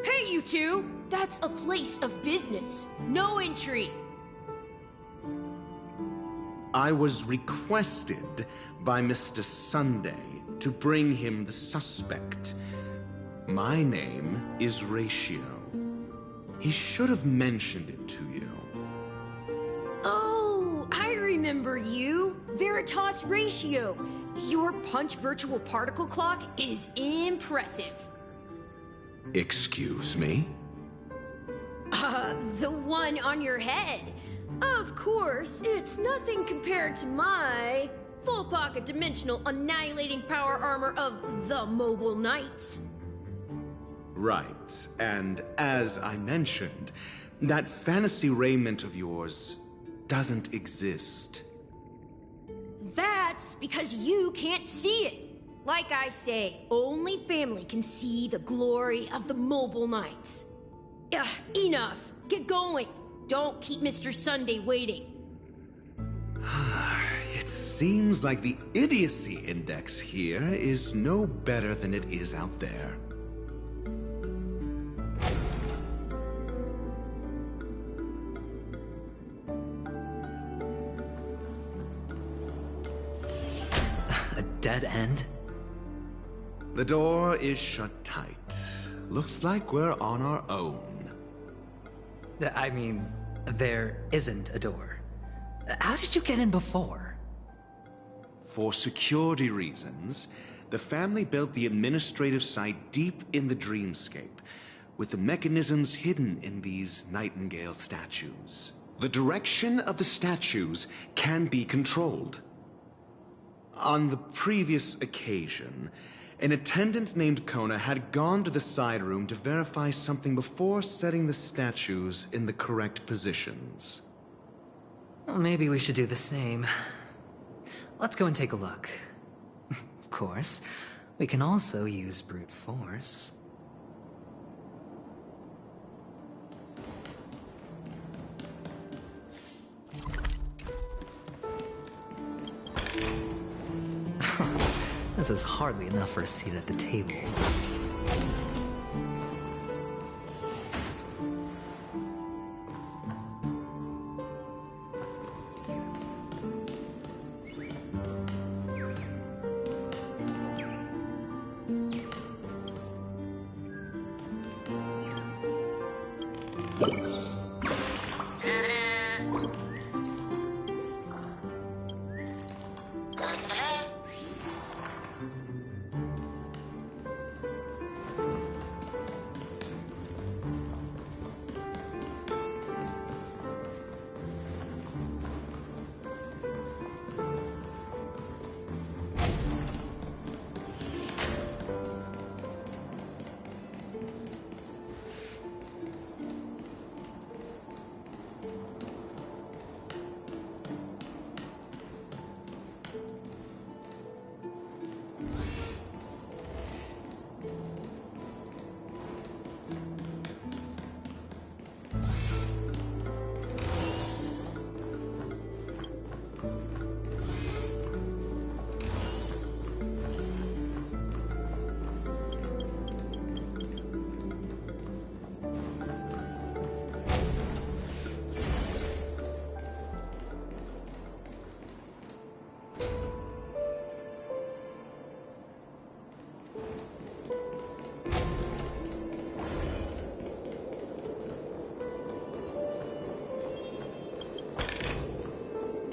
Hey, you two! That's a place of business. No entry. I was requested by Mr. Sunday to bring him the suspect. My name is Ratio. He should have mentioned it to you. Oh, I remember you. Veritas Ratio. Your punch virtual particle clock is impressive. Excuse me? The one on your head. Of course, it's nothing compared to my full pocket dimensional annihilating power armor of the Mobile Knights. Right, and as I mentioned, that fantasy raiment of yours doesn't exist. That's because you can't see it. Like I say, only family can see the glory of the Mobile Knights. Ugh, enough. Get going. Don't keep Mr. Sunday waiting. It seems like the idiocy index here is no better than it is out there. A dead end? The door is shut tight. Looks like we're on our own. I mean, there isn't a door. How did you get in before? For security reasons, the family built the administrative site deep in the dreamscape, with the mechanisms hidden in these Nightingale statues. The direction of the statues can be controlled. On the previous occasion, an attendant named Kona had gone to the side room to verify something before setting the statues in the correct positions. Well, maybe we should do the same. Let's go and take a look. Of course, we can also use brute force. This is hardly enough for a seat at the table.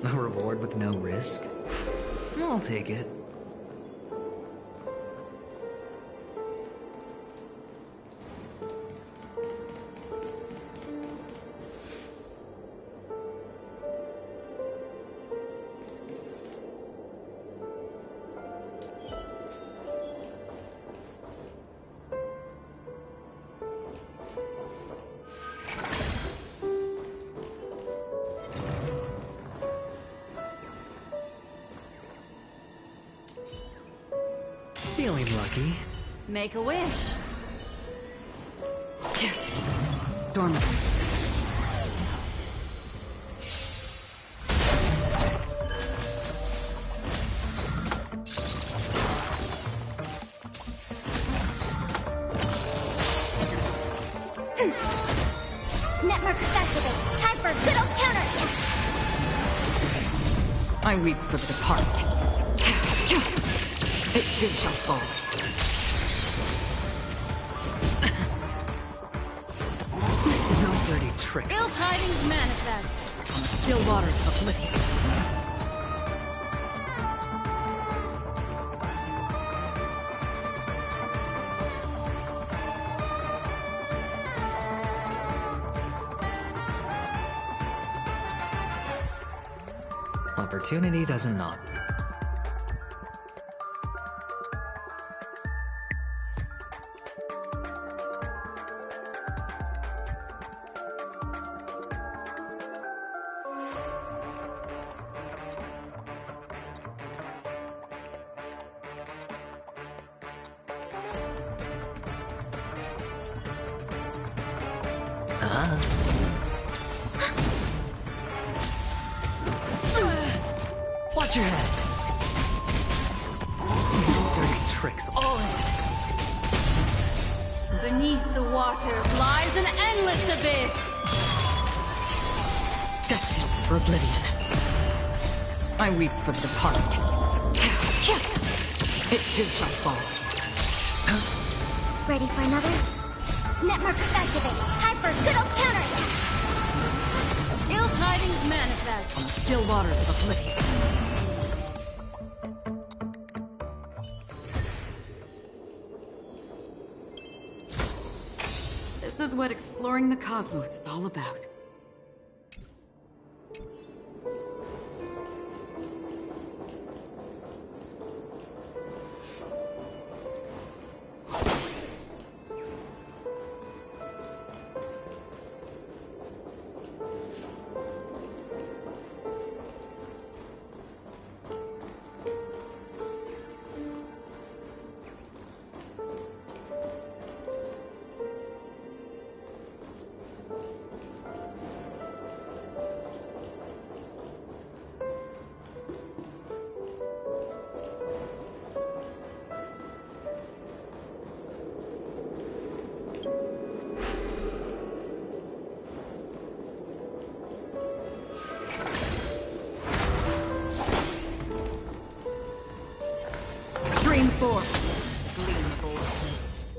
A reward with no risk? I'll take it. Feeling lucky. Make a wish. Storm. Network activated. Time for a good old counterattack. I weep for the departed. It too shall fall. No dirty tricks. Ill tidings manifest on the still waters of oblivion. Opportunity doesn't knock. Watch your head. No dirty tricks. All in. Beneath the waters lies an endless abyss. Destined for oblivion. I weep for the departed. It too shall fall. Ready for another? Network activated. Time for a good old counterattack. Ill tidings manifest on the still waters of oblivion. This is what exploring the cosmos is all about. Stream 4. Gleam gold plates.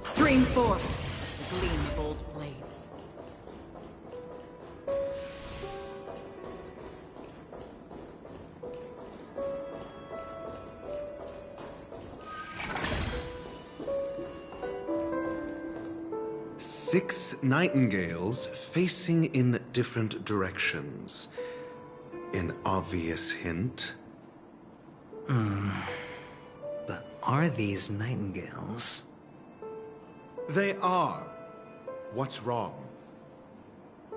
Stream 4. Gleam gold blades. Six nightingales facing in different directions. An obvious hint. But are these nightingales? They are. What's wrong?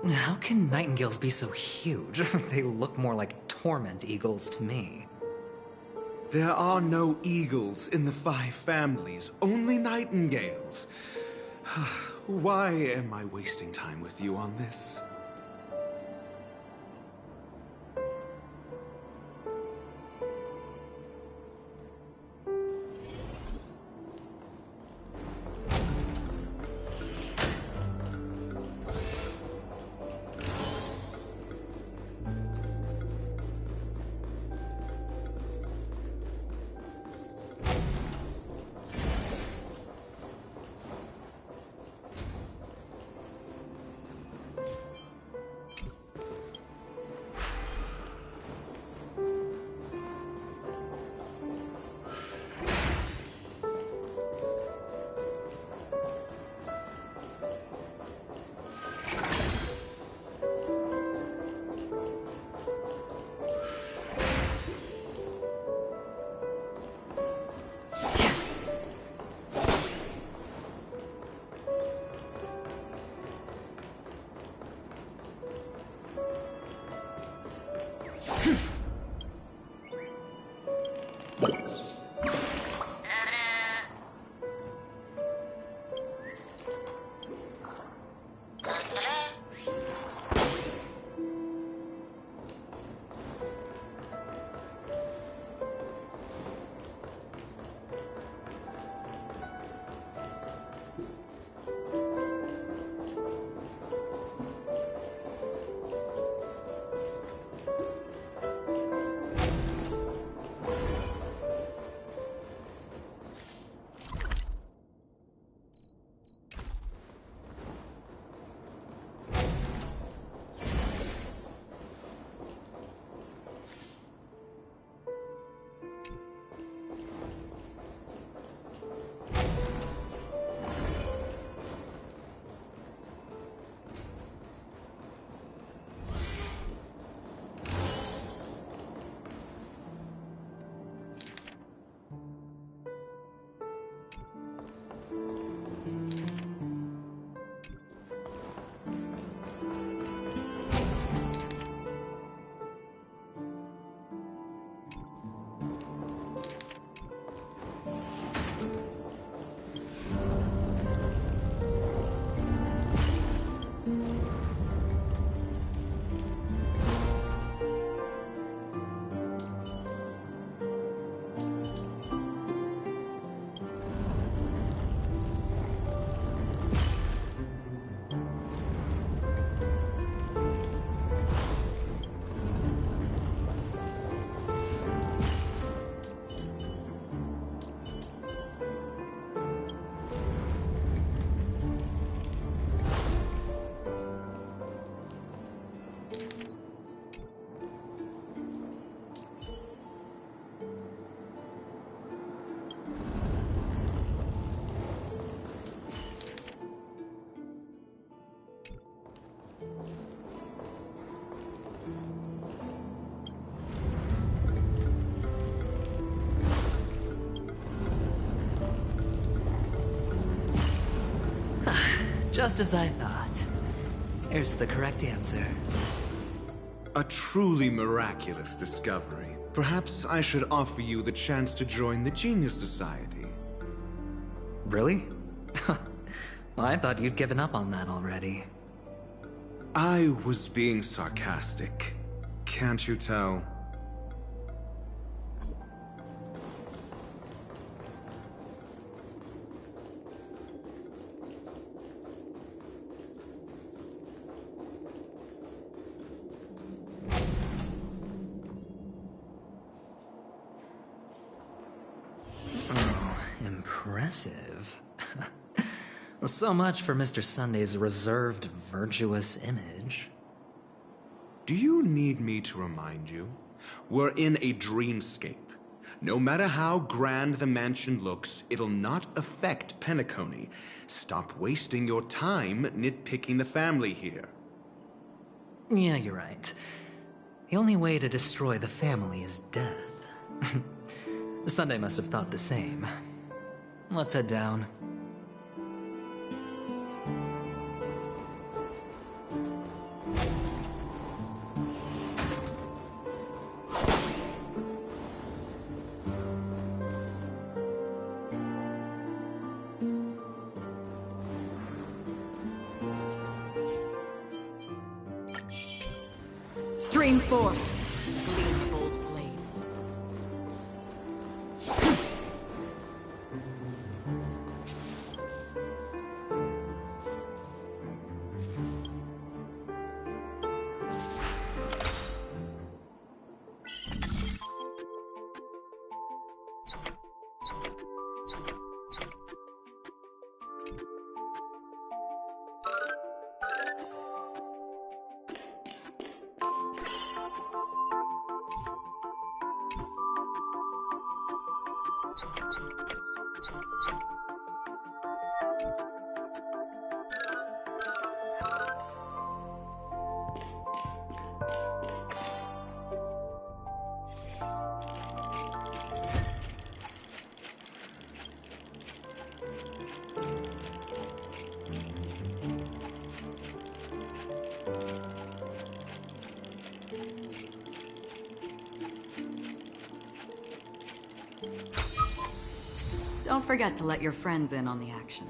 How can nightingales be so huge? They look more like torment eagles to me. There are no eagles in the 5 families, only nightingales. Why am I wasting time with you on this? Just as I thought. Here's the correct answer. A truly miraculous discovery. Perhaps I should offer you the chance to join the Genius Society. Really? Well, I thought you'd given up on that already. I was being sarcastic. Can't you tell? Impressive. Well, so much for Mr. Sunday's reserved, virtuous image. Do you need me to remind you? We're in a dreamscape. No matter how grand the mansion looks, it'll not affect Penacony. Stop wasting your time nitpicking the family here. Yeah, you're right. The only way to destroy the family is death. Sunday must have thought the same. Let's head down. Stream 4. Gleam gold blades. Don't forget to let your friends in on the action.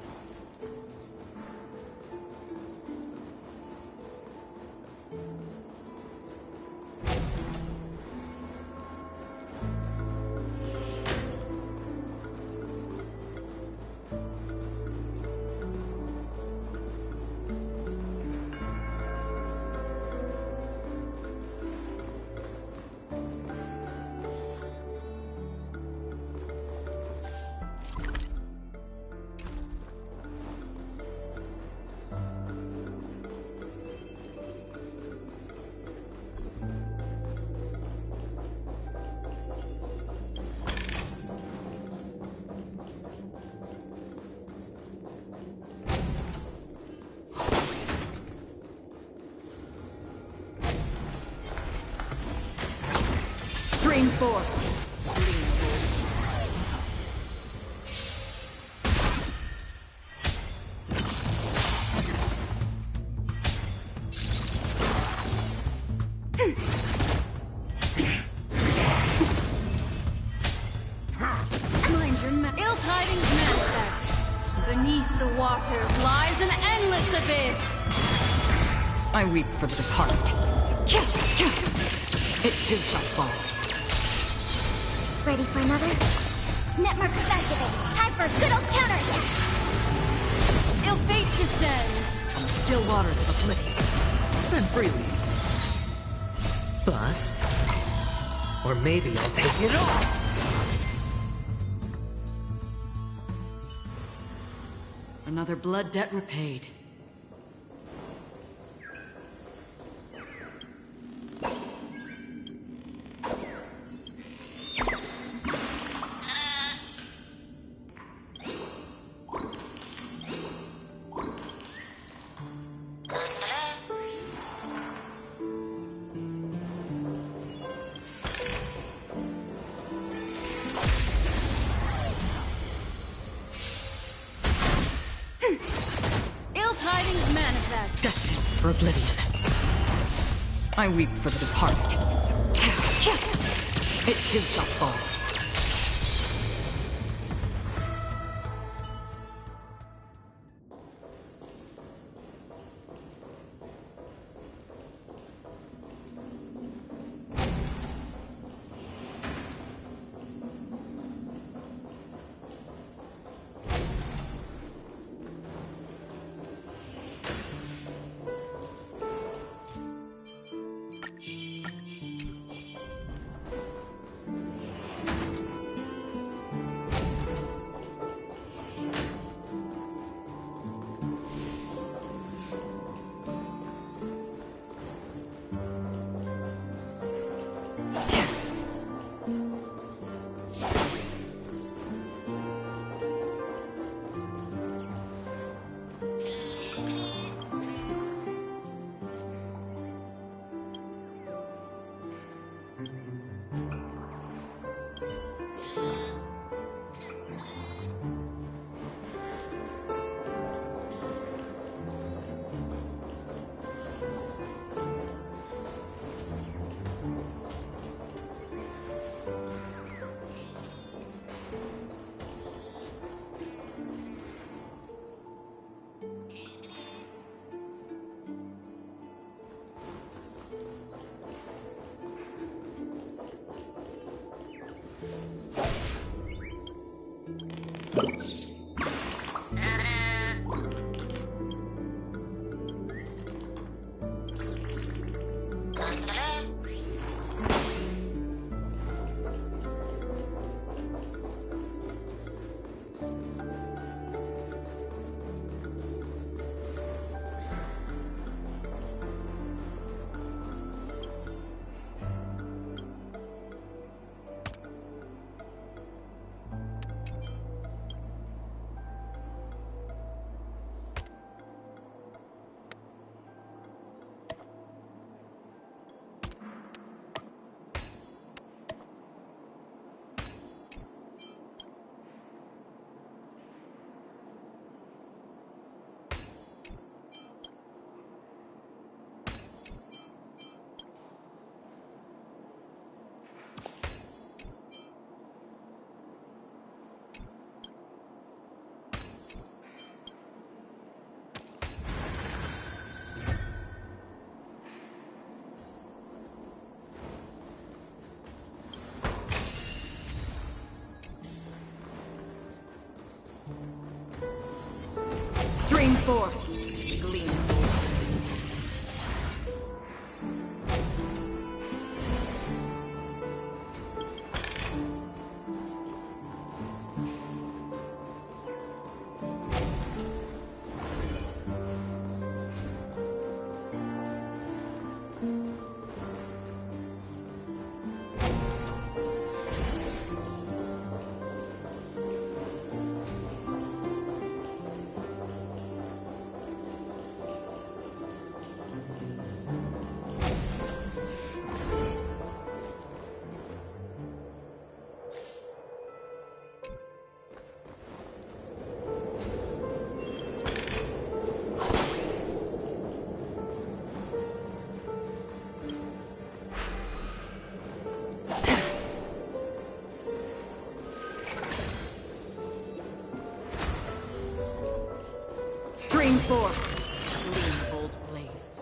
Stream 4. Ill tidings manifest. Beneath the waters lies an endless abyss. I weep for the departed. It too shall fall. Ready for another? Netmark activated. Time for a good old counterattack. Ill fate descends on the still waters of oblivion. Spend freely. Bust. Or maybe I'll take it all! Another blood debt repaid. Ill tidings manifest. Destined for oblivion. I weep for the departed. It too shall fall. Stream forth, gleam. Stream forth, gleam old blades.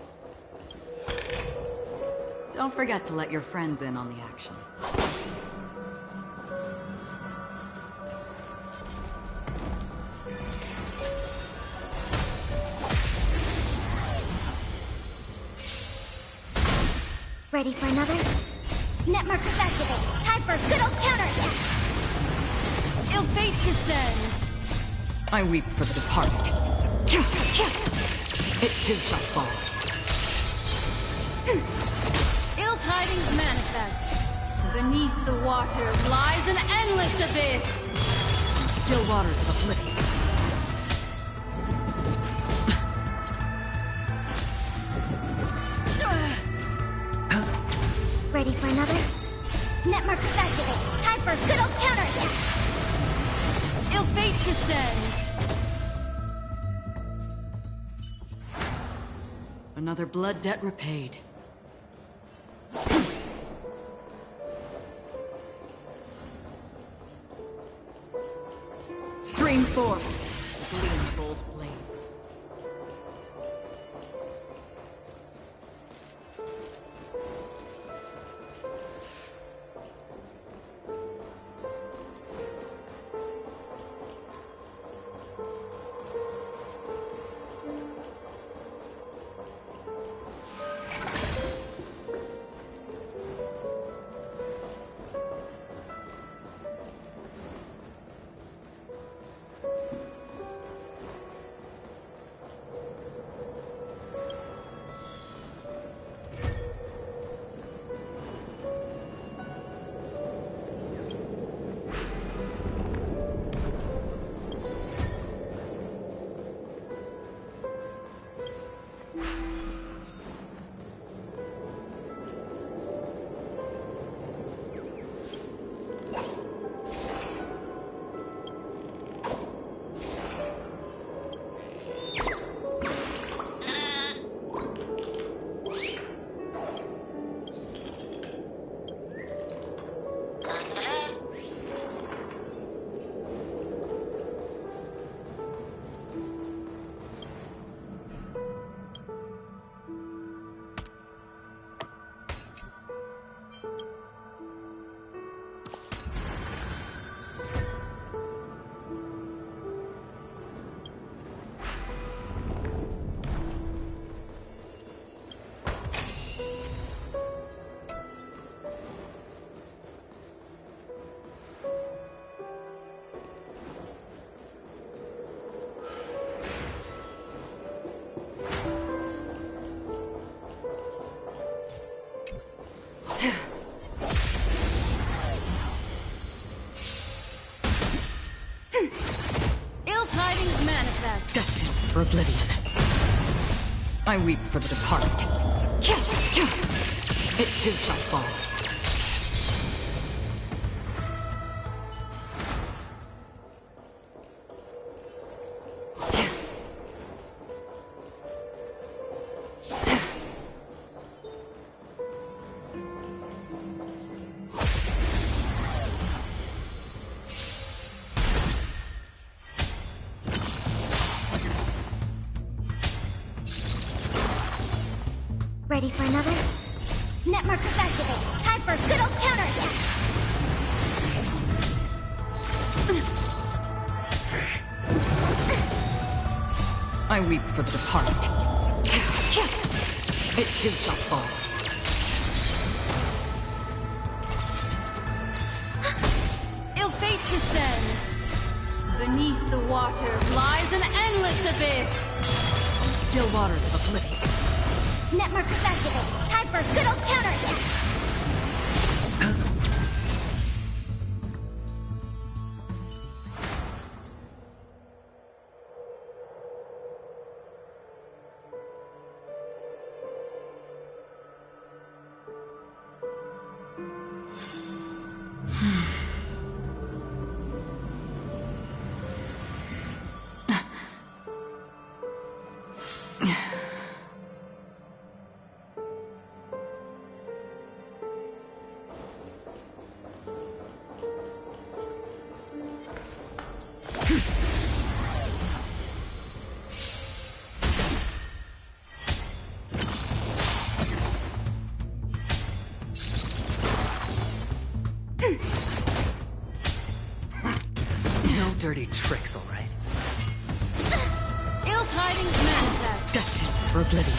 Don't forget to let your friends in on the action. Ready for another? Net markers activate. Time for a good old counterattack. Ill fate descends. I weep for the departed. It too shall fall. Ill tidings manifest. Beneath the waters lies an endless abyss. Still waters of oblivion. Ready for another? Net markers activate. Time for a good old counterattack. Ill fate descends. Another blood debt repaid. Stream forth, gleam of old blades. manifest. Destined for oblivion. I weep for the departed. It too shall fall. Ready for another? Net markers activate. Time for a good old counterattack. I weep for the departed. It too shall fall. Ill fate descends. Beneath the water lies an endless abyss. Still waters of oblivion. Net markers activate. Time for a good old counterattack. No dirty tricks, all right? Ill tidings manifest. Destined for oblivion.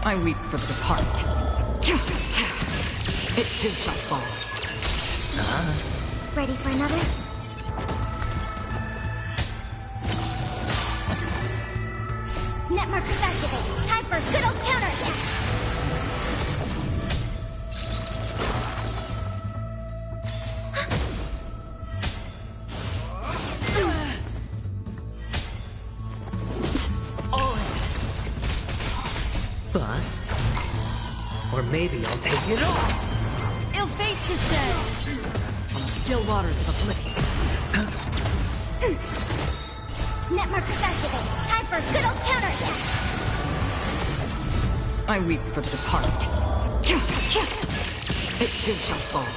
I weep for the departed. It too shall fall. Ready for another? Net markers activate. Time for a good old counterattack. Bust. Or maybe I'll take it all. Ill fate descends. On the still waters of oblivion. Net markers activate. Time for a good old counterattack. I weep for the departed. It too shall fall.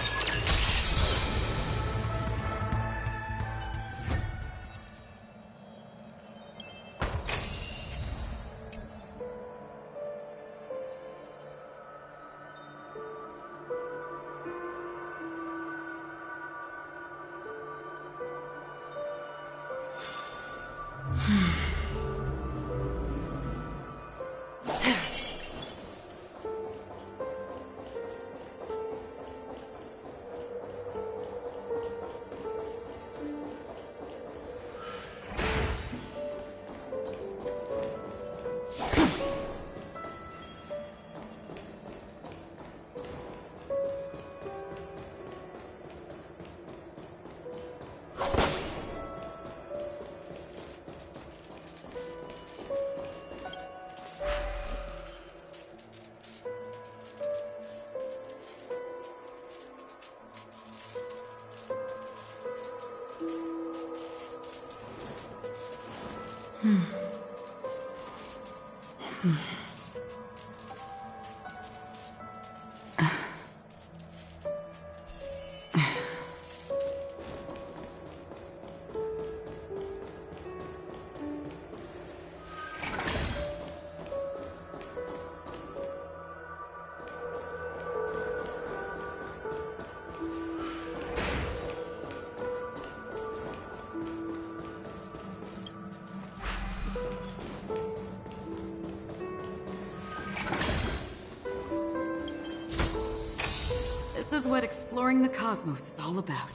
This is what exploring the cosmos is all about.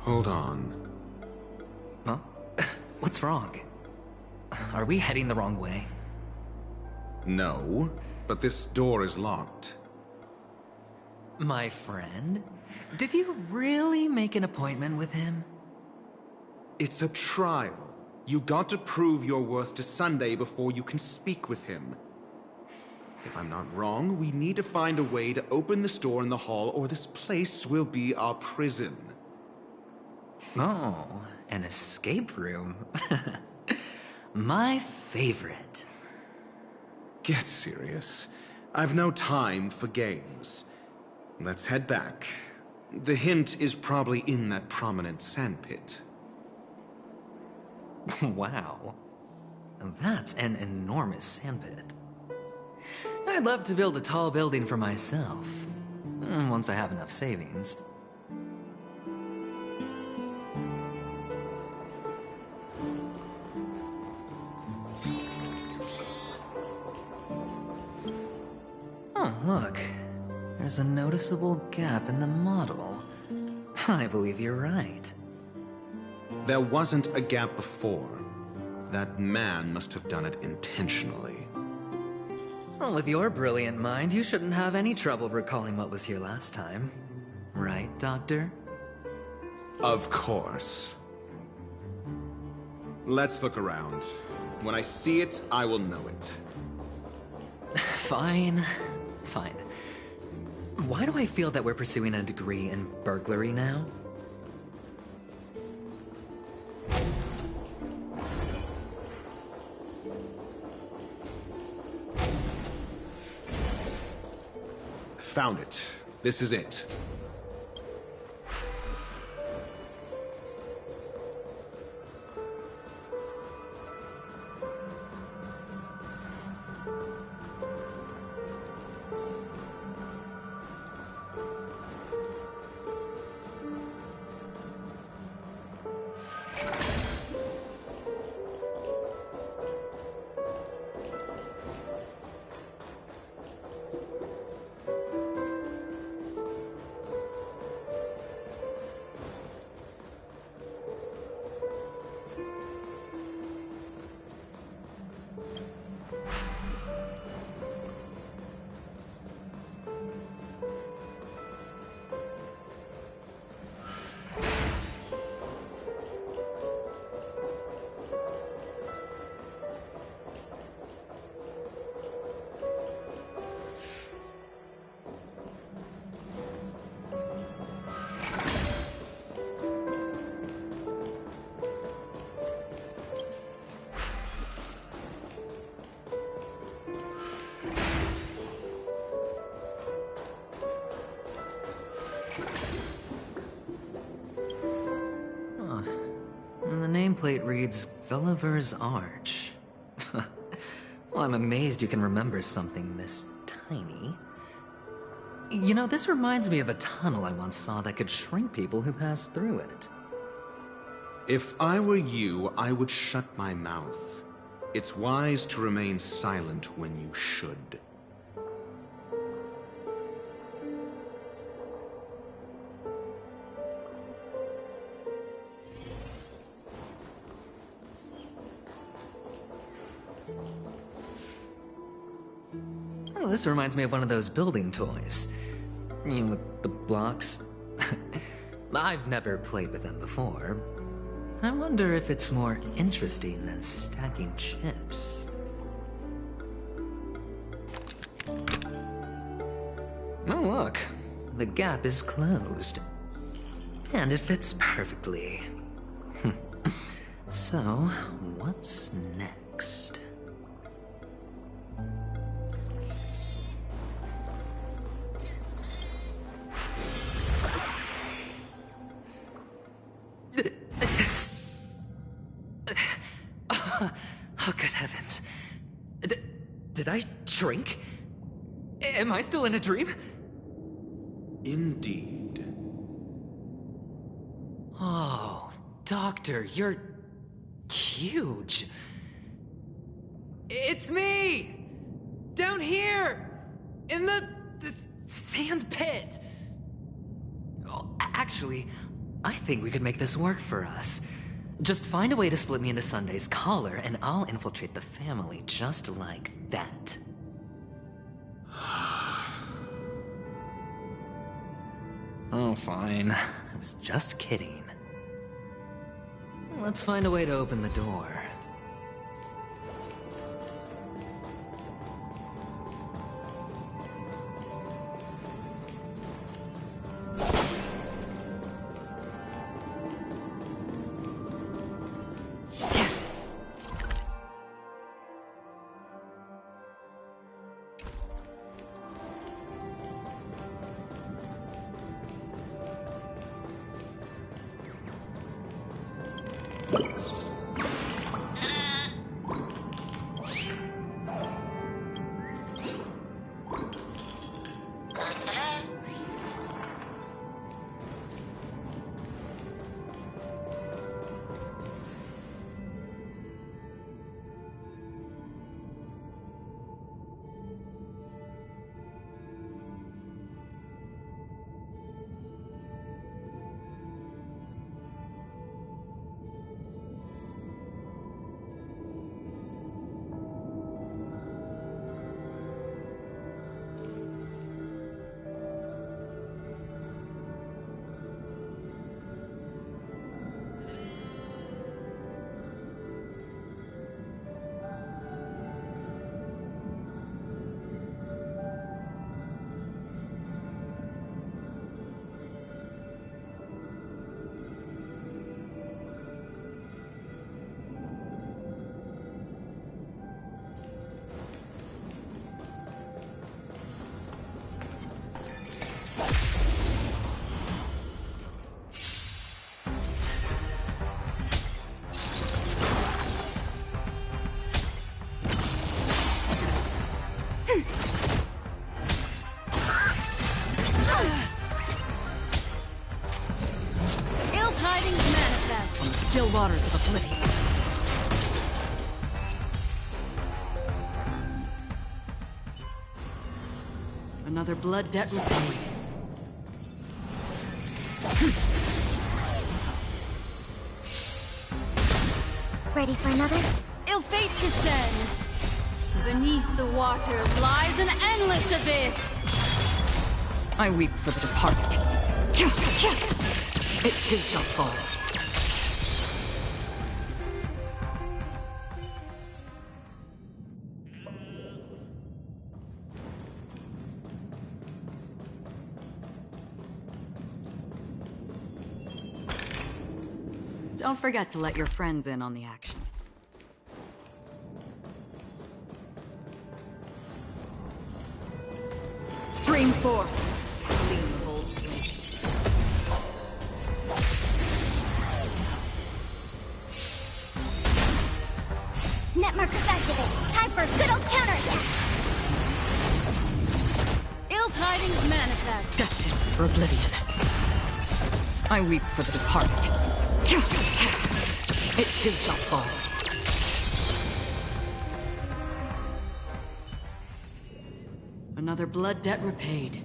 Hold on. Huh? What's wrong? Are we heading the wrong way? No, but this door is locked. My friend? Did you really make an appointment with him? It's a trial. You got to prove your worth to Sunday before you can speak with him. If I'm not wrong, we need to find a way to open this door in the hall, or this place will be our prison. Oh, an escape room. My favorite. Get serious. I've no time for games. Let's head back. The hint is probably in that prominent sandpit. Wow. That's an enormous sandpit. I'd love to build a tall building for myself, once I have enough savings. Oh, look. There's a noticeable gap in the model. I believe you're right. There wasn't a gap before. That man must have done it intentionally. Well, with your brilliant mind, you shouldn't have any trouble recalling what was here last time. Right, Doctor? Of course. Let's look around. When I see it, I will know it. Fine. Fine. Why do I feel that we're pursuing a degree in burglary now? Found it. This is it. And the nameplate reads Gulliver's Arch. Well, I'm amazed you can remember something this tiny. You know, this reminds me of a tunnel I once saw that could shrink people who passed through it. If I were you, I would shut my mouth. It's wise to remain silent when you should. Oh, this reminds me of one of those building toys. You know, with the blocks. I've never played with them before. I wonder if it's more interesting than stacking chips. Oh, look. The gap is closed. And it fits perfectly. So, what's next? Oh, good heavens. Did I drink? Am I still in a dream? Indeed. Oh, Doctor, you're huge. It's me! Down here! In the sand pit! Oh, actually, I think we could make this work for us. Just find a way to slip me into Sunday's collar, and I'll infiltrate the family just like that. Oh, fine. I was just kidding. Let's find a way to open the door. Ill tidings manifest on the still waters of oblivion. Another blood debt repaid. Ready for another? Ill fate descends. Beneath the waters lies an endless abyss. I weep for the departed. It too shall fall. Don't forget to let your friends in on the action. Stream forth, clean of old ways. Net markers activate. Time for a good old counterattack. Ill tidings manifest. Destined for oblivion. I weep for the departed. It too shall fall. Another blood debt repaid.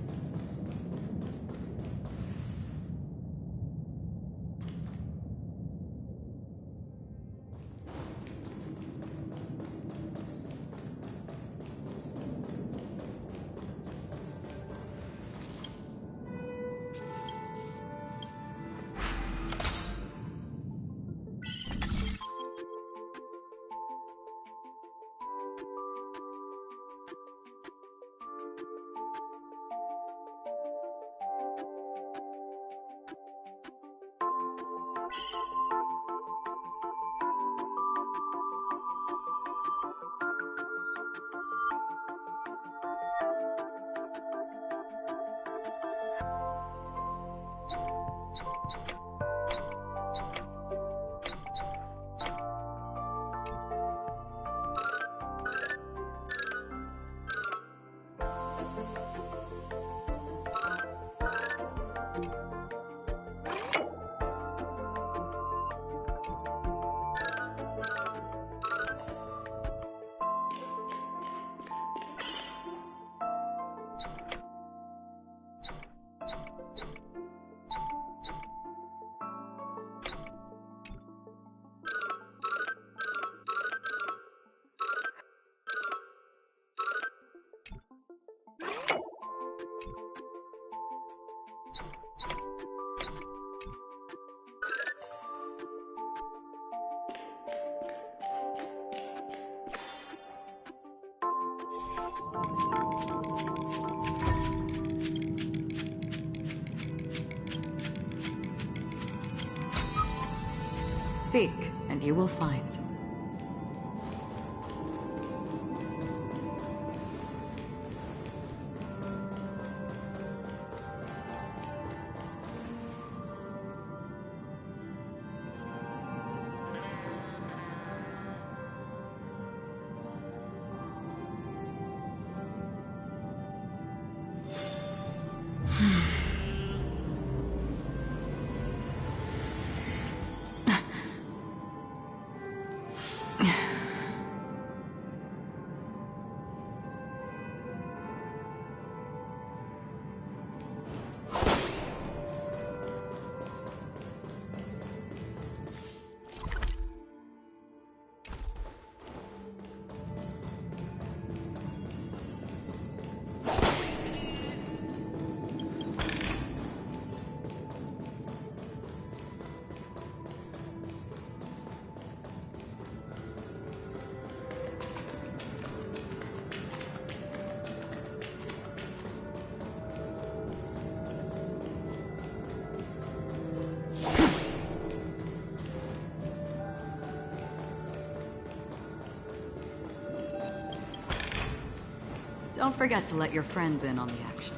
Seek, and you will find. Don't forget to let your friends in on the action.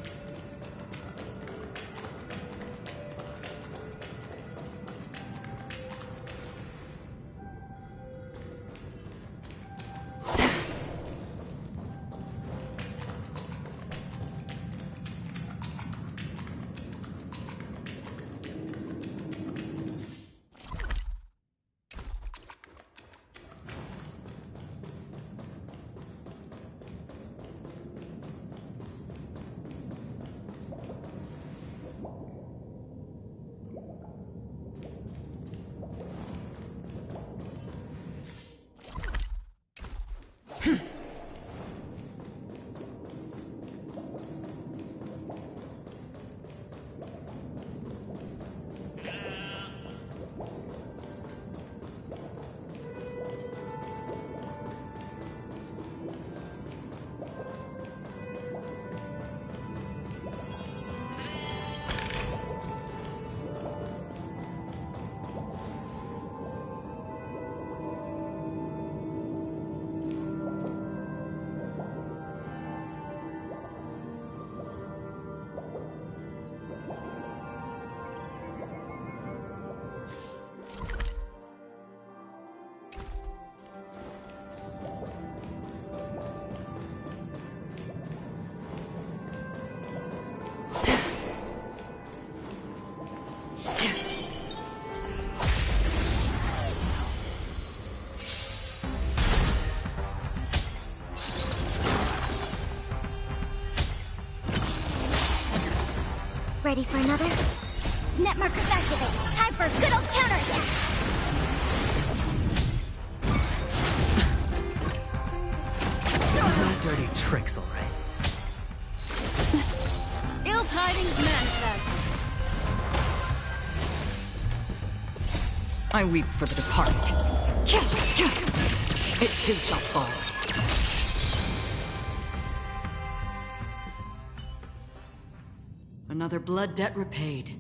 Ready for another? Net markers activate. Time for a good old counterattack. No dirty tricks, all right. Ill tidings manifest. I weep for the departed. It too shall fall. Another blood debt repaid.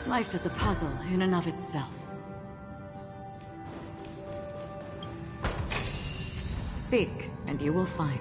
Life is a puzzle in and of itself. Seek, and you will find.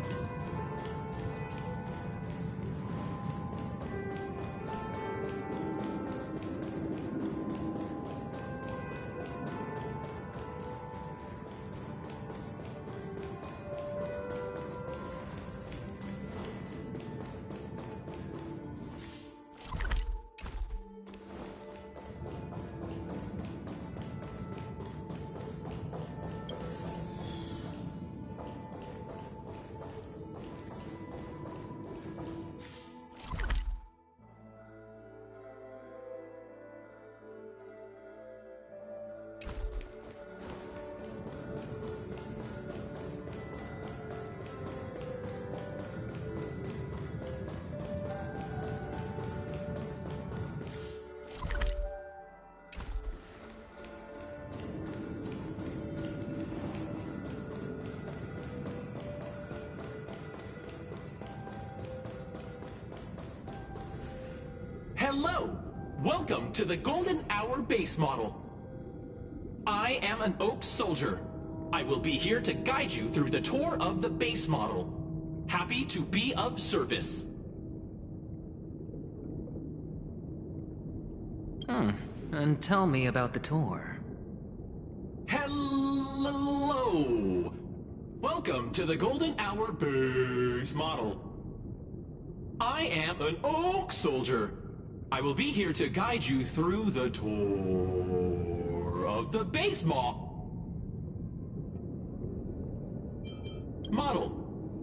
Hello! Welcome to the Golden Hour base model. I am an Oak Soldier. I will be here to guide you through the tour of the base model. Happy to be of service. And tell me about the tour. Hello! Welcome to the Golden Hour base model. I am an Oak Soldier. I will be here to guide you through the tour of the base model.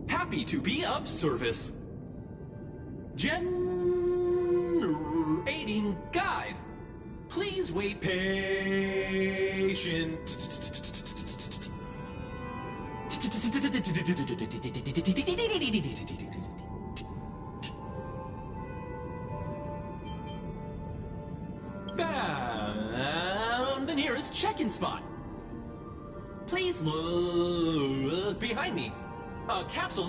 Happy to be of service. Generating guide. Please wait patient. Found the nearest check-in spot. Please look behind me. A capsule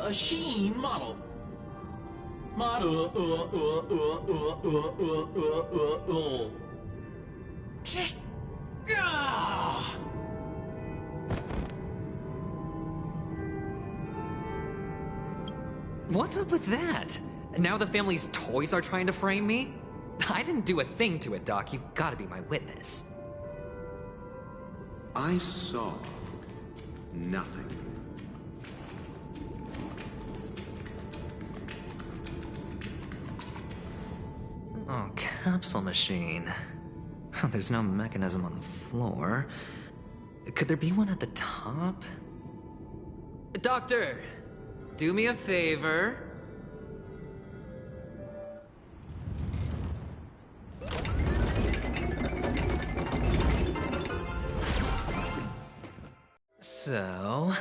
machine model. What's up with that? Now the family's toys are trying to frame me? I didn't do a thing to it, Doc. You've got to be my witness. I saw nothing. Oh, capsule machine. There's no mechanism on the floor. Could there be one at the top? Doctor, do me a favor. So,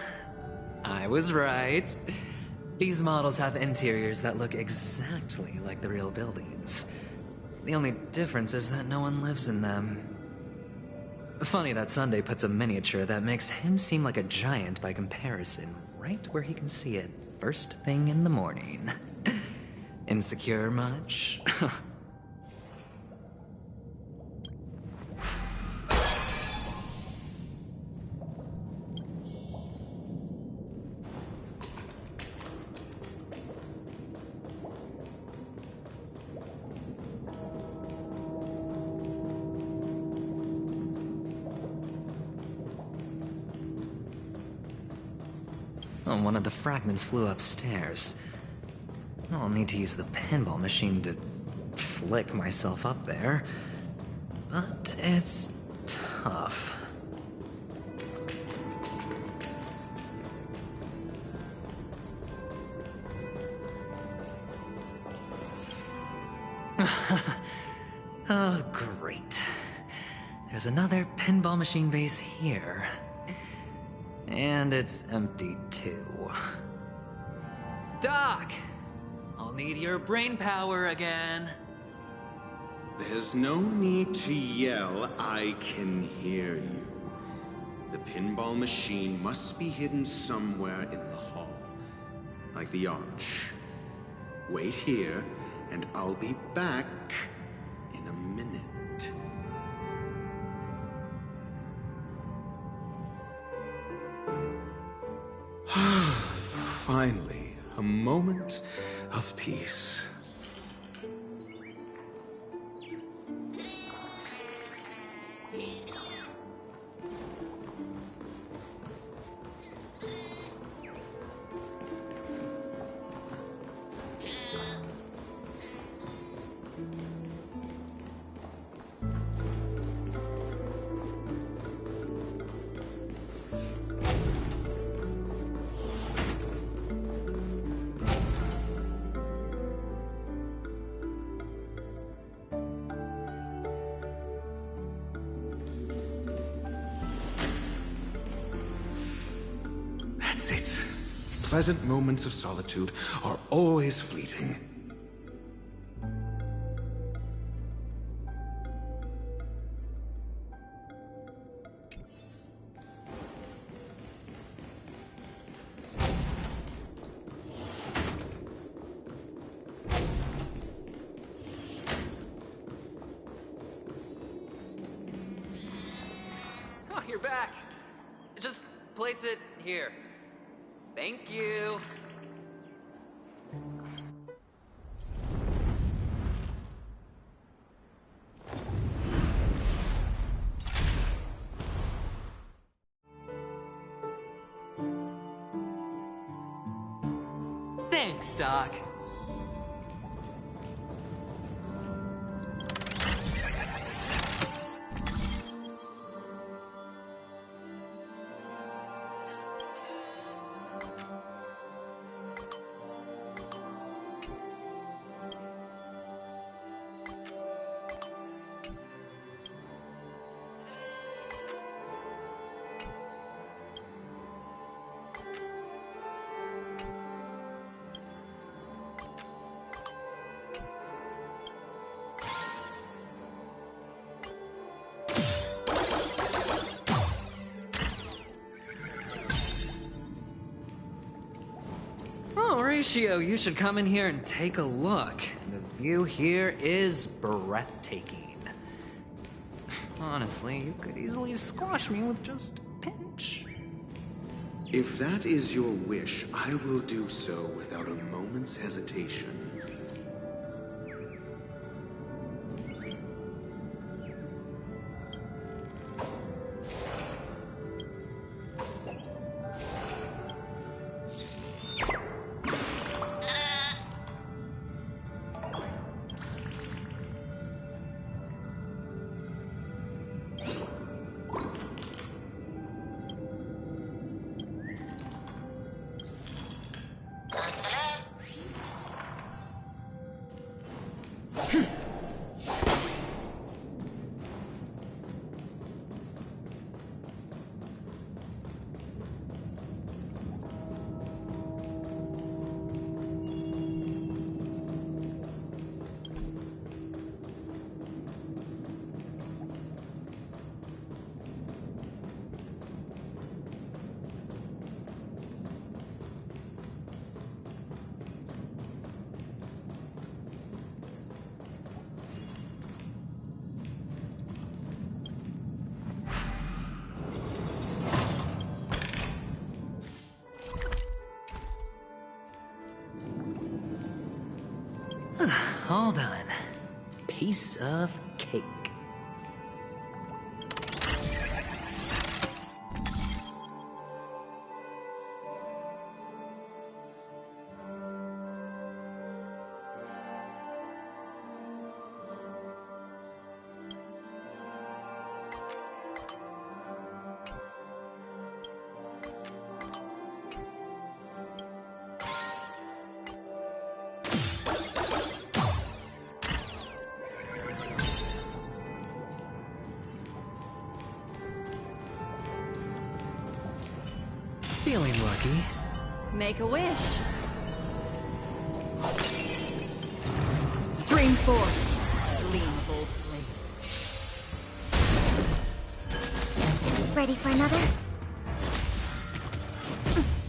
I was right. These models have interiors that look exactly like the real buildings. The only difference is that no one lives in them. Funny that Sunday puts a miniature that makes him seem like a giant by comparison right where he can see it first thing in the morning. Insecure much? Oh, one of the fragments flew upstairs. I'll need to use the pinball machine to flick myself up there. But it's tough. Oh, great. There's another pinball machine base here. And it's empty, too. Doc! I'll need your brain power again. There's no need to yell, I can hear you. The pinball machine must be hidden somewhere in the hall. Like the arch. Wait here, and I'll be back in a minute. Finally, a moment of peace. That's it. Pleasant moments of solitude are always fleeting. Oh, you're back. Just place it here. Thank you. Thanks, Doc. Horatio, you should come in here and take a look. The view here is breathtaking. Honestly, you could easily squash me with just a pinch. If that is your wish, I will do so without a moment's hesitation. All done. Piece of cake. Feeling lucky. Make a wish. Stream forth, gleam of old flames. Ready for another?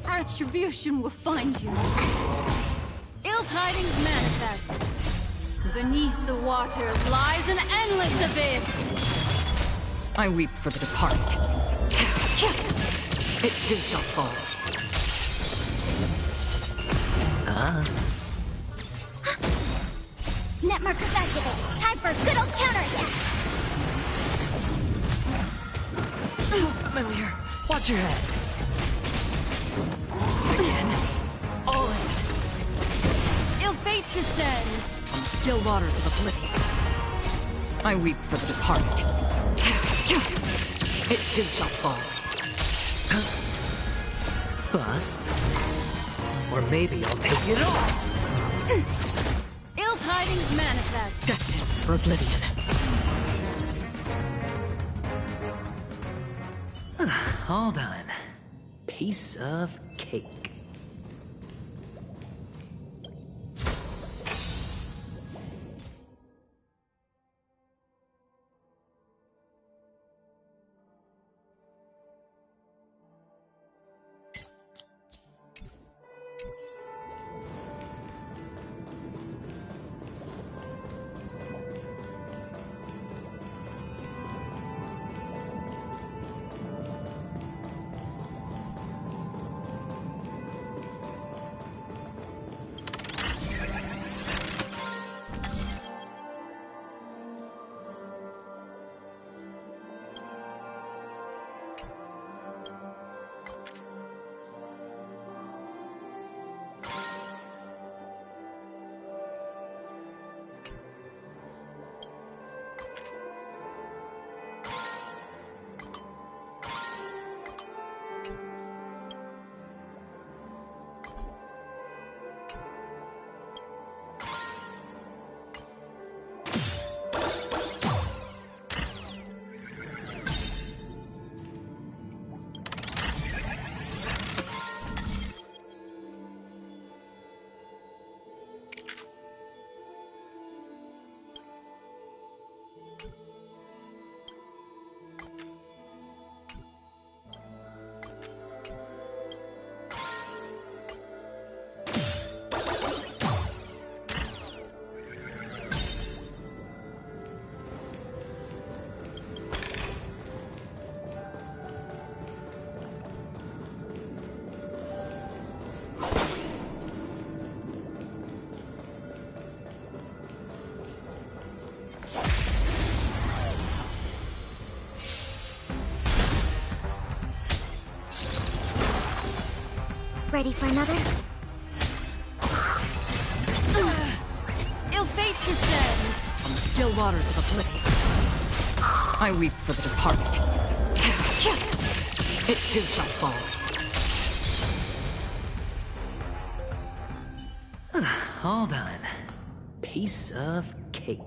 Retribution will find you. Ill tidings manifest. Beneath the waters lies an endless abyss. I weep for the departed. It too shall fall. Net markers activate. Time for good old counterattack. Familiar. Watch your head. Again. All in. Ill fate descends. Still waters of oblivion. I weep for the departed. It too shall fall. Bust. Or maybe I'll take it all. Ill tidings manifest. Destined for oblivion. All done. Piece of cake. Ready for another? Ill fate descends. Still waters of oblivion. I weep for the departed. It too shall fall. All done. Piece of cake.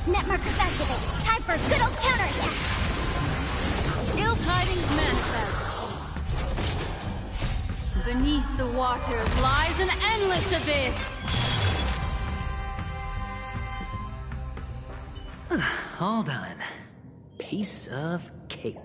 Net markers activate. Time for good old counterattack. Ill tidings manifest. Beneath the waters lies an endless abyss. All done. Piece of cake.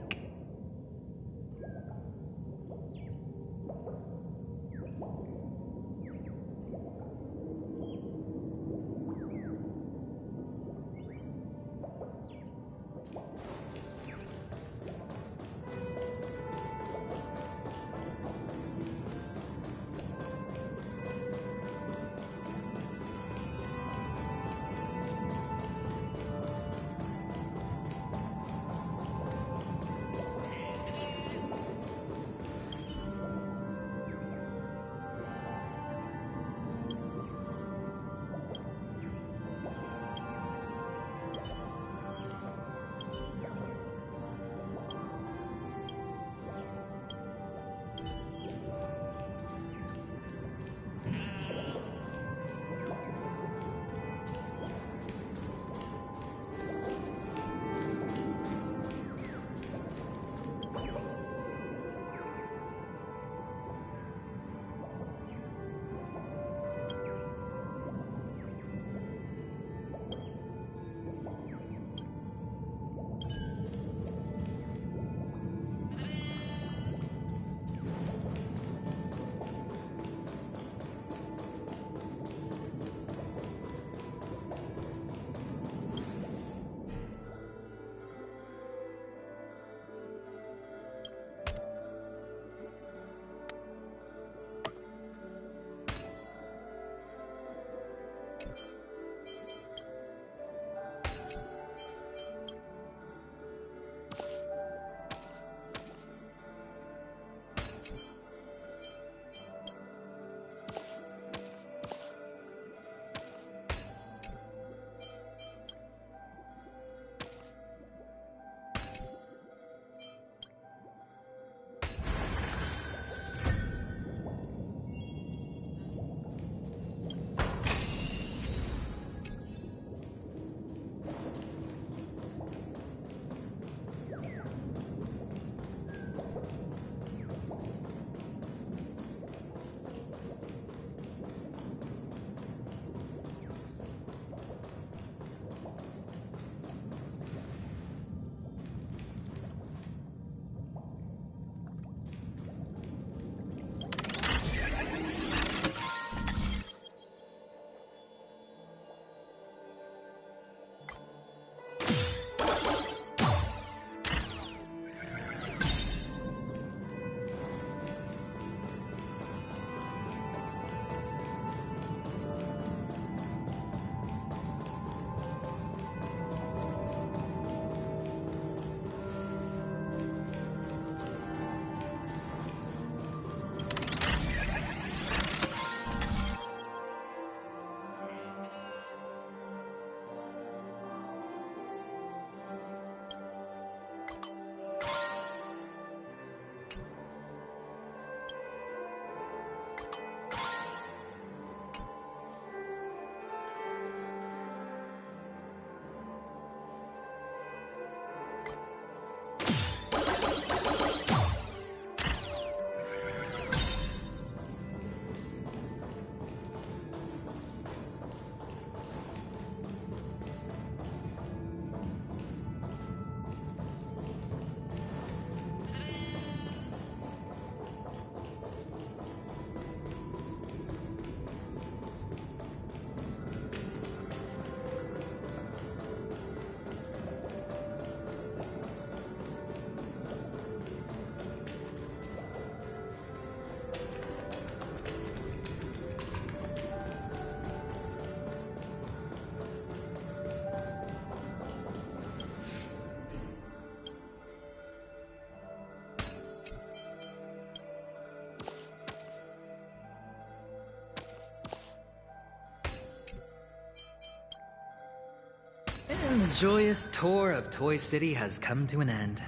And the joyous tour of Toy City has come to an end.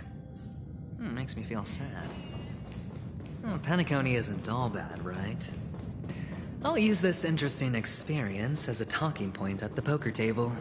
Makes me feel sad. Oh, Penacony isn't all bad, right? I'll use this interesting experience as a talking point at the poker table.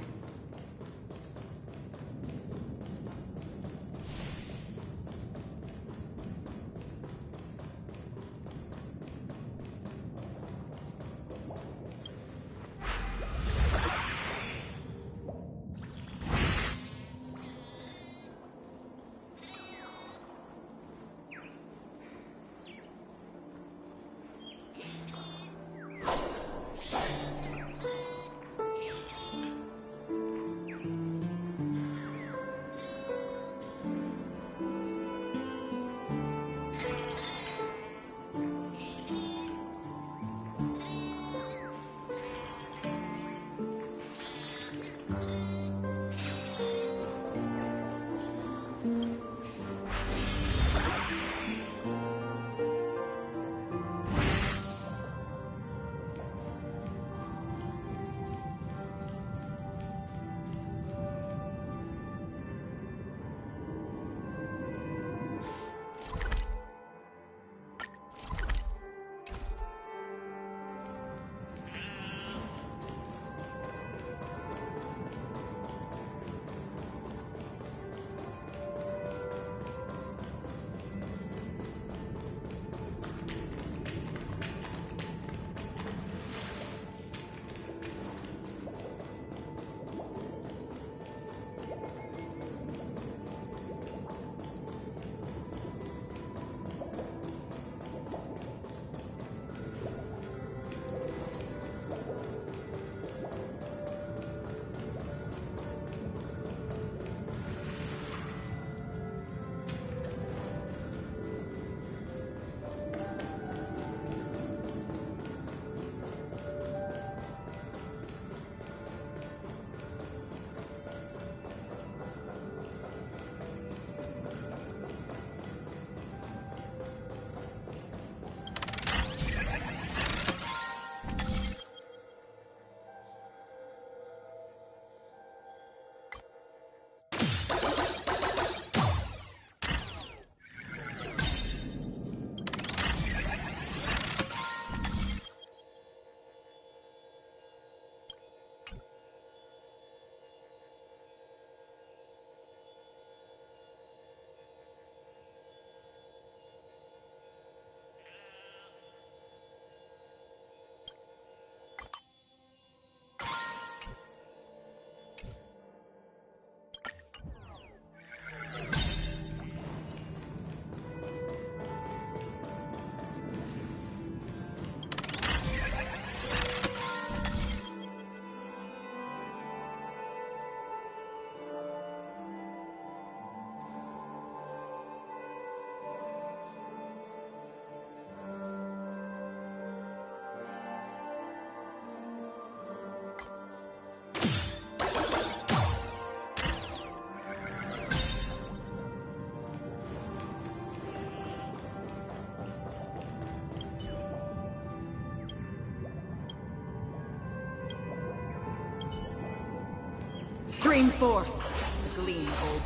Stream forth, the gleam, old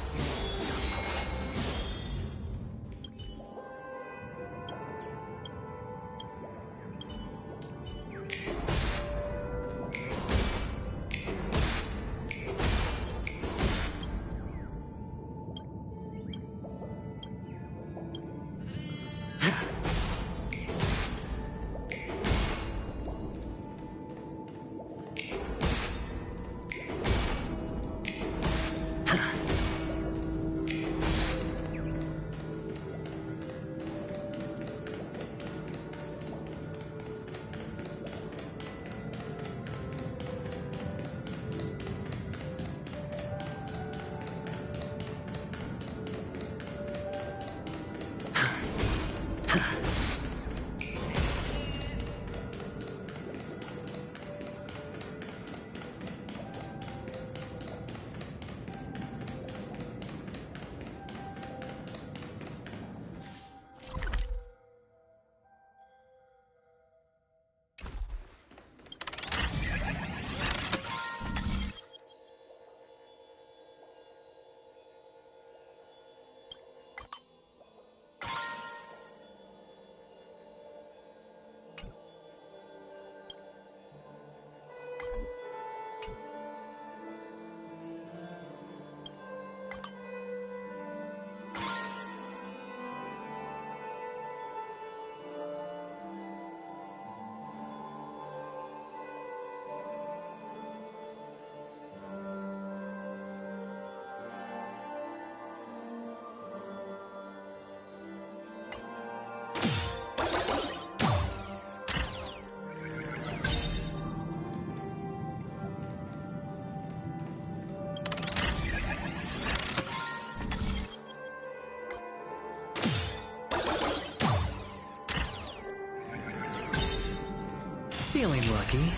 Feeling lucky.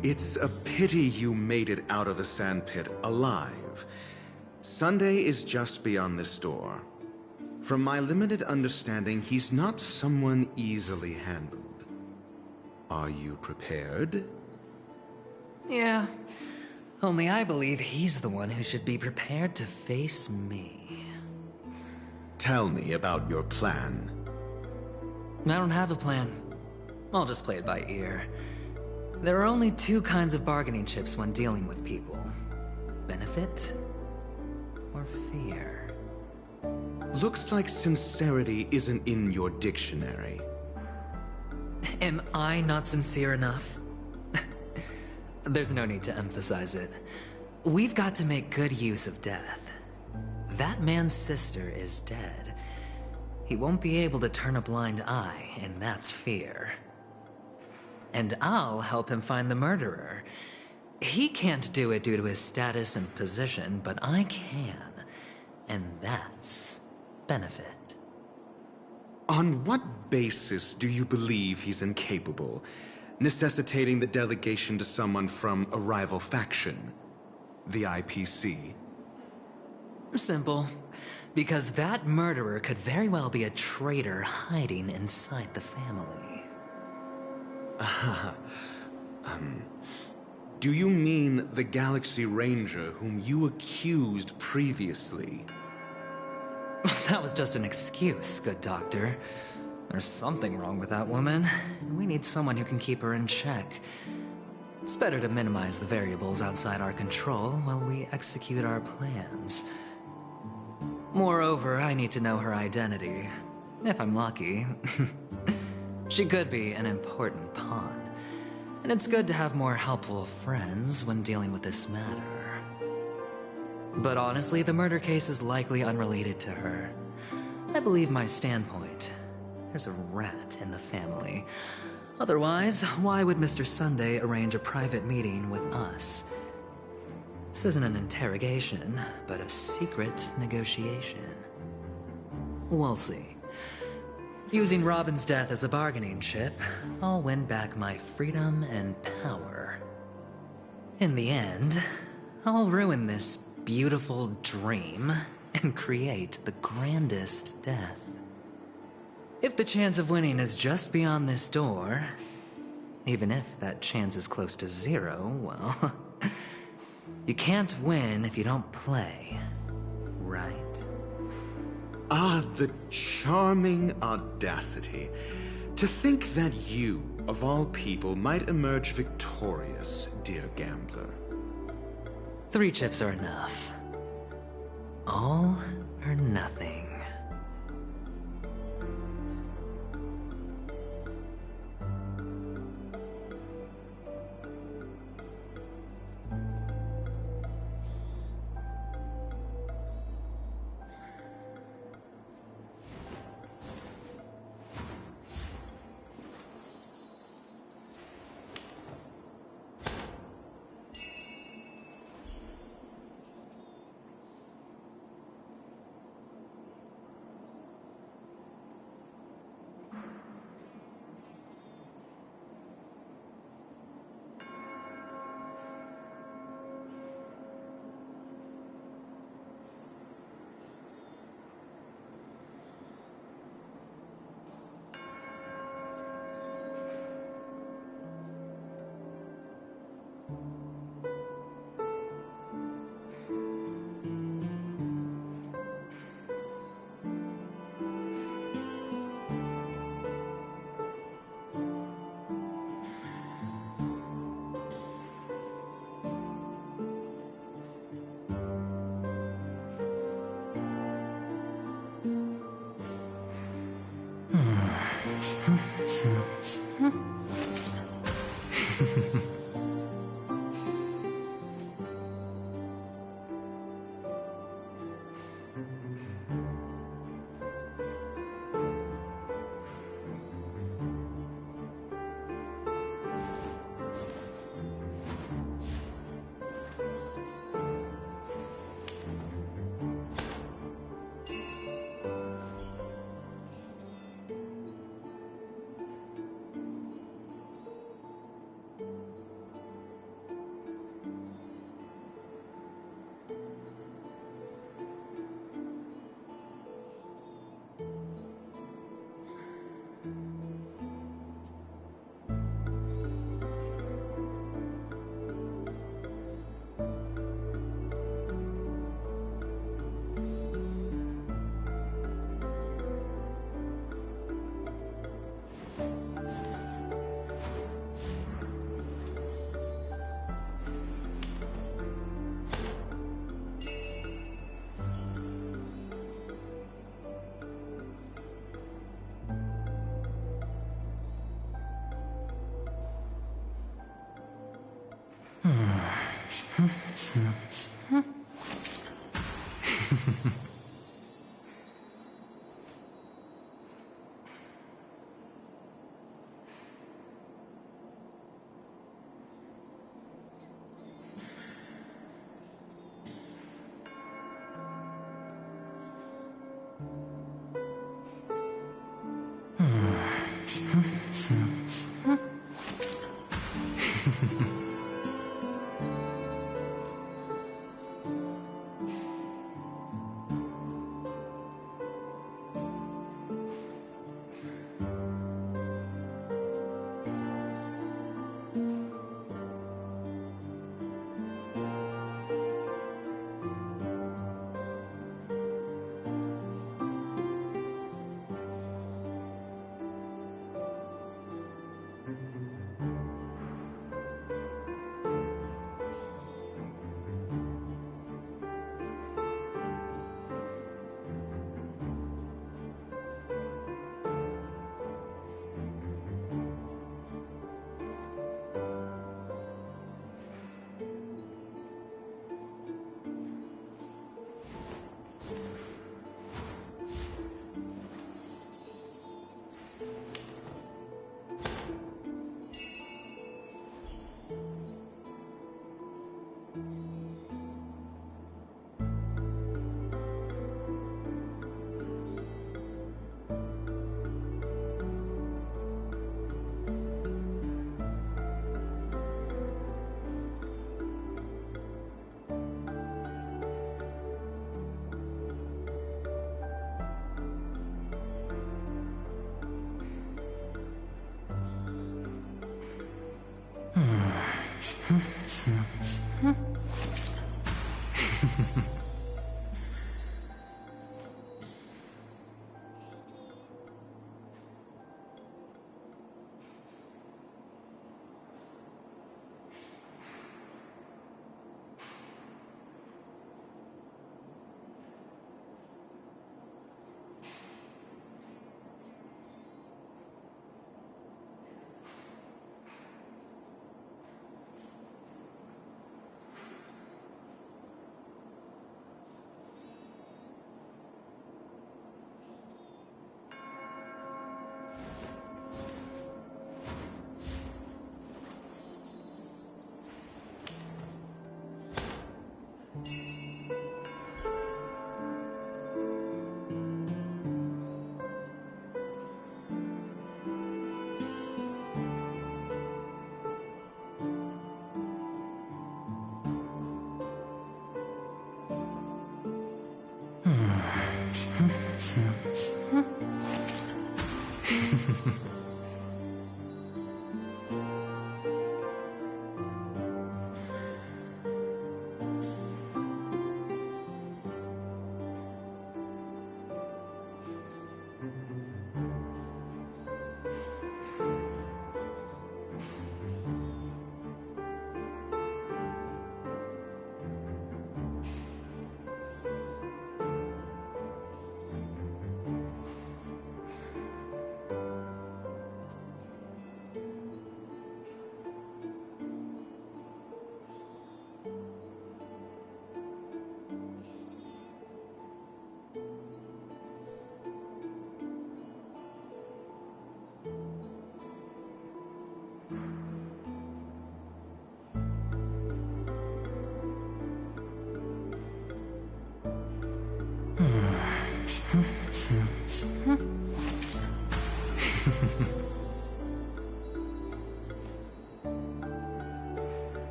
It's a pity you made it out of the sandpit alive. Sunday is just beyond this door. From my limited understanding, he's not someone easily handled. Are you prepared? Yeah. Only I believe he's the one who should be prepared to face me. Tell me about your plan. I don't have a plan. I'll just play it by ear. There are only two kinds of bargaining chips when dealing with people. Benefit or fear. Looks like sincerity isn't in your dictionary. Am I not sincere enough? There's no need to emphasize it. We've got to make good use of death. That man's sister is dead. He won't be able to turn a blind eye, and that's fear. And I'll help him find the murderer. He can't do it due to his status and position, but I can. And that's benefit. On what basis do you believe he's incapable, necessitating the delegation to someone from a rival faction? The IPC? Simple. Because that murderer could very well be a traitor hiding inside the family. Do you mean the Galaxy Ranger whom you accused previously? That was just an excuse, good doctor. There's something wrong with that woman, and we need someone who can keep her in check. It's better to minimize the variables outside our control while we execute our plans. Moreover, I need to know her identity. If I'm lucky. She could be an important pawn. And it's good to have more helpful friends when dealing with this matter. But honestly, the murder case is likely unrelated to her. I believe my standpoint. There's a rat in the family. Otherwise, why would Mr. Sunday arrange a private meeting with us? This isn't an interrogation, but a secret negotiation. We'll see. Using Robin's death as a bargaining chip, I'll win back my freedom and power. In the end, I'll ruin this beautiful dream and create the grandest death. If the chance of winning is just beyond this door, even if that chance is close to zero, well, you can't win if you don't play, right? Ah, the charming audacity. To think that you, of all people, might emerge victorious, dear gambler. 3 chips are enough. All or nothing.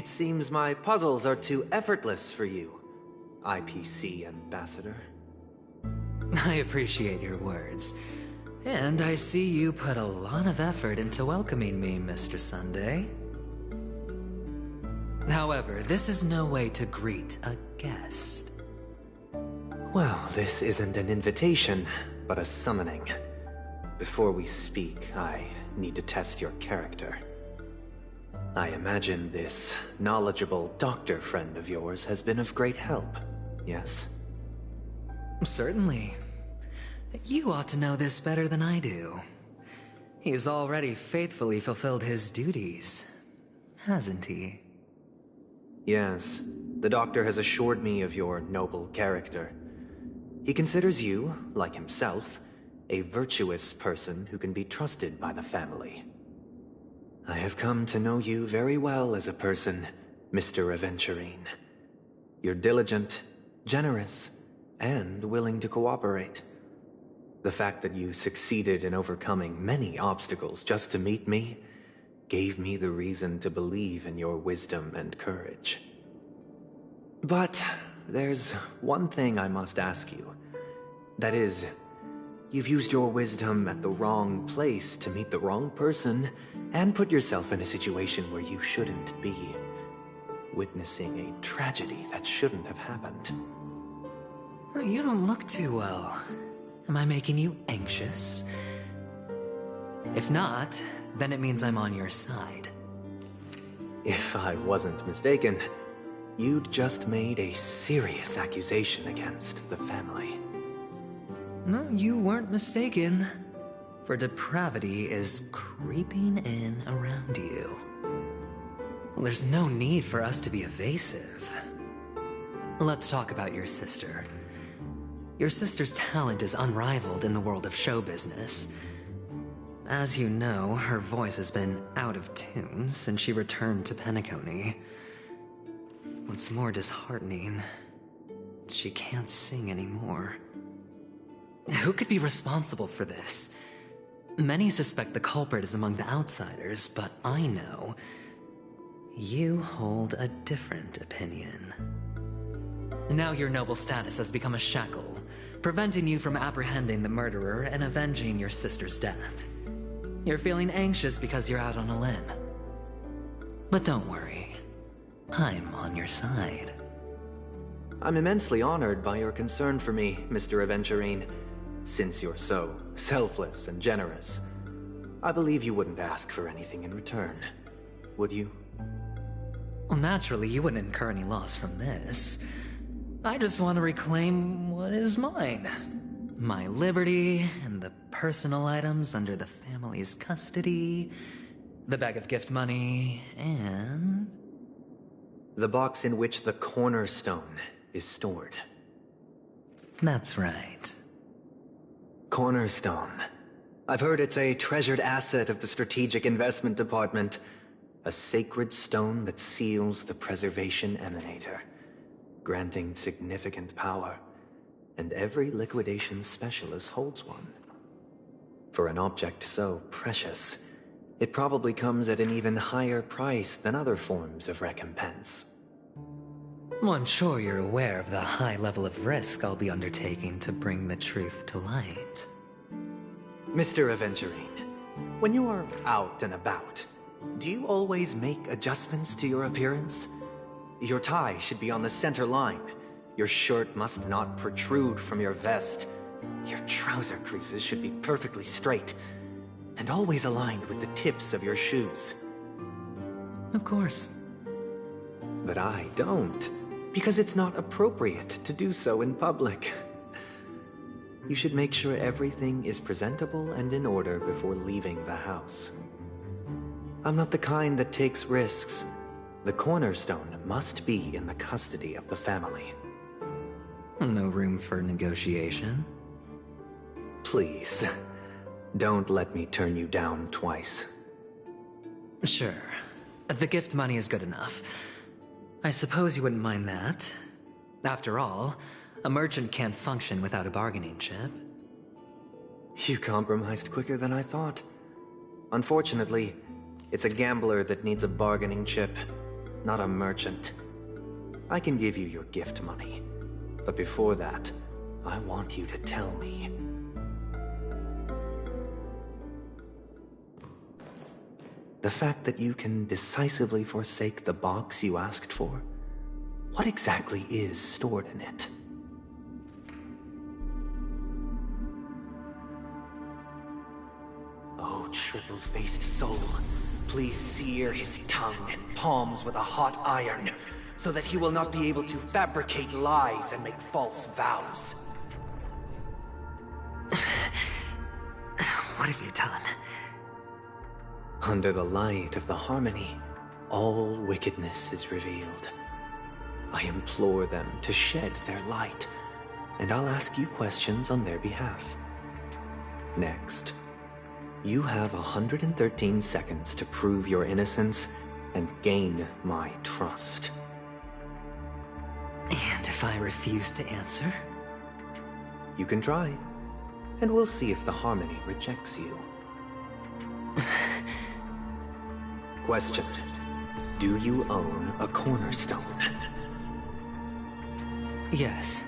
It seems my puzzles are too effortless for you, IPC Ambassador. I appreciate your words. And I see you put a lot of effort into welcoming me, Mr. Sunday. However, this is no way to greet a guest. Well, this isn't an invitation, but a summoning. Before we speak, I need to test your character. I imagine this knowledgeable doctor friend of yours has been of great help, yes? Certainly. You ought to know this better than I do. He's already faithfully fulfilled his duties, hasn't he? Yes, the doctor has assured me of your noble character. He considers you, like himself, a virtuous person who can be trusted by the family. I have come to know you very well as a person, Mr. Aventurine. You're diligent, generous, and willing to cooperate. The fact that you succeeded in overcoming many obstacles just to meet me gave me the reason to believe in your wisdom and courage. But there's one thing I must ask you. That is, you've used your wisdom at the wrong place to meet the wrong person and put yourself in a situation where you shouldn't be, witnessing a tragedy that shouldn't have happened. You don't look too well. Am I making you anxious? If not, then it means I'm on your side. If I wasn't mistaken, you'd just made a serious accusation against the family. No, you weren't mistaken. For depravity is creeping in around you. There's no need for us to be evasive. Let's talk about your sister. Your sister's talent is unrivaled in the world of show business. As you know, her voice has been out of tune since she returned to Penacony. What's more disheartening, she can't sing anymore. Who could be responsible for this? Many suspect the culprit is among the outsiders, but I know you hold a different opinion. Now your noble status has become a shackle, preventing you from apprehending the murderer and avenging your sister's death. You're feeling anxious because you're out on a limb. But don't worry, I'm on your side. I'm immensely honored by your concern for me, Mr. Aventurine. Since you're so selfless and generous, I believe you wouldn't ask for anything in return, would you? Well, naturally, you wouldn't incur any loss from this. I just want to reclaim what is mine. My liberty and the personal items under the family's custody, the bag of gift money, and... the box in which the cornerstone is stored. That's right. Cornerstone. I've heard it's a treasured asset of the Strategic Investment Department. A sacred stone that seals the Preservation Emanator, granting significant power, and every liquidation specialist holds one. For an object so precious, it probably comes at an even higher price than other forms of recompense. Well, I'm sure you're aware of the high level of risk I'll be undertaking to bring the truth to light. Mr. Aventurine, when you are out and about, do you always make adjustments to your appearance? Your tie should be on the center line. Your shirt must not protrude from your vest. Your trouser creases should be perfectly straight, and always aligned with the tips of your shoes. Of course. But I don't, because it's not appropriate to do so in public. You should make sure everything is presentable and in order before leaving the house. I'm not the kind that takes risks. The cornerstone must be in the custody of the family. No room for negotiation? Please, don't let me turn you down twice. Sure. The gift money is good enough. I suppose you wouldn't mind that. After all, a merchant can't function without a bargaining chip. You compromised quicker than I thought. Unfortunately, it's a gambler that needs a bargaining chip. not a merchant. I can give you your gift money, but before that, I want you to tell me. The fact that you can decisively forsake the box you asked for, what exactly is stored in it? Oh, triple-faced soul, please sear his tongue and palms with a hot iron, so that he will not be able to fabricate lies and make false vows. What have you done? Under the light of the harmony, all wickedness is revealed. I implore them to shed their light, and I'll ask you questions on their behalf. Next, you have 113 seconds to prove your innocence and gain my trust. And if I refuse to answer? You can try, and we'll see if the harmony rejects you. Question: do you own a cornerstone? Yes.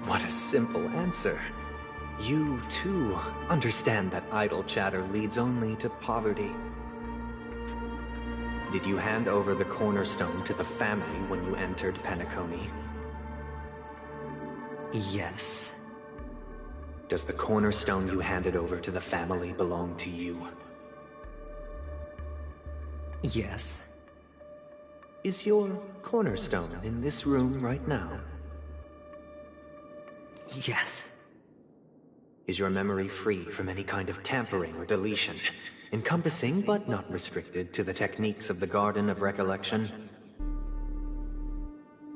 What a simple answer. You, too, understand that idle chatter leads only to poverty. Did you hand over the cornerstone to the family when you entered Penacony? Yes. Does the cornerstone you handed over to the family belong to you? Yes. Is your cornerstone in this room right now? Yes. Is your memory free from any kind of tampering or deletion, encompassing but not restricted to the techniques of the Garden of Recollection?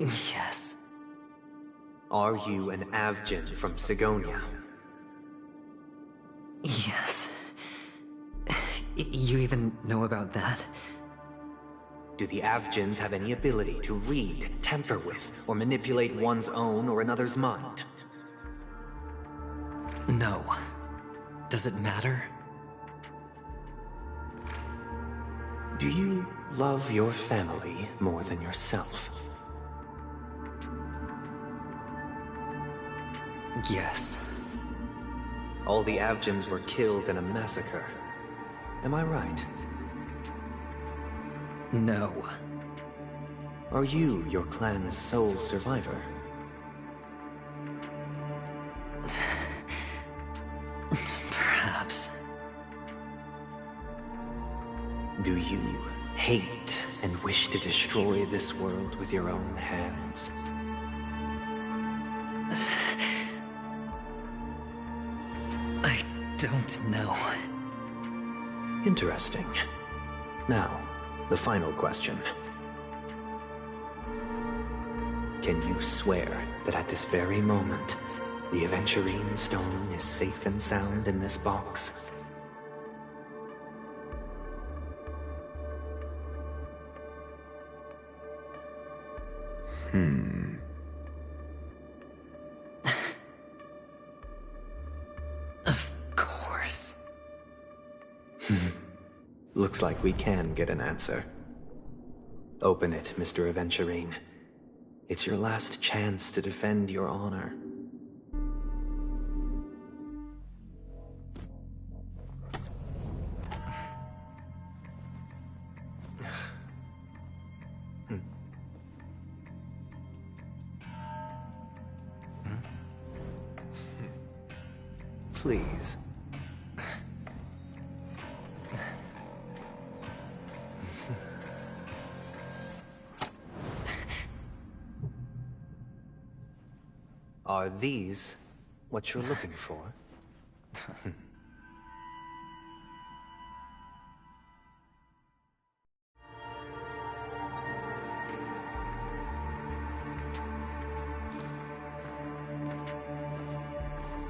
Yes. Are you an Avgin from Sigonia? Yes. You even know about that? Do the Avgins have any ability to read, tamper with, or manipulate one's own or another's mind? No. Does it matter? Do you love your family more than yourself? Yes. All the Avgins were killed in a massacre. Am I right? No. Are you your clan's sole survivor? Perhaps. Do you hate and wish to destroy this world with your own hands? I don't know. Interesting. Now, the final question. Can you swear that at this very moment, the Aventurine stone is safe and sound in this box? Of course. Looks like we can get an answer. Open it, Mr. Aventurine. It's your last chance to defend your honor. Please. Are these what you're looking for?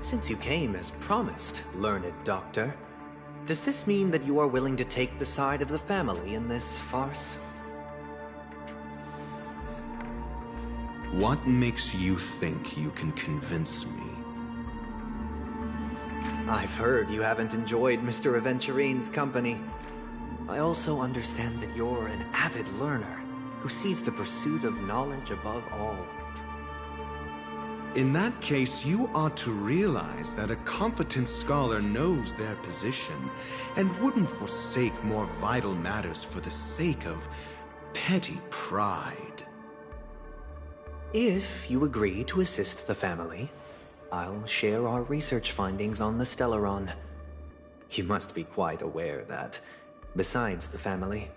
Since you came as promised, learned doctor, does this mean that you are willing to take the side of the family in this farce? What makes you think you can convince me? I've heard you haven't enjoyed Mr. Aventurine's company. I also understand that you're an avid learner who sees the pursuit of knowledge above all. In that case, you ought to realize that a competent scholar knows their position and wouldn't forsake more vital matters for the sake of petty pride. If you agree to assist the family, I'll share our research findings on the Stellaron. You must be quite aware that, besides the family,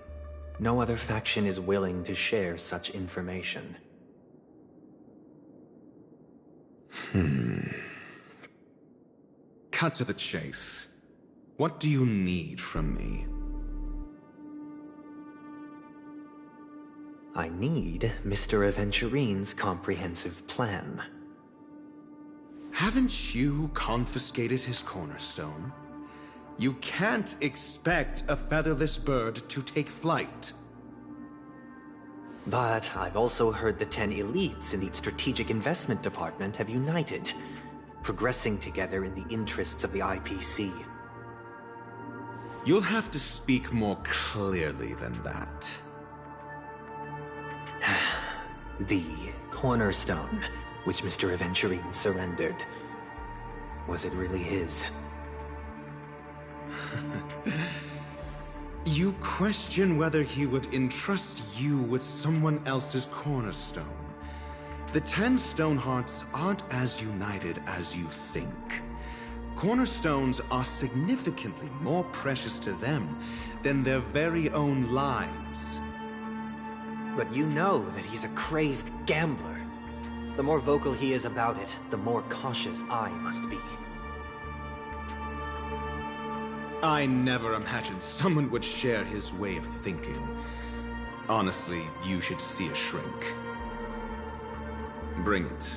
no other faction is willing to share such information. Cut to the chase. What do you need from me? I need Mr. Aventurine's comprehensive plan. Haven't you confiscated his cornerstone? You can't expect a featherless bird to take flight. But I've also heard the 10 elites in the Strategic Investment Department have united, progressing together in the interests of the IPC. You'll have to speak more clearly than that. The cornerstone, which Mr. Aventurine surrendered. Was it really his? You question whether he would entrust you with someone else's cornerstone. The 10 Stonehearts aren't as united as you think. Cornerstones are significantly more precious to them than their very own lives. But you know that he's a crazed gambler. The more vocal he is about it, the more cautious I must be. I never imagined someone would share his way of thinking. Honestly, you should see a shrink. Bring it.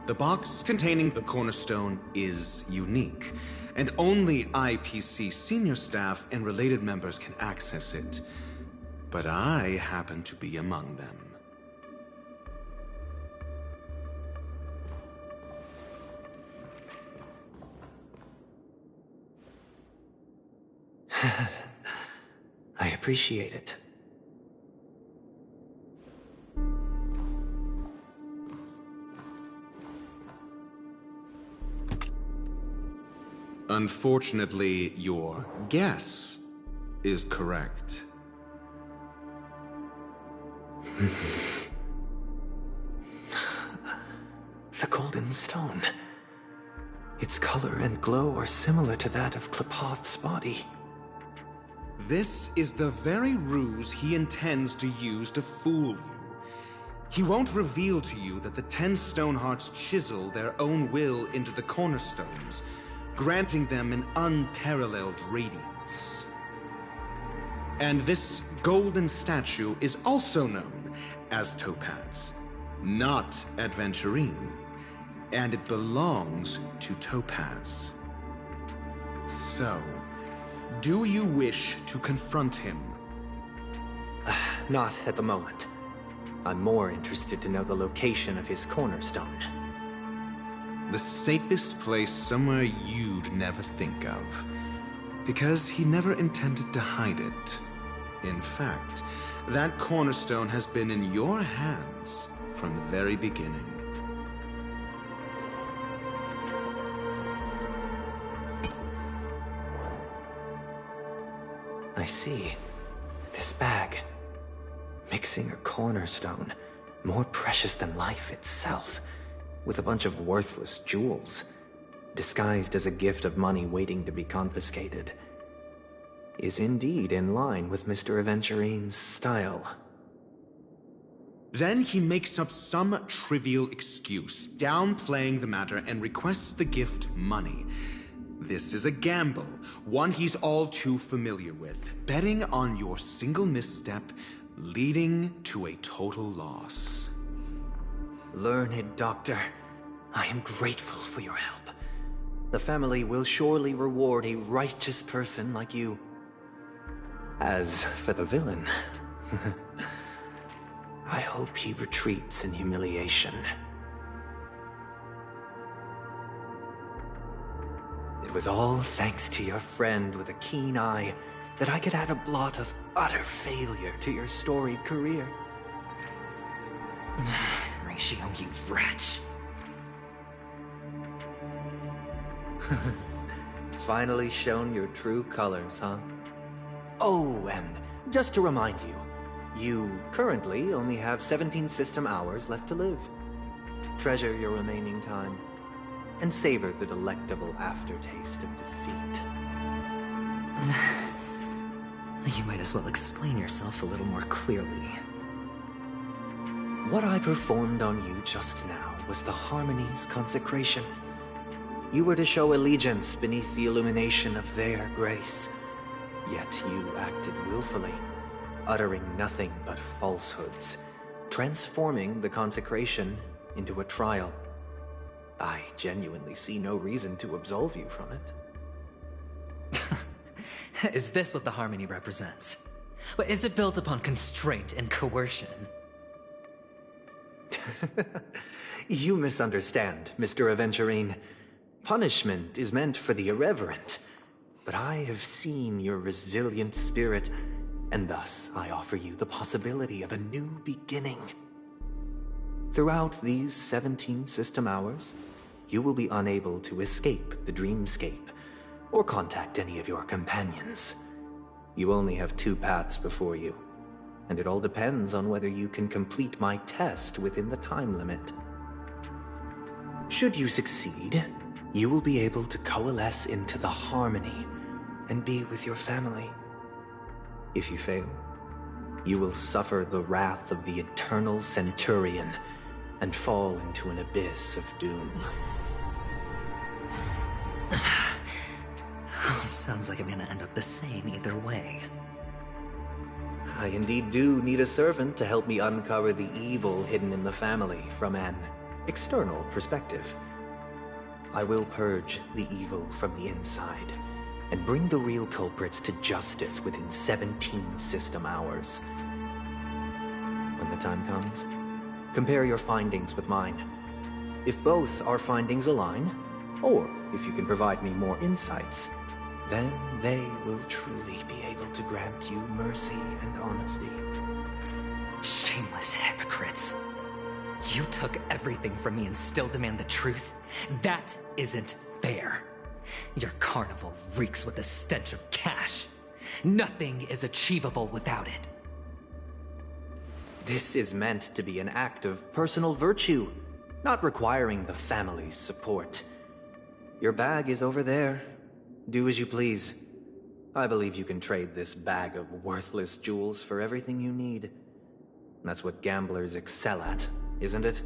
The box containing the cornerstone is unique, and only IPC senior staff and related members can access it. But I happen to be among them. I appreciate it. Unfortunately, your guess is correct. The golden stone. Its color and glow are similar to that of Klepoth's body. This is the very ruse he intends to use to fool you. He won't reveal to you that the 10 Stonehearts chisel their own will into the cornerstones, granting them an unparalleled radiance. And this golden statue is also known as Topaz, not Adventurine, and it belongs to Topaz. So, do you wish to confront him? Not at the moment. I'm more interested to know the location of his cornerstone. The safest place somewhere you'd never think of. Because he never intended to hide it. In fact, that cornerstone has been in your hands from the very beginning. I see. This bag. Mixing a cornerstone, more precious than life itself, with a bunch of worthless jewels, disguised as a gift of money waiting to be confiscated, is indeed in line with Mr. Aventurine's style. Then he makes up some trivial excuse, downplaying the matter, and requests the gift money. This is a gamble, one he's all too familiar with, betting on your single misstep, leading to a total loss. Learned Doctor, I am grateful for your help. The family will surely reward a righteous person like you. As for the villain, I hope he retreats in humiliation. It was all thanks to your friend with a keen eye that I could add a blot of utter failure to your storied career. Ratio, you wretch. Finally shown your true colors, huh? Oh, and just to remind you, you currently only have 17 system hours left to live. Treasure your remaining time, and savor the delectable aftertaste of defeat. You might as well explain yourself a little more clearly. What I performed on you just now was the Harmony's consecration. You were to show allegiance beneath the illumination of their grace. Yet you acted willfully, uttering nothing but falsehoods, transforming the consecration into a trial. I genuinely see no reason to absolve you from it. Is this what the Harmony represents? But is it built upon constraint and coercion? You misunderstand, Mr. Aventurine. Punishment is meant for the irreverent. But I have seen your resilient spirit, and thus I offer you the possibility of a new beginning. Throughout these 17 system hours, you will be unable to escape the dreamscape, or contact any of your companions. You only have 2 paths before you, and it all depends on whether you can complete my test within the time limit. Should you succeed, you will be able to coalesce into the Harmony and be with your family. If you fail, you will suffer the wrath of the Eternal Centurion and fall into an abyss of doom. Sounds like I'm gonna end up the same either way. I indeed do need a servant to help me uncover the evil hidden in the family from an external perspective. I will purge the evil from the inside and bring the real culprits to justice within 17 system hours. When the time comes, compare your findings with mine. If both our findings align, or if you can provide me more insights, then they will truly be able to grant you mercy and honesty. Shameless hypocrites. You took everything from me and still demand the truth? That isn't fair. Your carnival reeks with the stench of cash. Nothing is achievable without it. This is meant to be an act of personal virtue, not requiring the family's support. Your bag is over there. Do as you please. I believe you can trade this bag of worthless jewels for everything you need. That's what gamblers excel at, isn't it?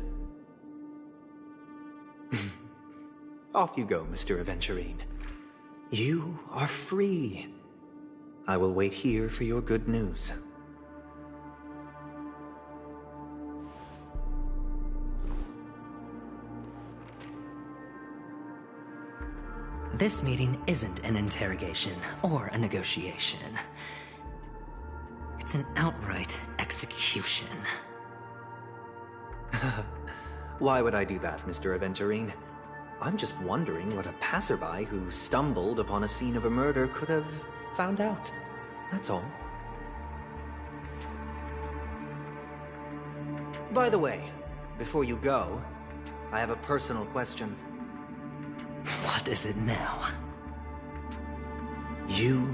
Off you go, Mr. Aventurine. You are free. I will wait here for your good news. This meeting isn't an interrogation or a negotiation. It's an outright execution. Why would I do that, Mr. Aventurine? I'm just wondering what a passerby who stumbled upon a scene of a murder could have found out. That's all. By the way, before you go, I have a personal question. What is it now? Do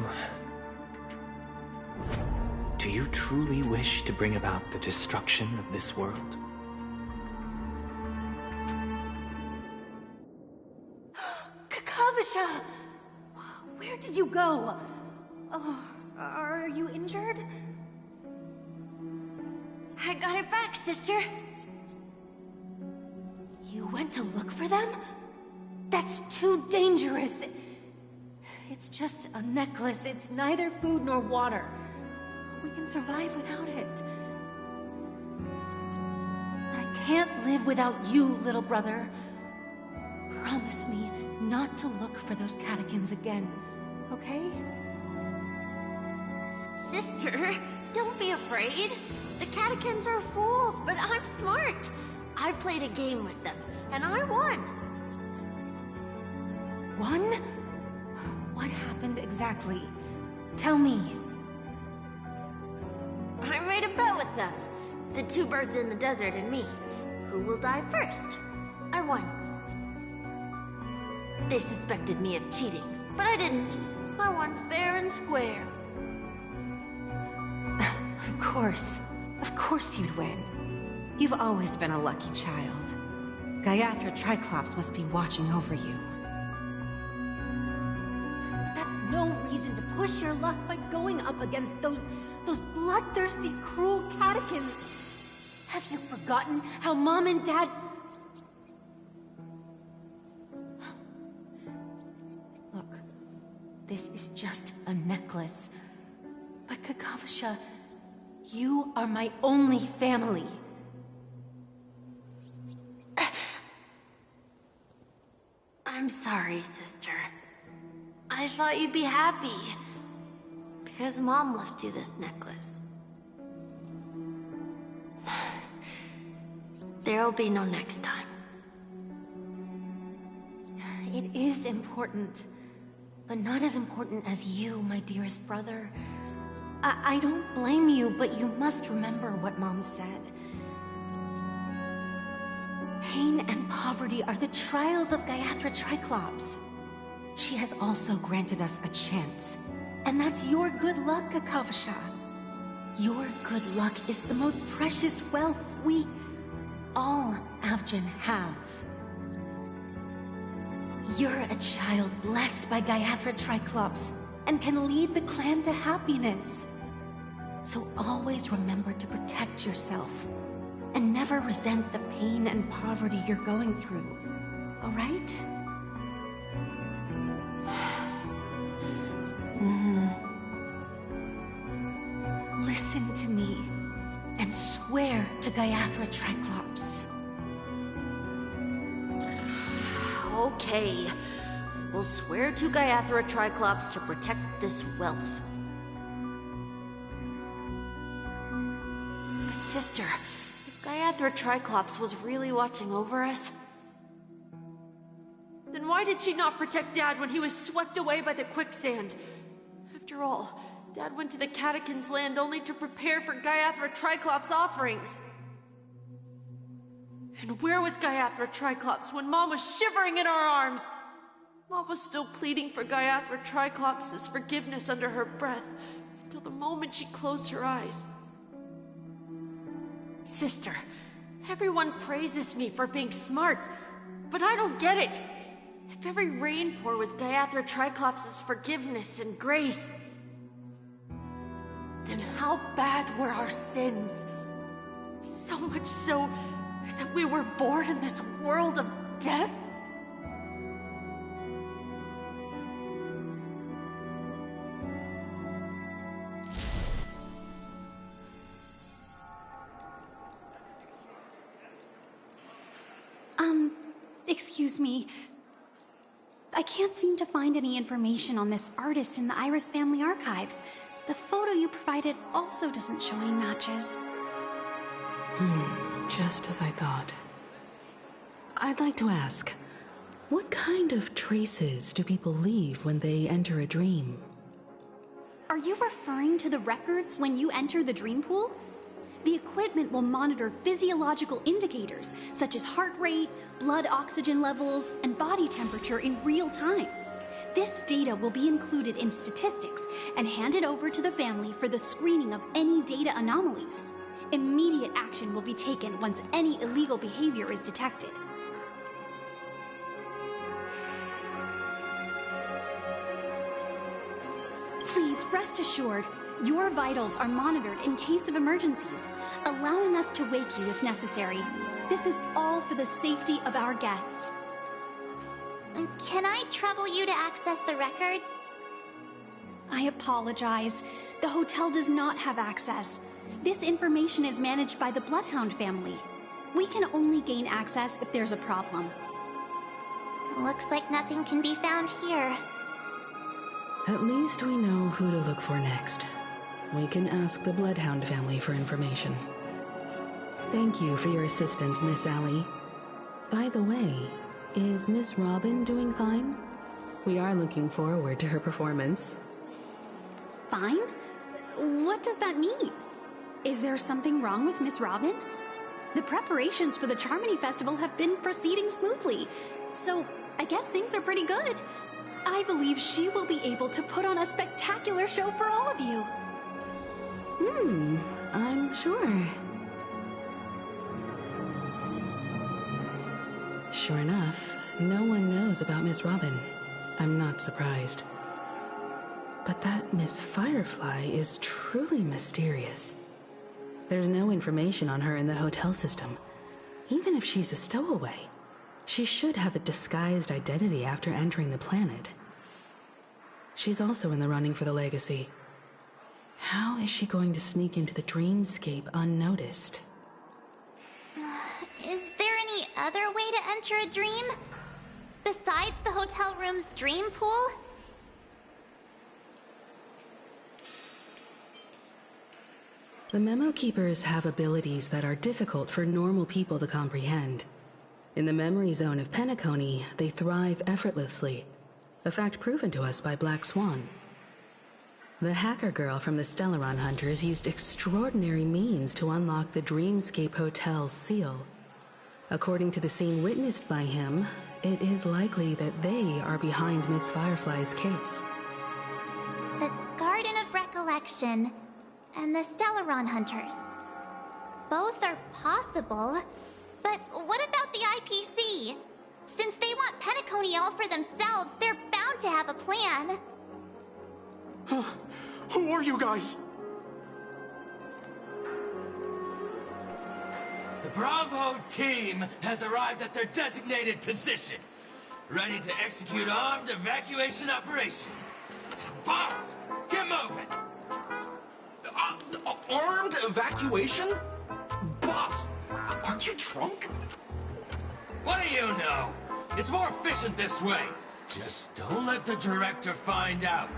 you truly wish to bring about the destruction of this world? Kakavasha! Where did you go? Oh, are you injured? I got it back, sister. You went to look for them? That's too dangerous. It's just a necklace. It's neither food nor water. We can survive without it. But I can't live without you, little brother. Promise me not to look for those catechins again, okay? Sister, don't be afraid. The catechins are fools, but I'm smart. I played a game with them, and I won. Won? What happened exactly? Tell me. I made a bet with them. The two birds in the desert and me. Who will die first? I won. They suspected me of cheating, but I didn't. I won fair and square. Of course. Of course you'd win. You've always been a lucky child. Gaiathra Triclops must be watching over you. But that's no reason to push your luck by going up against those bloodthirsty, cruel catechins. Have you forgotten how Mom and Dad... Look, this is just a necklace. But Kakavasha, you are my only family. I'm sorry, sister. I thought you'd be happy. Because Mom left you this necklace. There'll be no next time. It is important. But not as important as you, my dearest brother. I don't blame you, but you must remember what Mom said. Pain and poverty are the trials of Gaiathra Triclops. She has also granted us a chance. And that's your good luck, Kakavasha. Your good luck is the most precious wealth we, all Avgin, have. You're a child blessed by Gaiathra Triclops and can lead the clan to happiness. So always remember to protect yourself and never resent the pain and poverty you're going through. All right? Listen to me and swear to Gaiathra Triclops. Okay. We'll swear to Gaiathra Triclops to protect this wealth. But sister, if Gaiathra Triclops was really watching over us, then why did she not protect Dad when he was swept away by the quicksand? After all, Dad went to the Catechins' land only to prepare for Gaiathra Triclops' offerings. And where was Gaiathra Triclops when Mom was shivering in our arms? Mom was still pleading for Gaiathra Triclops' forgiveness under her breath, until the moment she closed her eyes. Sister, everyone praises me for being smart, but I don't get it. If every rain pour was Gaiathra Triclops' forgiveness and grace, then how bad were our sins? So much so that we were born in this world of death? Excuse me. I can't seem to find any information on this artist in the Iris family archives. The photo you provided also doesn't show any matches. Just as I thought. I'd like to ask, what kind of traces do people leave when they enter a dream? Are you referring to the records when you enter the dream pool? The equipment will monitor physiological indicators such as heart rate, blood oxygen levels, and body temperature in real time. This data will be included in statistics and handed over to the family for the screening of any data anomalies. Immediate action will be taken once any illegal behavior is detected. Please rest assured, your vitals are monitored in case of emergencies, allowing us to wake you if necessary. This is all for the safety of our guests. Can I trouble you to access the records? I apologize. The hotel does not have access. This information is managed by the Bloodhound family. We can only gain access if there's a problem. Looks like nothing can be found here. At least we know who to look for next. We can ask the Bloodhound family for information. Thank you for your assistance, Miss Allie. By the way, is Miss Robin doing fine? We are looking forward to her performance. Fine? What does that mean? Is there something wrong with Miss Robin? The preparations for the Charmony Festival have been proceeding smoothly, so I guess things are pretty good. I believe she will be able to put on a spectacular show for all of you. I'm sure. Sure enough, no one knows about Miss Robin. I'm not surprised. But that Miss Firefly is truly mysterious. There's no information on her in the hotel system. Even if she's a stowaway, she should have a disguised identity after entering the planet. She's also in the running for the legacy. How is she going to sneak into the dreamscape unnoticed? Is there any other way to enter a dream? Besides the hotel room's dream pool? The Memo Keepers have abilities that are difficult for normal people to comprehend. In the memory zone of Penacony, they thrive effortlessly, a fact proven to us by Black Swan. The hacker girl from the Stellaron Hunters used extraordinary means to unlock the Dreamscape Hotel's seal. According to the scene witnessed by him, it is likely that they are behind Miss Firefly's case. The Garden of Recollection and the Stellaron Hunters. Both are possible, but what about the IPC? Since they want Penacony all for themselves, they're bound to have a plan. Who are you guys? The Bravo team has arrived at their designated position, ready to execute armed evacuation operation. Boss, get moving! Armed evacuation? Boss, aren't you drunk? What do you know? It's more efficient this way. Just don't let the director find out.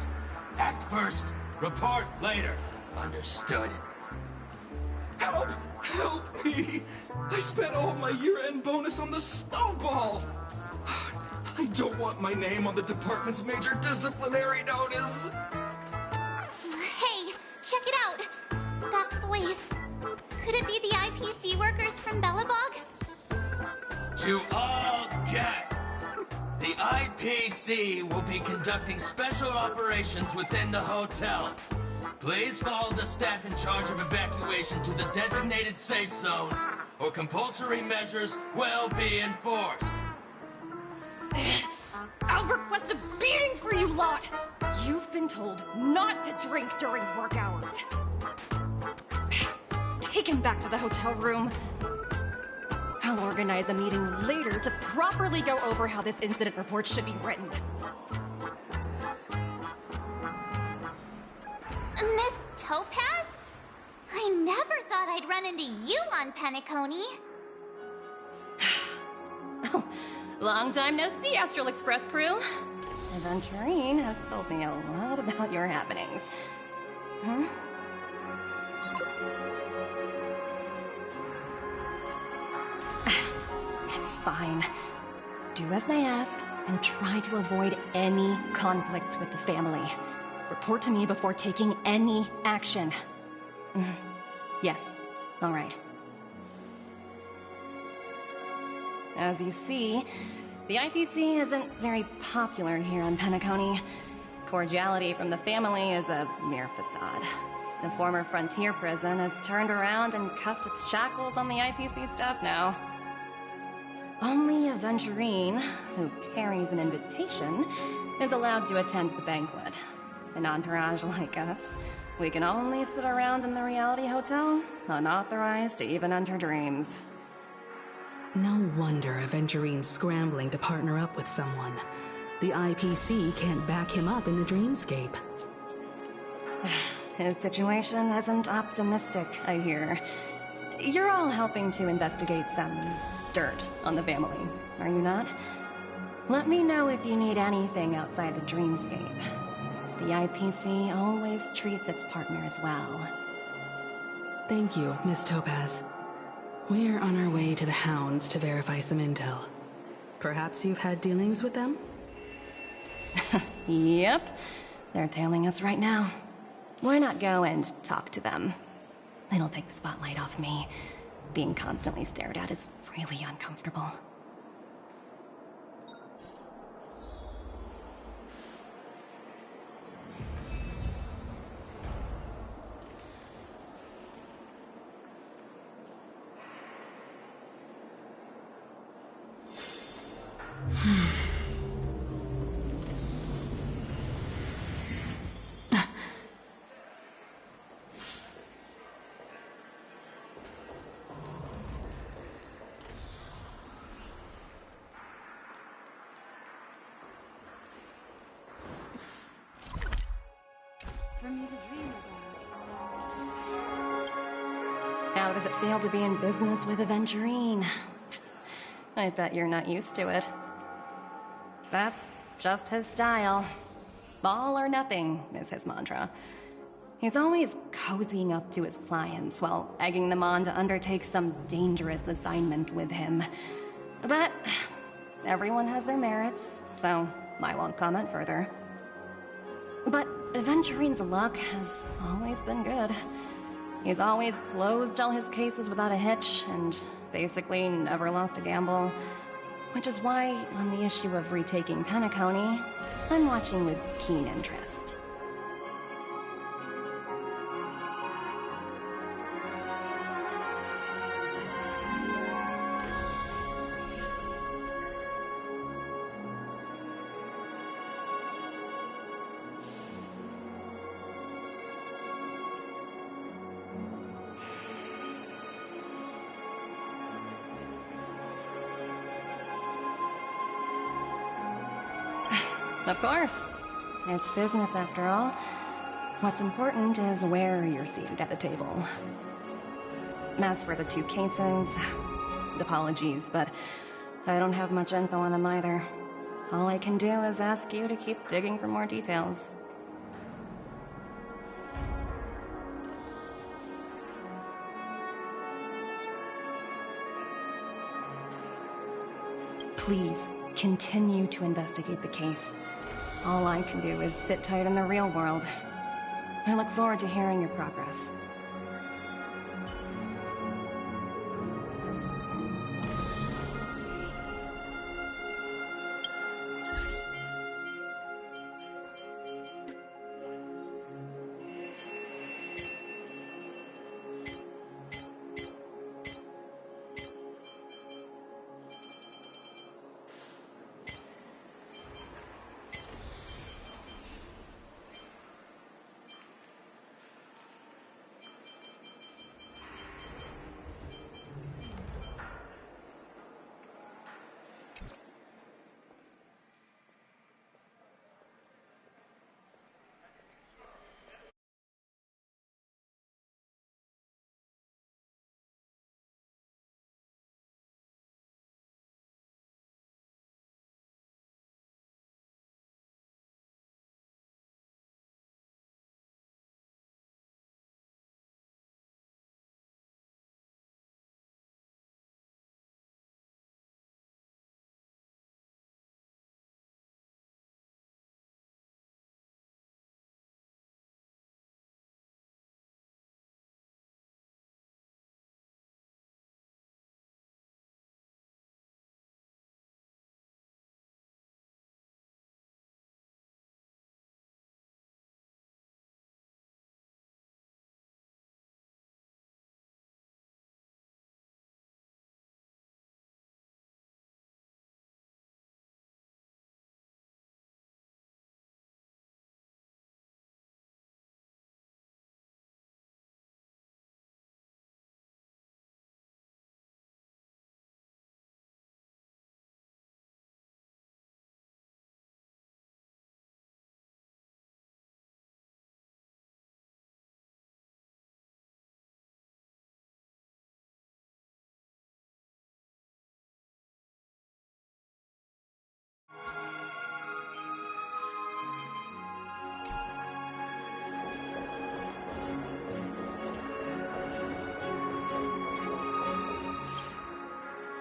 Act first, report later. Understood? Help! Help me! I spent all my year-end bonus on the snowball! I don't want my name on the department's major disciplinary notice! Hey, check it out! That voice. Could it be the IPC workers from Bellabog? To all guests, the IPC will be conducting special operations within the hotel. Please follow the staff in charge of evacuation to the designated safe zones, or compulsory measures will be enforced. I'll request a beating for you lot! You've been told not to drink during work hours. Take him back to the hotel room. I'll organize a meeting later to properly go over how this incident report should be written. Miss Topaz? I never thought I'd run into you on Penacony. Oh, long time no see, Astral Express crew. Aventurine has told me a lot about your happenings. Huh? It's fine. Do as they ask, and try to avoid any conflicts with the family. Report to me before taking any action. Yes, all right. As you see, the IPC isn't very popular here on Penacony. Cordiality from the family is a mere facade. The former frontier prison has turned around and cuffed its shackles on the IPC staff now. Only Aventurine, who carries an invitation, is allowed to attend the banquet. An entourage like us, we can only sit around in the reality hotel, unauthorized to even enter dreams. No wonder Aventurine's scrambling to partner up with someone. The IPC can't back him up in the dreamscape. His situation isn't optimistic, I hear. You're all helping to investigate some dirt on the family, are you not? Let me know if you need anything outside the dreamscape. The IPC always treats its partners well. Thank you, Miss Topaz. We're on our way to the Hounds to verify some intel. Perhaps you've had dealings with them? Yep. They're tailing us right now. Why not go and talk to them? It'll take the spotlight off me. Being constantly stared at is really uncomfortable. How does it feel to be in business with Aventurine? I bet you're not used to it. That's just his style. All or nothing is his mantra. He's always cozying up to his clients while egging them on to undertake some dangerous assignment with him. But everyone has their merits, so I won't comment further. But Aventurine's luck has always been good. He's always closed all his cases without a hitch, and basically never lost a gamble. Which is why, on the issue of retaking Penacony, I'm watching with keen interest. Of course. It's business after all. What's important is where you're seated at the table. As for the two cases, apologies, but I don't have much info on them either. All I can do is ask you to keep digging for more details. Please, continue to investigate the case. All I can do is sit tight in the real world. I look forward to hearing your progress.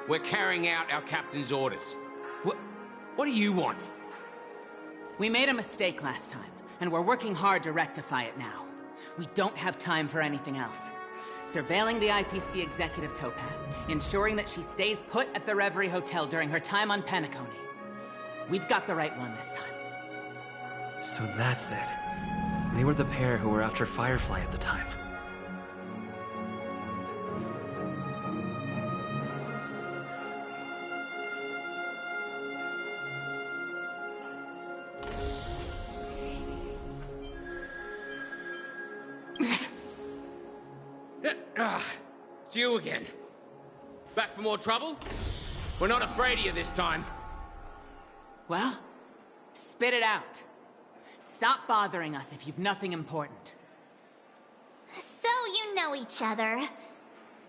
We're carrying out our captain's orders. What do you want? We made a mistake last time, and we're working hard to rectify it now. We don't have time for anything else. Surveilling the IPC executive Topaz, ensuring that she stays put at the Reverie Hotel during her time on Penacony. We've got the right one this time. So that's it. They were the pair who were after Firefly at the time. It's you again. Back for more trouble? We're not afraid of you this time. Well, spit it out. Stop bothering us if you've nothing important. So you know each other.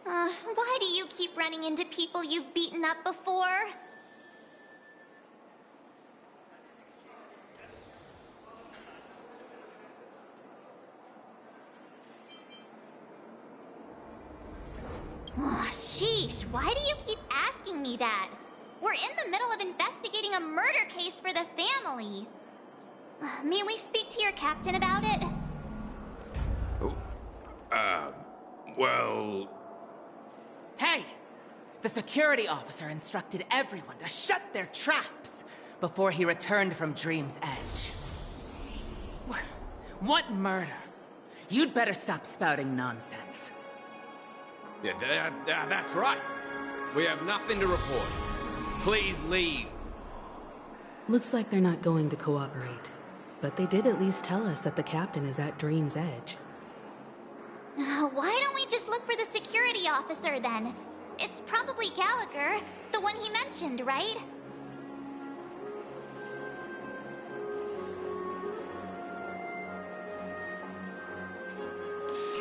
Why do you keep running into people you've beaten up before? Oh, sheesh, why do you keep asking me that? We're in the middle of investigating a murder case for the family. May we speak to your captain about it? Well... Hey! The security officer instructed everyone to shut their traps before he returned from Dream's Edge. What murder? You'd better stop spouting nonsense. Yeah, that's right. We have nothing to report. Please leave. Looks like they're not going to cooperate. But they did at least tell us that the captain is at Dream's Edge. Why don't we just look for the security officer then? It's probably Gallagher, the one he mentioned, right?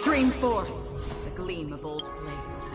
Stream forth the gleam of old blades.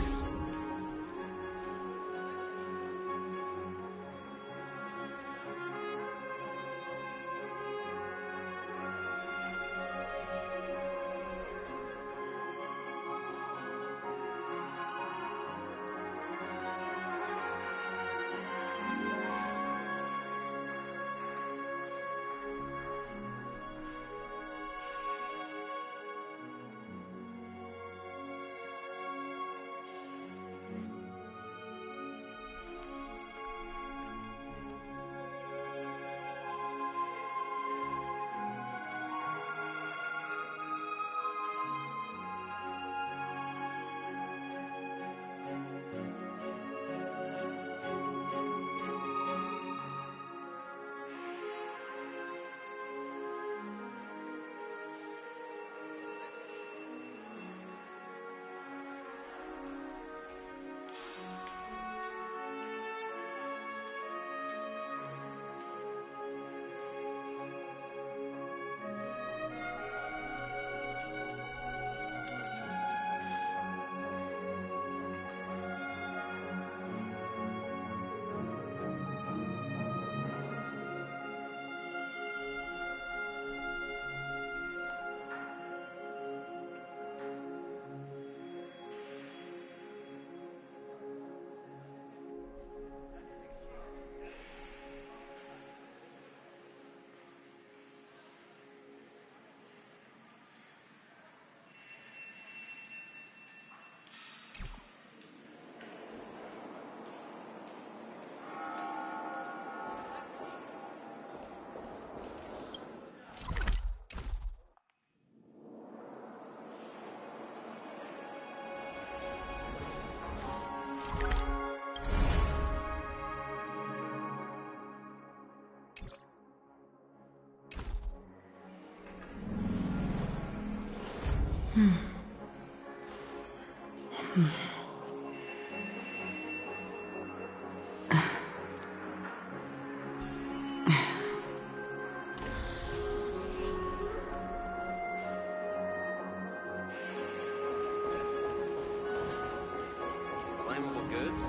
Flammable goods?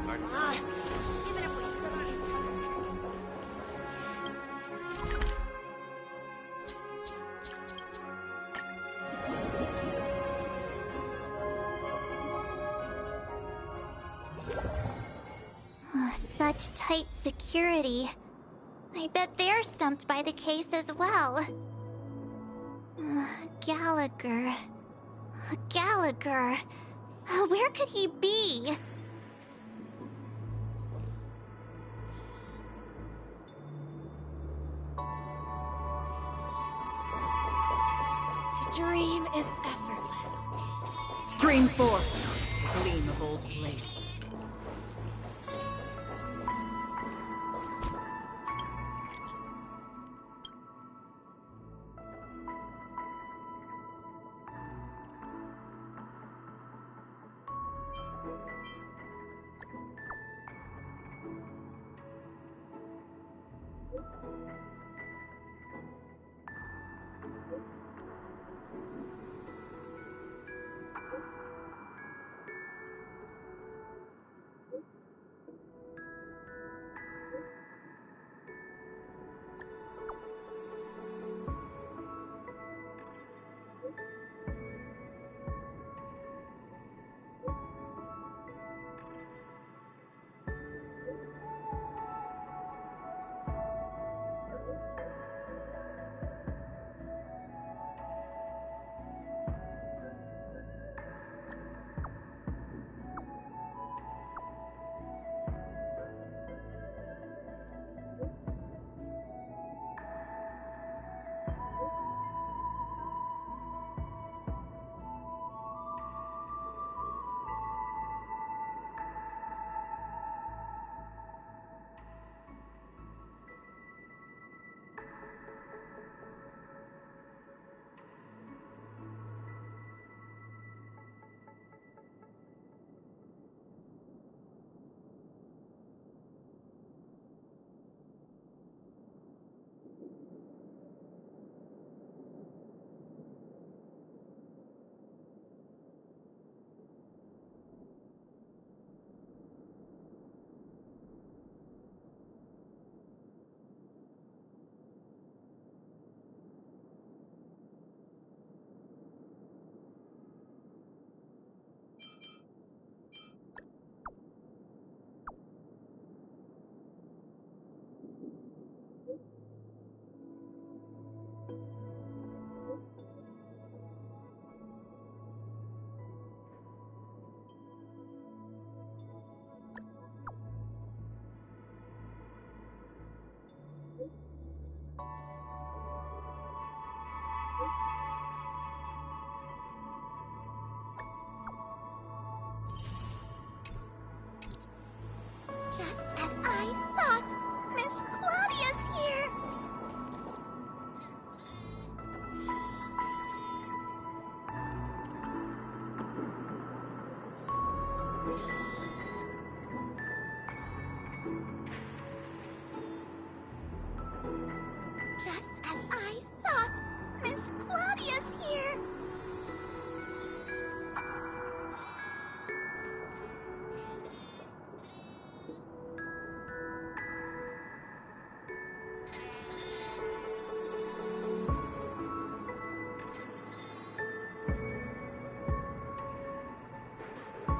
Even if we stood on each other. Such tight security. I bet they're stumped by the case as well. Gallagher. Gallagher. Where could he be? To dream is effortless. Stream forth, the gleam of old blades. Just as I thought, Miss Claudia's here. Just as I thought, Miss Claudia's here.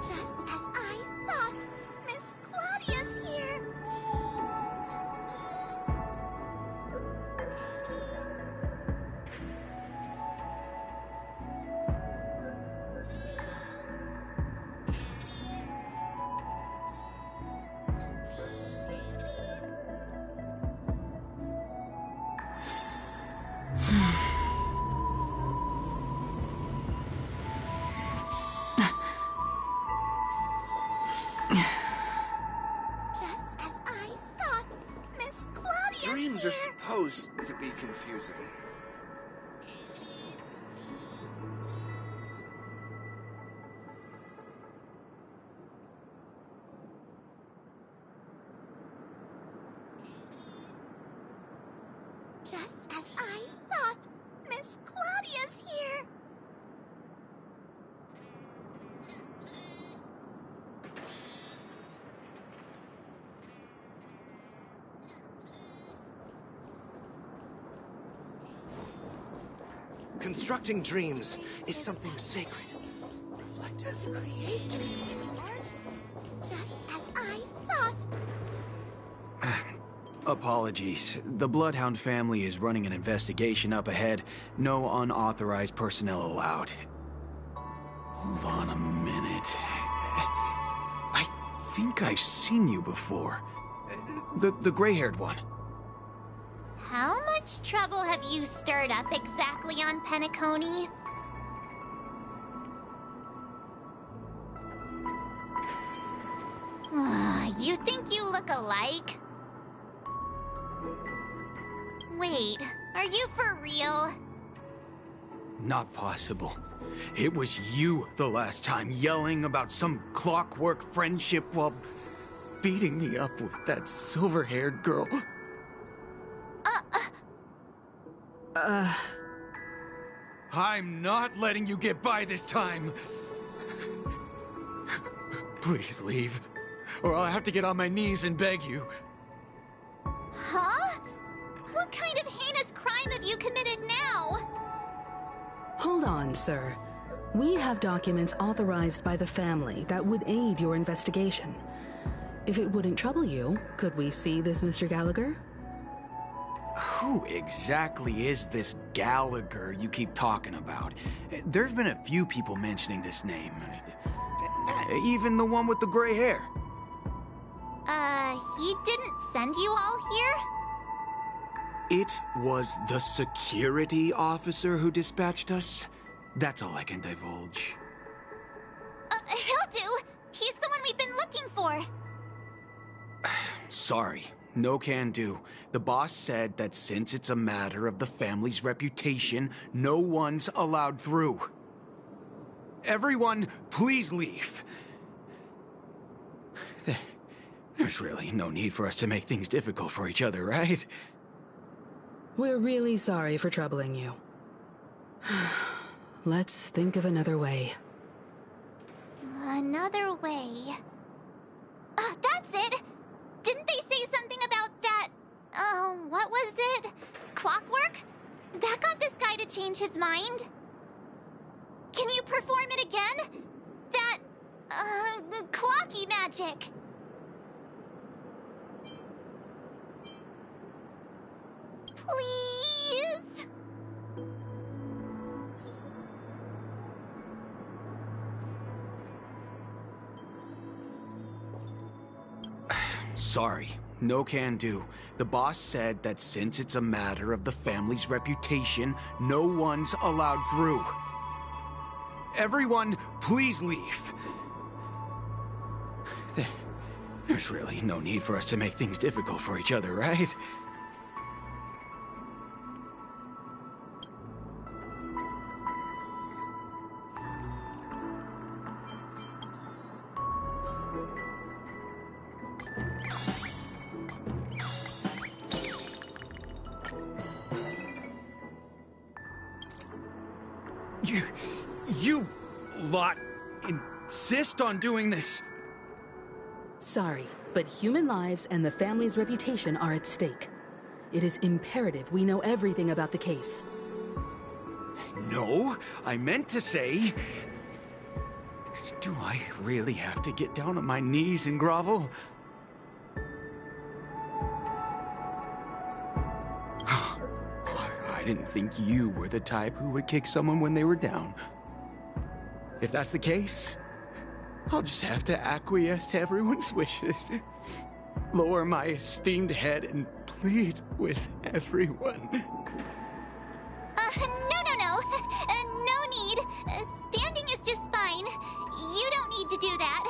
Just as I thought, Miss Claudia's here. Just as I thought, Miss Claudia's Dreams here. are supposed to be confusing. Just as I thought, Miss Claudia's here. Constructing dreams is something sacred. Reflective. To create dreams is art. Just as I thought. Apologies. The Bloodhound family is running an investigation up ahead. No unauthorized personnel allowed. Hold on a minute. I think I've seen you before. The gray-haired one. How much trouble have you stirred up exactly on Penacony? You think you look alike? Wait, are you for real? Not possible. It was you the last time, yelling about some clockwork friendship while beating me up with that silver-haired girl. I'm not letting you get by this time. Please leave, or I'll have to get on my knees and beg you. Huh? What kind of heinous crime have you committed now? Hold on, sir. We have documents authorized by the family that would aid your investigation. If it wouldn't trouble you, could we see this Mr. Gallagher? Who exactly is this Gallagher you keep talking about? There's been a few people mentioning this name. Even the one with the gray hair. He didn't send you all here? It was the security officer who dispatched us. That's all I can divulge. He'll do! He's the one we've been looking for! Sorry, no can do. The boss said that since it's a matter of the family's reputation, no one's allowed through. Everyone, please leave. There's really no need for us to make things difficult for each other, right? We're really sorry for troubling you. Let's think of another way. Another way... that's it! Didn't they say something about that... what was it? Clockwork? That got this guy to change his mind? Can you perform it again? That... clocky magic. Please? Sorry, no can do. The boss said that since it's a matter of the family's reputation, no one's allowed through. Everyone, please leave. There's really no need for us to make things difficult for each other, right? You lot insist on doing this. Sorry, but human lives and the family's reputation are at stake. It is imperative we know everything about the case. No, I meant to say... Do I really have to get down on my knees and grovel? I didn't think you were the type who would kick someone when they were down. If that's the case, I'll just have to acquiesce to everyone's wishes. Lower my esteemed head and plead with everyone. No. No need. Standing is just fine. You don't need to do that.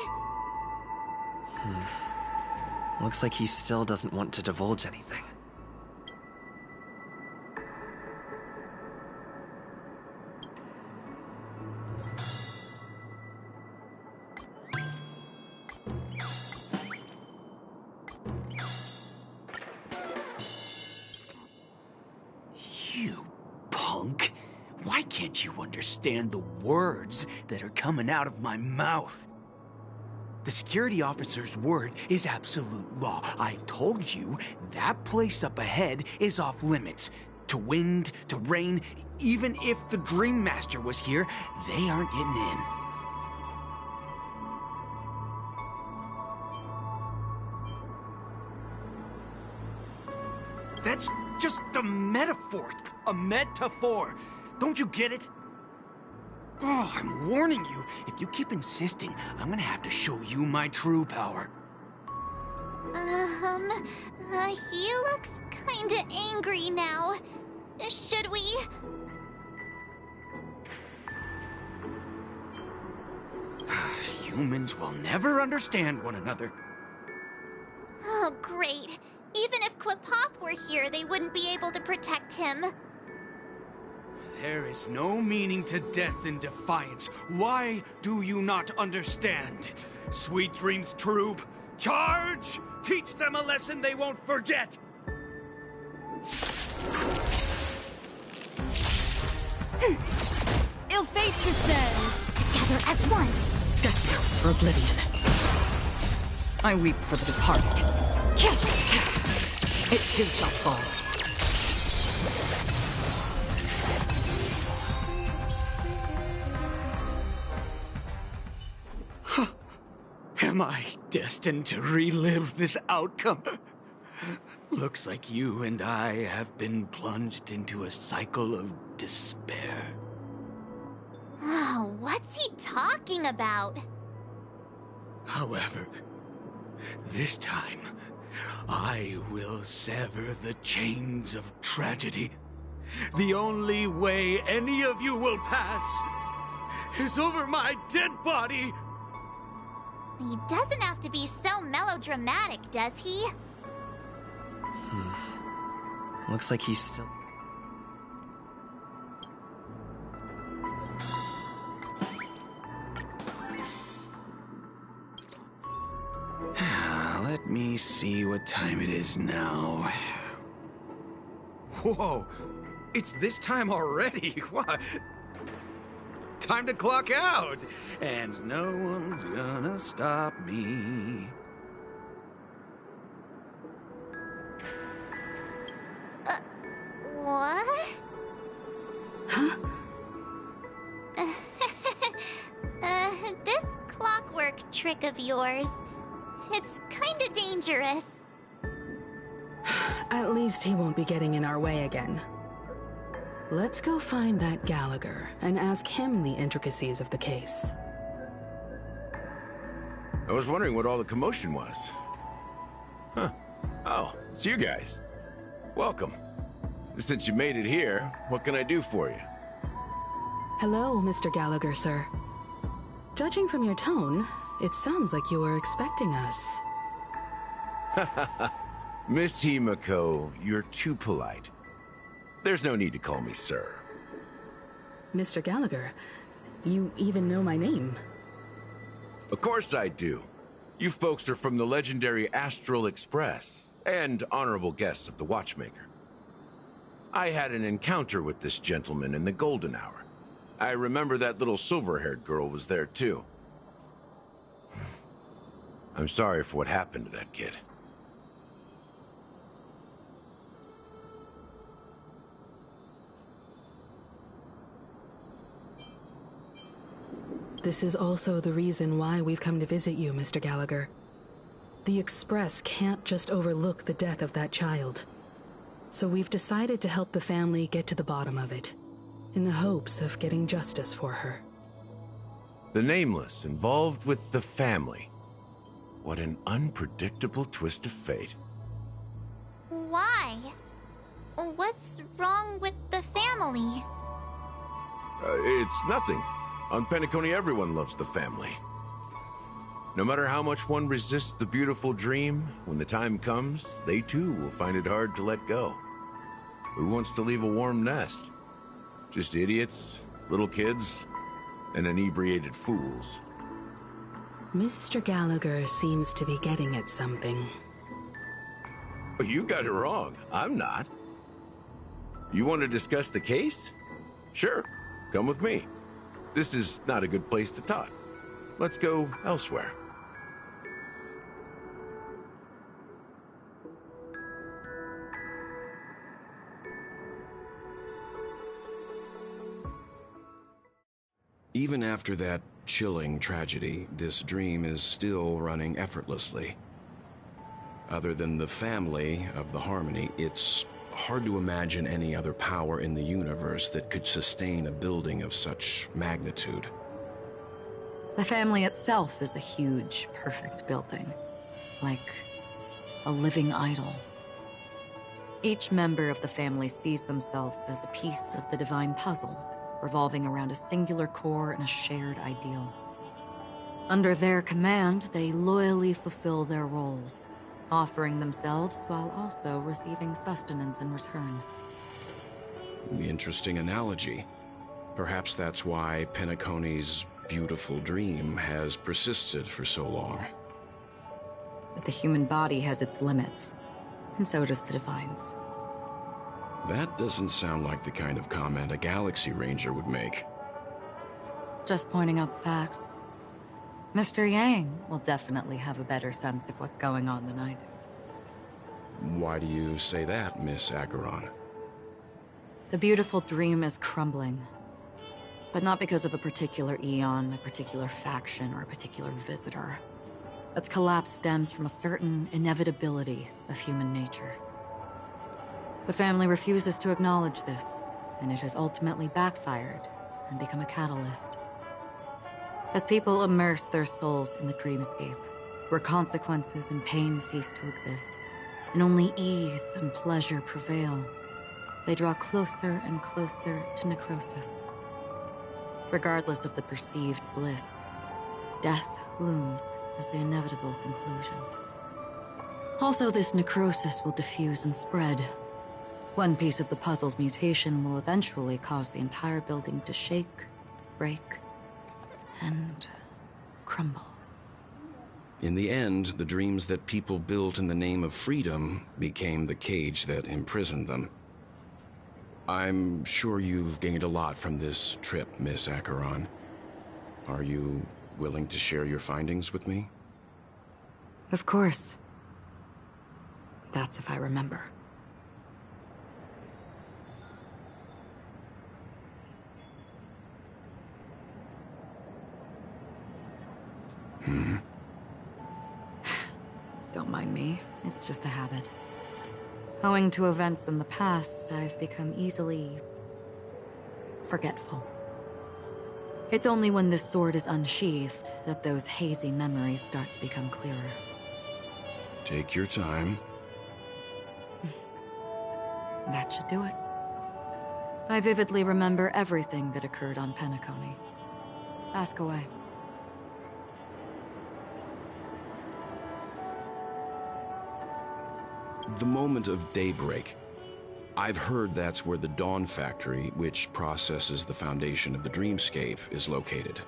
Looks like he still doesn't want to divulge anything. You punk. Why can't you understand the words that are coming out of my mouth? The security officer's word is absolute law. I've told you that place up ahead is off limits. To wind, to rain, even if the Dream Master was here, they aren't getting in. That's just a metaphor. A metaphor. Don't you get it? Oh, I'm warning you. If you keep insisting, I'm gonna have to show you my true power. He looks kinda angry now. Should we? Humans will never understand one another. Oh, great. Even if Klapoth were here, they wouldn't be able to protect him. There is no meaning to death and defiance. Why do you not understand? Sweet Dreams Troop, charge! Teach them a lesson they won't forget! Ill fate descends! Together as one! Destined for oblivion. I weep for the departed. It too shall fall. Am I destined to relive this outcome? Looks like you and I have been plunged into a cycle of despair. Oh, what's he talking about? However, this time, I will sever the chains of tragedy. The only way any of you will pass is over my dead body! He doesn't have to be so melodramatic, does he? Looks like he's still... Let me see what time it is now. Whoa! It's this time already? What? Time to clock out! And no one's gonna stop me. What? Huh? This clockwork trick of yours, it's kinda dangerous. At least he won't be getting in our way again. Let's go find that Gallagher and ask him the intricacies of the case. I was wondering what all the commotion was. Huh. Oh, it's you guys. Welcome. Since you made it here, what can I do for you? Hello, Mr. Gallagher, sir. Judging from your tone, it sounds like you were expecting us. Miss Himiko, you're too polite. There's no need to call me sir. Mr. Gallagher, you even know my name. Of course I do. You folks are from the legendary Astral Express, and honorable guests of the Watchmaker. I had an encounter with this gentleman in the Golden Hour. I remember that little silver-haired girl was there too. I'm sorry for what happened to that kid. This is also the reason why we've come to visit you, Mr. Gallagher. The Express can't just overlook the death of that child. So we've decided to help the family get to the bottom of it, in the hopes of getting justice for her. The Nameless involved with the family. What an unpredictable twist of fate. Why? What's wrong with the family? It's nothing. On Penacony, everyone loves the family. No matter how much one resists the beautiful dream, when the time comes, they too will find it hard to let go. Who wants to leave a warm nest? Just idiots, little kids, and inebriated fools. Mr. Gallagher seems to be getting at something. You got it wrong. I'm not. You want to discuss the case? Sure, come with me. This is not a good place to talk. Let's go elsewhere. Even after that chilling tragedy, this dream is still running effortlessly. Other than the family of the Harmony, it's hard to imagine any other power in the universe that could sustain a building of such magnitude. The family itself is a huge, perfect building. Like a living idol. Each member of the family sees themselves as a piece of the divine puzzle, revolving around a singular core and a shared ideal. Under their command, they loyally fulfill their roles, offering themselves while also receiving sustenance in return. Interesting analogy. Perhaps that's why Penacony's beautiful dream has persisted for so long. But the human body has its limits, and so does the Divine's. That doesn't sound like the kind of comment a Galaxy Ranger would make. Just pointing out the facts. Mr. Yang will definitely have a better sense of what's going on than I do. Why do you say that, Miss Acheron? The beautiful dream is crumbling. But not because of a particular eon, a particular faction, or a particular visitor. Its collapse stems from a certain inevitability of human nature. The family refuses to acknowledge this, and it has ultimately backfired and become a catalyst. As people immerse their souls in the dreamscape, where consequences and pain cease to exist, and only ease and pleasure prevail, they draw closer and closer to necrosis. Regardless of the perceived bliss, death looms as the inevitable conclusion. Also, this necrosis will diffuse and spread. One piece of the puzzle's mutation will eventually cause the entire building to shake, break, and crumble. In the end, the dreams that people built in the name of freedom became the cage that imprisoned them. I'm sure you've gained a lot from this trip, Miss Acheron. Are you willing to share your findings with me? Of course. That's if I remember. Don't mind me. It's just a habit. Owing to events in the past, I've become easily forgetful. It's only when this sword is unsheathed that those hazy memories start to become clearer. Take your time. That should do it. I vividly remember everything that occurred on Penacony. Ask away. The moment of daybreak. I've heard that's where the Dawn Factory, which processes the foundation of the dreamscape, is located.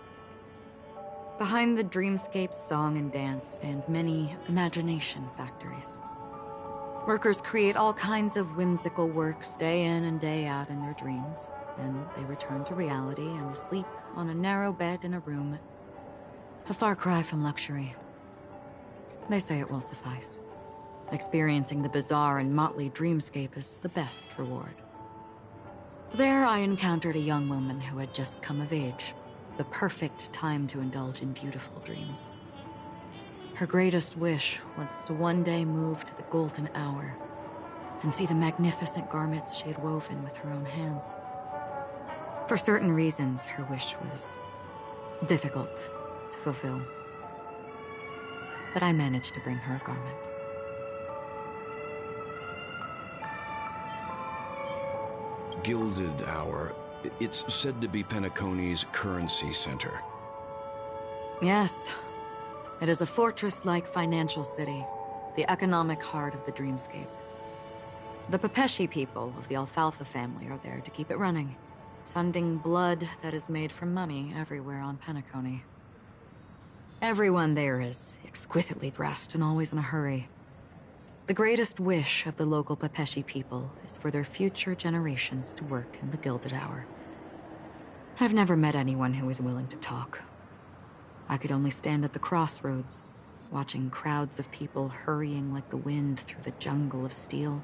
Behind the dreamscape's song and dance stand many imagination factories. Workers create all kinds of whimsical works day in and day out in their dreams. Then they return to reality and sleep on a narrow bed in a room. A far cry from luxury. They say it will suffice. Experiencing the bizarre and motley dreamscape is the best reward. There I encountered a young woman who had just come of age. The perfect time to indulge in beautiful dreams. Her greatest wish was to one day move to the golden hour and see the magnificent garments she had woven with her own hands. For certain reasons, her wish was difficult to fulfill. But I managed to bring her a garment. Gilded Hour. It's said to be Penacony's currency center. Yes. It is a fortress-like financial city, the economic heart of the dreamscape. The Pepeshi people of the Alfalfa family are there to keep it running, sending blood that is made from money everywhere on Penacony. Everyone there is exquisitely dressed and always in a hurry. The greatest wish of the local Pepeshi people is for their future generations to work in the Gilded Hour. I've never met anyone who is willing to talk. I could only stand at the crossroads, watching crowds of people hurrying like the wind through the jungle of steel,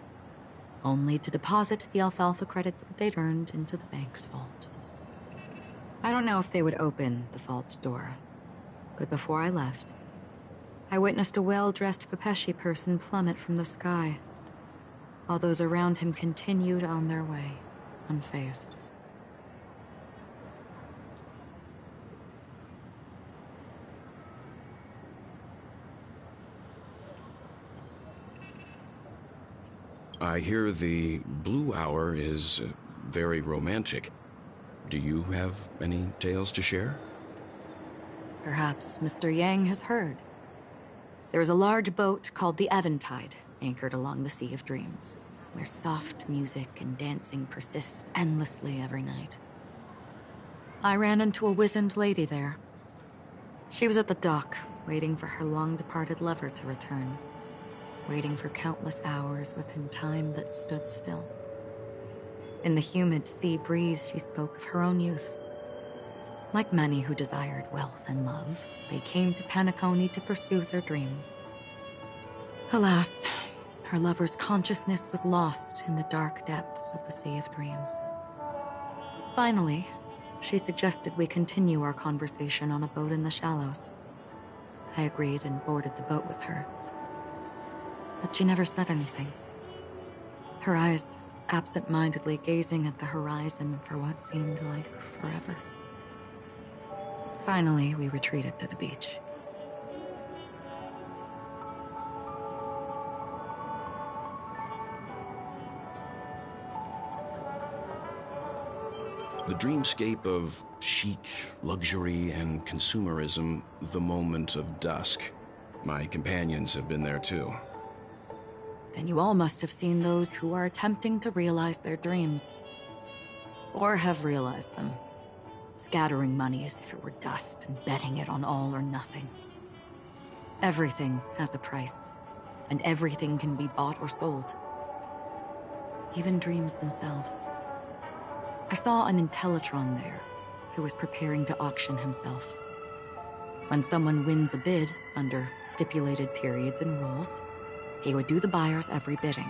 only to deposit the alfalfa credits that they'd earned into the bank's vault. I don't know if they would open the vault door, but before I left, I witnessed a well-dressed Pepeshi person plummet from the sky. while those around him continued on their way, unfazed. I hear the Blue Hour is very romantic. Do you have any tales to share? Perhaps Mr. Yang has heard. There is a large boat called the Eventide, anchored along the Sea of Dreams, where soft music and dancing persist endlessly every night. I ran into a wizened lady there. She was at the dock, waiting for her long-departed lover to return, waiting for countless hours within time that stood still. In the humid sea breeze, she spoke of her own youth. Like many who desired wealth and love, they came to Penacony to pursue their dreams. Alas, her lover's consciousness was lost in the dark depths of the Sea of Dreams. Finally, she suggested we continue our conversation on a boat in the shallows. I agreed and boarded the boat with her. But she never said anything. Her eyes absent-mindedly gazing at the horizon for what seemed like forever. Finally, we retreated to the beach. The dreamscape of chic, luxury, and consumerism, the moment of dusk. My companions have been there too. Then you all must have seen those who are attempting to realize their dreams. Or have realized them. Scattering money as if it were dust and betting it on all or nothing. Everything has a price, and everything can be bought or sold. Even dreams themselves. I saw an Intellitron there, who was preparing to auction himself. When someone wins a bid under stipulated periods and rules, he would do the buyer's every bidding,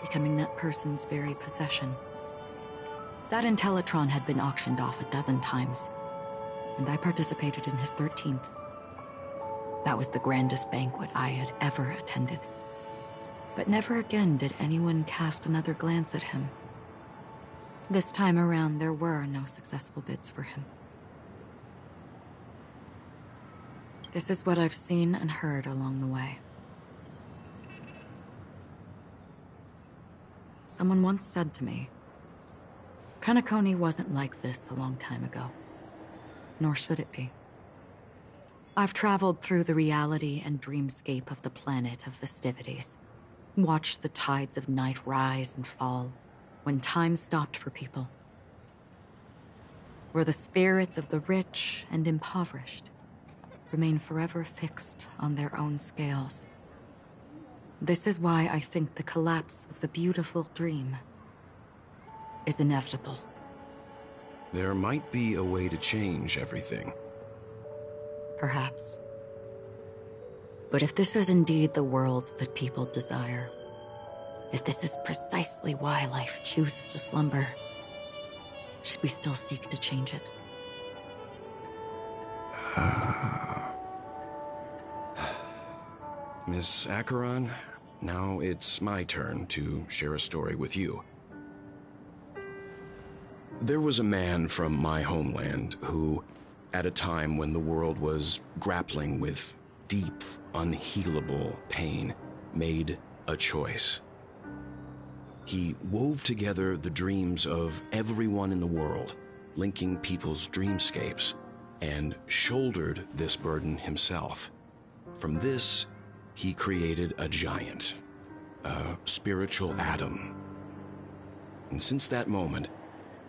becoming that person's very possession. That Intellitron had been auctioned off 12 times, and I participated in his 13th. That was the grandest banquet I had ever attended. But never again did anyone cast another glance at him. This time around, there were no successful bids for him. This is what I've seen and heard along the way. Someone once said to me, Penacony wasn't like this a long time ago, nor should it be. I've traveled through the reality and dreamscape of the planet of festivities, watched the tides of night rise and fall when time stopped for people, where the spirits of the rich and impoverished remain forever fixed on their own scales. This is why I think the collapse of the beautiful dream is inevitable. There might be a way to change everything. Perhaps. But if this is indeed the world that people desire, if this is precisely why life chooses to slumber, should we still seek to change it? Miss Acheron, now it's my turn to share a story with you. There was a man from my homeland who, at a time when the world was grappling with deep, unhealable pain, made a choice. He wove together the dreams of everyone in the world, linking people's dreamscapes, and shouldered this burden himself. From this, he created a giant, a spiritual atom. And since that moment,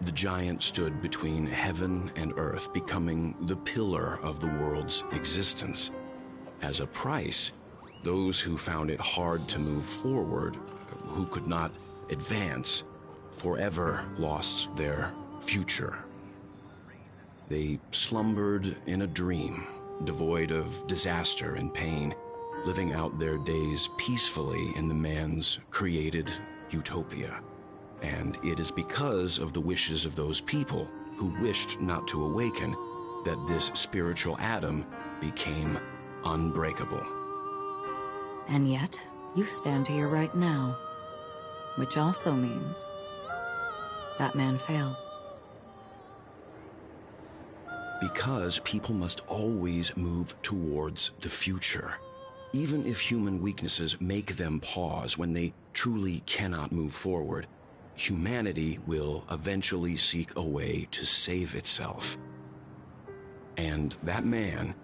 the giant stood between heaven and earth, becoming the pillar of the world's existence. As a price, those who found it hard to move forward, who could not advance, forever lost their future. They slumbered in a dream, devoid of disaster and pain, living out their days peacefully in the man's created utopia. And it is because of the wishes of those people who wished not to awaken that this spiritual atom became unbreakable. And yet, you stand here right now, Which also means that man failed. Because people must always move towards the future. Even if human weaknesses make them pause when they truly cannot move forward, humanity will eventually seek a way to save itself. And that man,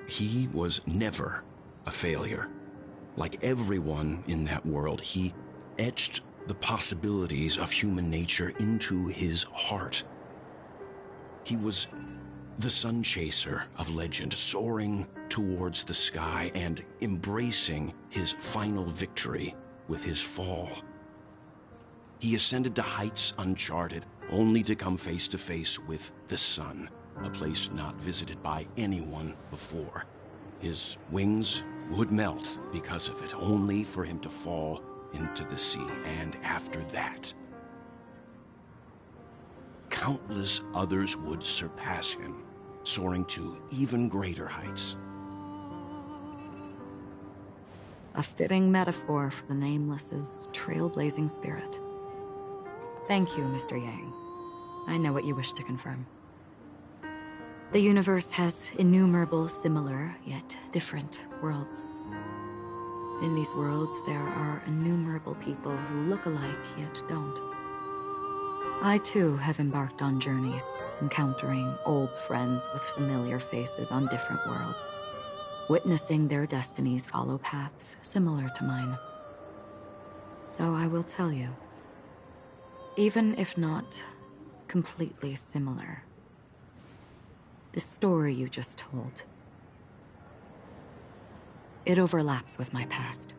he was never a failure. Like everyone in that world, he etched the possibilities of human nature into his heart. He was the sun chaser of legend, soaring towards the sky and embracing his final victory with his fall. He ascended to heights uncharted, only to come face to face with the sun, a place not visited by anyone before. His wings would melt because of it, only for him to fall into the sea. And after that, countless others would surpass him, soaring to even greater heights. A fitting metaphor for the Nameless's trailblazing spirit. Thank you, Mr. Yang. I know what you wish to confirm. The universe has innumerable similar, yet different worlds. In these worlds, there are innumerable people who look alike, yet don't. I too have embarked on journeys, encountering old friends with familiar faces on different worlds, witnessing their destinies follow paths similar to mine. So I will tell you, even if not completely similar, the story you just told, it overlaps with my past,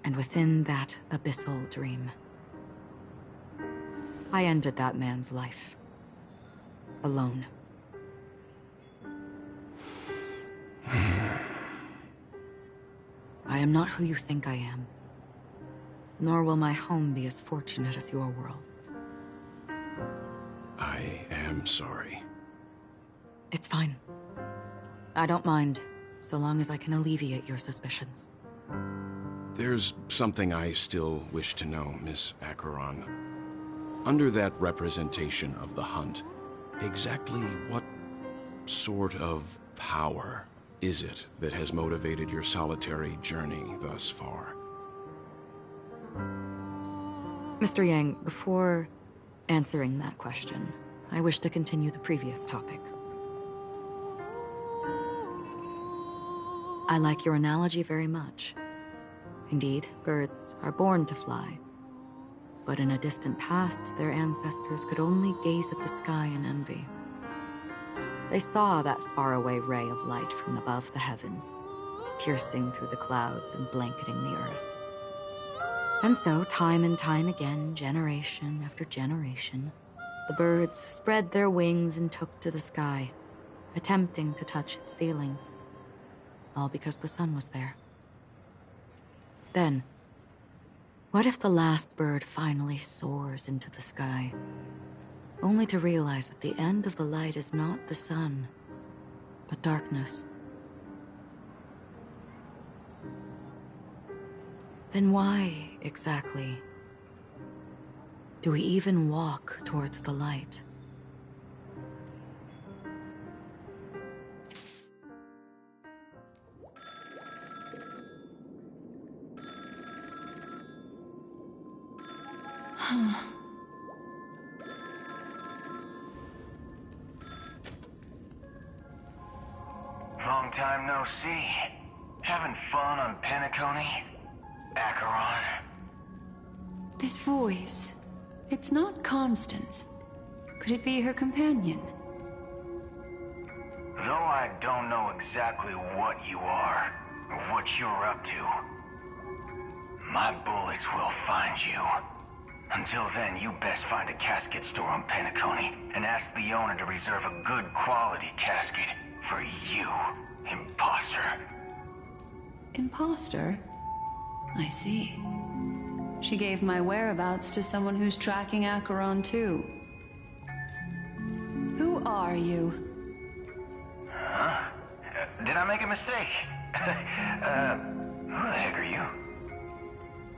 and within that abyssal dream, I ended that man's life. Alone. I am not who you think I am. Nor will my home be as fortunate as your world. I am sorry. It's fine. I don't mind, so long as I can alleviate your suspicions. There's something I still wish to know, Miss Acheron. Under that representation of the hunt, exactly what sort of power is it that has motivated your solitary journey thus far? Mr. Yang, before answering that question, I wish to continue the previous topic. I like your analogy very much. Indeed, birds are born to fly. But in a distant past, their ancestors could only gaze at the sky in envy. They saw that faraway ray of light from above the heavens, piercing through the clouds and blanketing the earth. And so, time and time again, generation after generation, the birds spread their wings and took to the sky, attempting to touch its ceiling, all because the sun was there. Then, what if the last bird finally soars into the sky, only to realize that the end of the light is not the sun, but darkness? Then why, exactly, do we even walk towards the light? Long time no see. Having fun on Penacony? Acheron? This voice, it's not Constance. Could it be her companion? Though I don't know exactly what you are, or what you're up to, my bullets will find you. Until then, you best find a casket store on Penacony and ask the owner to reserve a good quality casket for you, imposter. Imposter? I see. She gave my whereabouts to someone who's tracking Acheron too. Who are you? Huh? Did I make a mistake? Who the heck are you?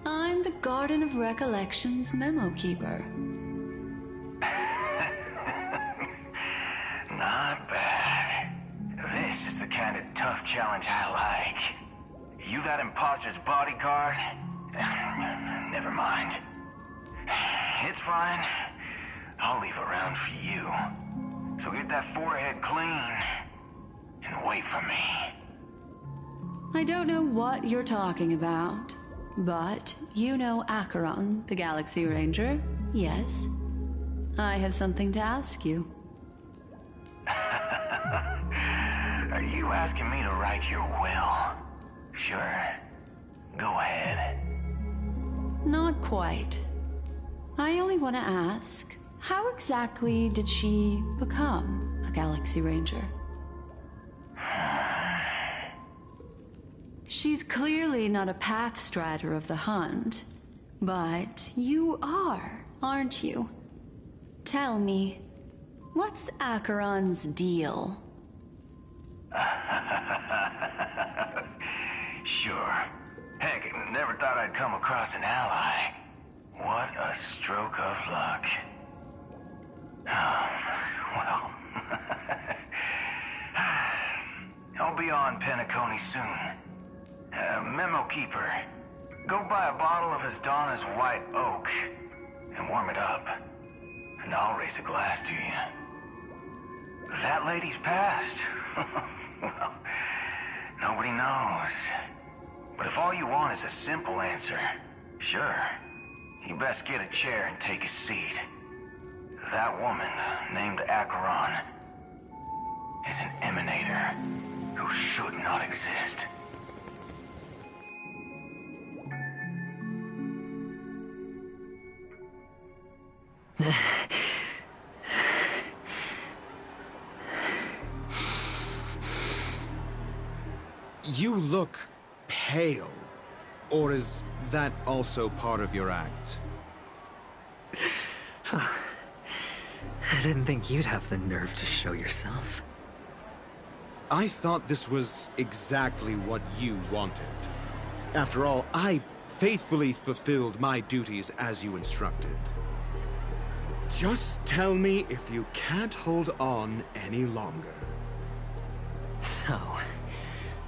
I'm the Garden of Recollection's memo keeper. Not bad. This is the kind of tough challenge I like. You that imposter's bodyguard? Never mind. It's fine. I'll leave a round for you. So get that forehead clean and wait for me. I don't know what you're talking about, but you know Acheron, the Galaxy Ranger, yes? I have something to ask you. Are you asking me to write your will? Sure. Go ahead. Not quite. I only want to ask, how exactly did she become a Galaxy Ranger? She's clearly not a pathstrider of the Hunt, but you are, aren't you? Tell me, what's Acheron's deal? Sure. Heck, never thought I'd come across an ally. What a stroke of luck. Well, I'll be on Penacony soon. Memo Keeper, go buy a bottle of Asdana's White Oak and warm it up, and I'll raise a glass to you. That lady's passed. Well, nobody knows. But if all you want is a simple answer, sure, you best get a chair and take a seat. That woman, named Acheron, is an emanator who should not exist. You look pale. Or is that also part of your act? I didn't think you'd have the nerve to show yourself. I thought this was exactly what you wanted. After all, I faithfully fulfilled my duties as you instructed. Just tell me if you can't hold on any longer. So,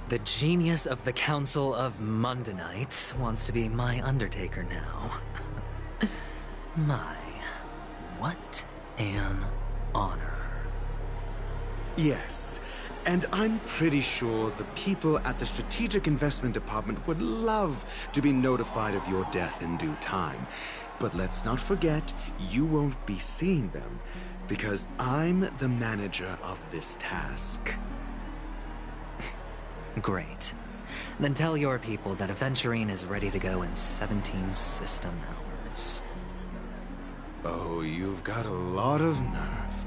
the genius of the Council of Mundanites wants to be my Undertaker now. What an honor. Yes, and I'm pretty sure the people at the Strategic Investment Department would love to be notified of your death in due time. But let's not forget, you won't be seeing them, because I'm the manager of this task. Great. Then tell your people that Aventurine is ready to go in 17 system hours. Oh, you've got a lot of nerve.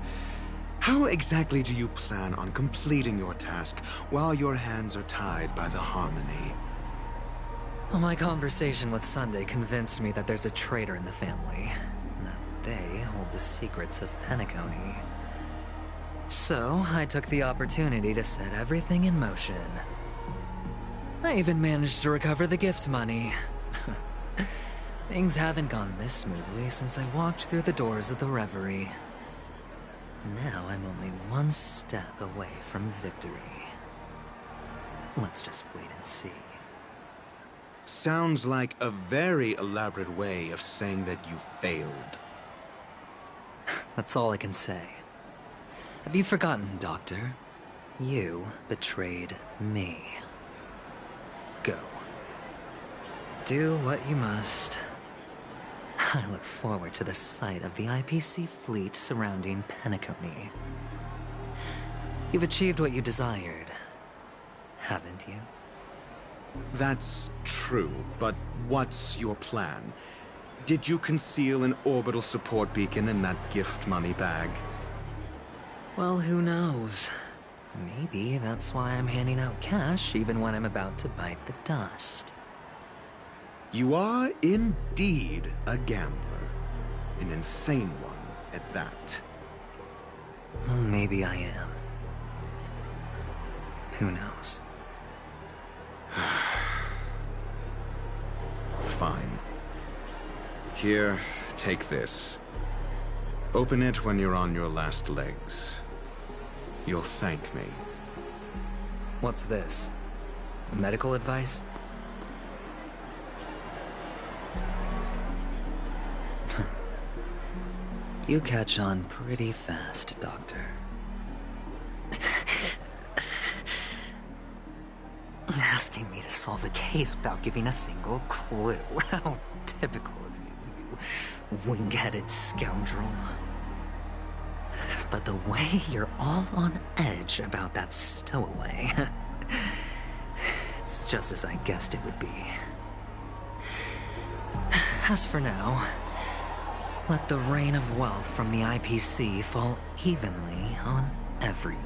How exactly do you plan on completing your task while your hands are tied by the Harmony? Well, my conversation with Sunday convinced me that there's a traitor in the family, and that they hold the secrets of Penacony. So, I took the opportunity to set everything in motion. I even managed to recover the gift money. Things haven't gone this smoothly since I walked through the doors of the Reverie. Now I'm only one step away from victory. Let's just wait and see. Sounds like a very elaborate way of saying that you failed. That's all I can say. Have you forgotten, Doctor? You betrayed me. Go. Do what you must. I look forward to the sight of the IPC fleet surrounding Penacony. You've achieved what you desired, haven't you? That's true, but what's your plan? Did you conceal an orbital support beacon in that gift money bag? Well, who knows? Maybe that's why I'm handing out cash even when I'm about to bite the dust. You are indeed a gambler. An insane one at that. Well, maybe I am. Who knows? Fine. Here, take this. Open it when you're on your last legs. You'll thank me. What's this? Medical advice? You catch on pretty fast, Doctor. Asking me to solve a case without giving a single clue. How typical of you, you wing-headed scoundrel. But the way you're all on edge about that stowaway... it's just as I guessed it would be. As for now, let the rain of wealth from the IPC fall evenly on everyone.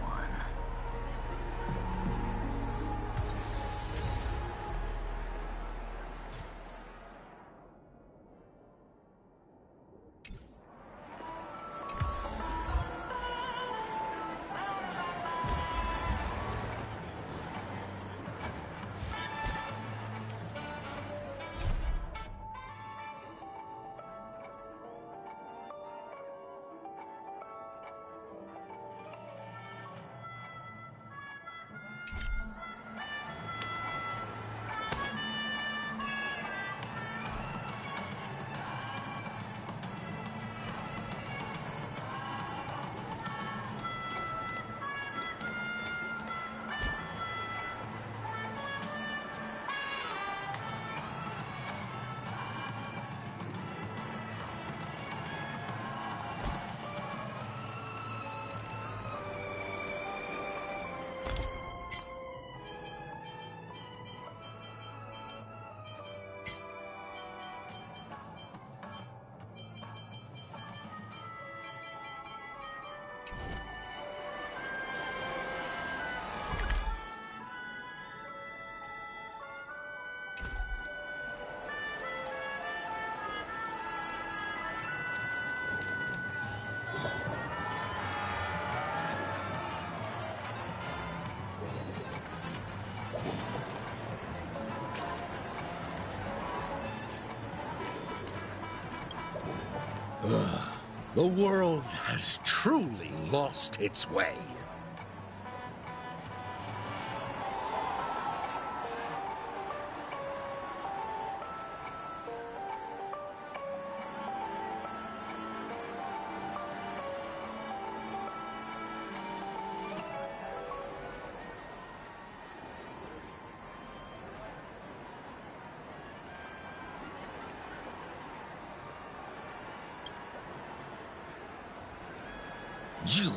The world has truly lost its way. You...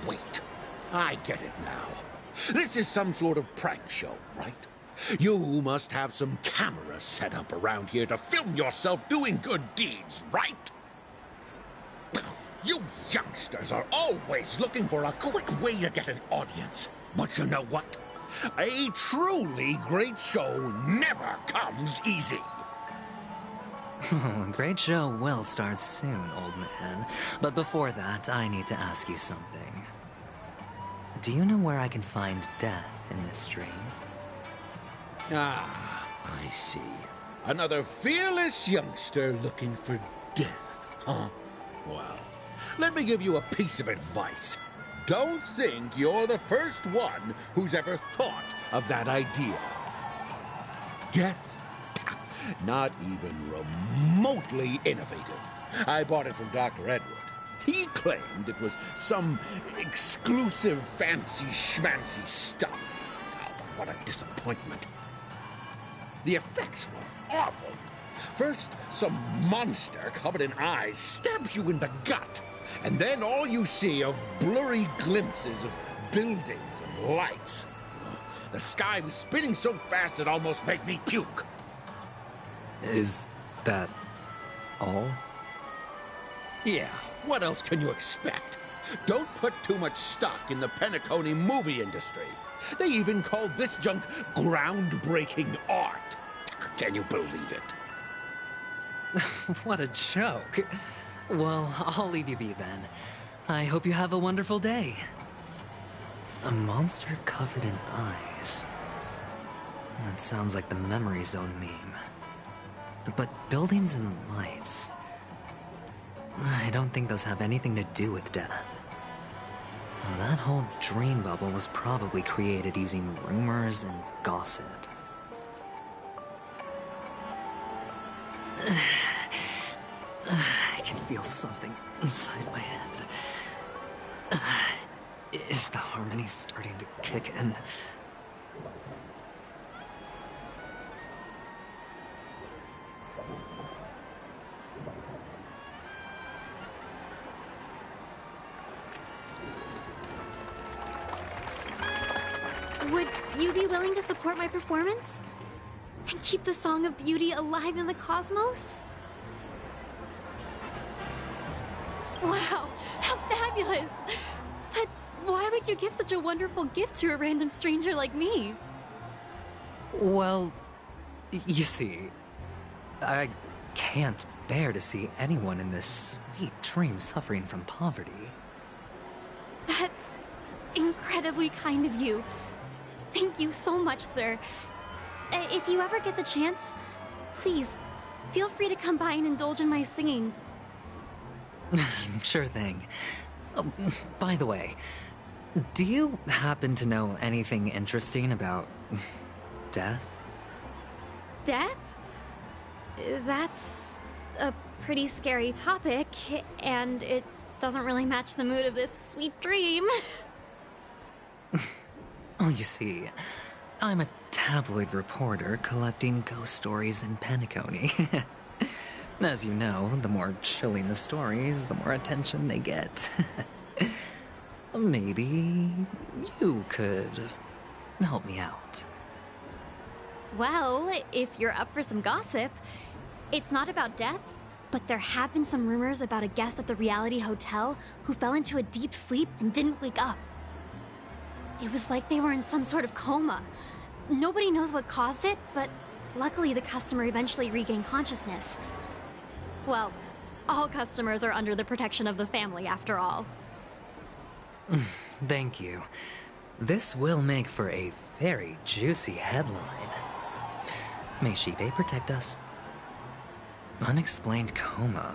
wait. I get it now. This is some sort of prank show, right? You must have some cameras set up around here to film yourself doing good deeds, right? You youngsters are always looking for a quick way to get an audience. But you know what? A truly great show never comes easy. A great show will start soon, old man. But before that, I need to ask you something. Do you know where I can find death in this dream? Ah, I see. Another fearless youngster looking for death, huh? Well, let me give you a piece of advice. Don't think you're the first one who's ever thought of that idea. Death? Not even remotely innovative. I bought it from Dr. Edward. He claimed it was some exclusive fancy schmancy stuff. Oh, what a disappointment. The effects were awful. First, some monster covered in eyes stabs you in the gut, and then all you see are blurry glimpses of buildings and lights. The sky was spinning so fast it almost made me puke. Is that all? Yeah, what else can you expect? Don't put too much stock in the Penacony movie industry. They even call this junk groundbreaking art. Can you believe it? What a joke. Well, I'll leave you be then. I hope you have a wonderful day. A monster covered in eyes. That sounds like the Memory Zone meme. But buildings and lights... I don't think those have anything to do with death. Well, that whole dream bubble was probably created using rumors and gossip. I can feel something inside my head. Is the harmony starting to kick in? Would you be willing to support my performance? And keep the Song of Beauty alive in the cosmos? Wow, how fabulous! But why would you give such a wonderful gift to a random stranger like me? Well, you see, I can't bear to see anyone in this sweet dream suffering from poverty. That's incredibly kind of you. Thank you so much, sir. If you ever get the chance, please, feel free to come by and indulge in my singing. Sure thing. Oh, by the way, do you happen to know anything interesting about death? Death? That's a pretty scary topic, and it doesn't really match the mood of this sweet dream. Oh, you see, I'm a tabloid reporter collecting ghost stories in Penacony. As you know, the more chilling the stories, the more attention they get. Maybe you could help me out. Well, if you're up for some gossip, it's not about death, but there have been some rumors about a guest at the reality hotel who fell into a deep sleep and didn't wake up. It was like they were in some sort of coma. Nobody knows what caused it, but luckily the customer eventually regained consciousness. Well, all customers are under the protection of the family, after all. Thank you. This will make for a very juicy headline. May Shibe protect us. Unexplained coma.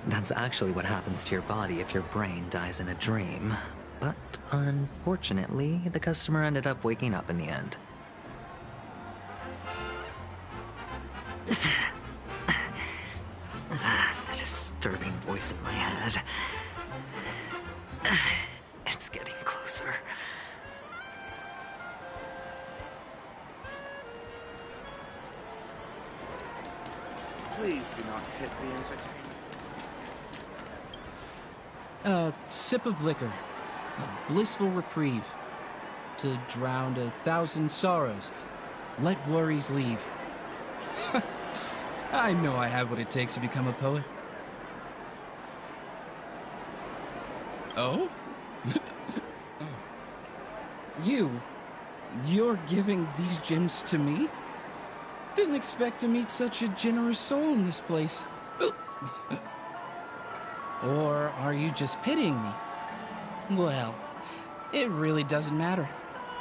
That's actually what happens to your body if your brain dies in a dream. But unfortunately, the customer ended up waking up in the end. The disturbing voice in my head. It's getting closer. Please do not hit the entertainment. A sip of liquor. A blissful reprieve. To drown 1,000 sorrows. Let worries leave. I know I have what it takes to become a poet. Oh? You're giving these gems to me? Didn't expect to meet such a generous soul in this place. Or are you just pitying me? Well, it really doesn't matter.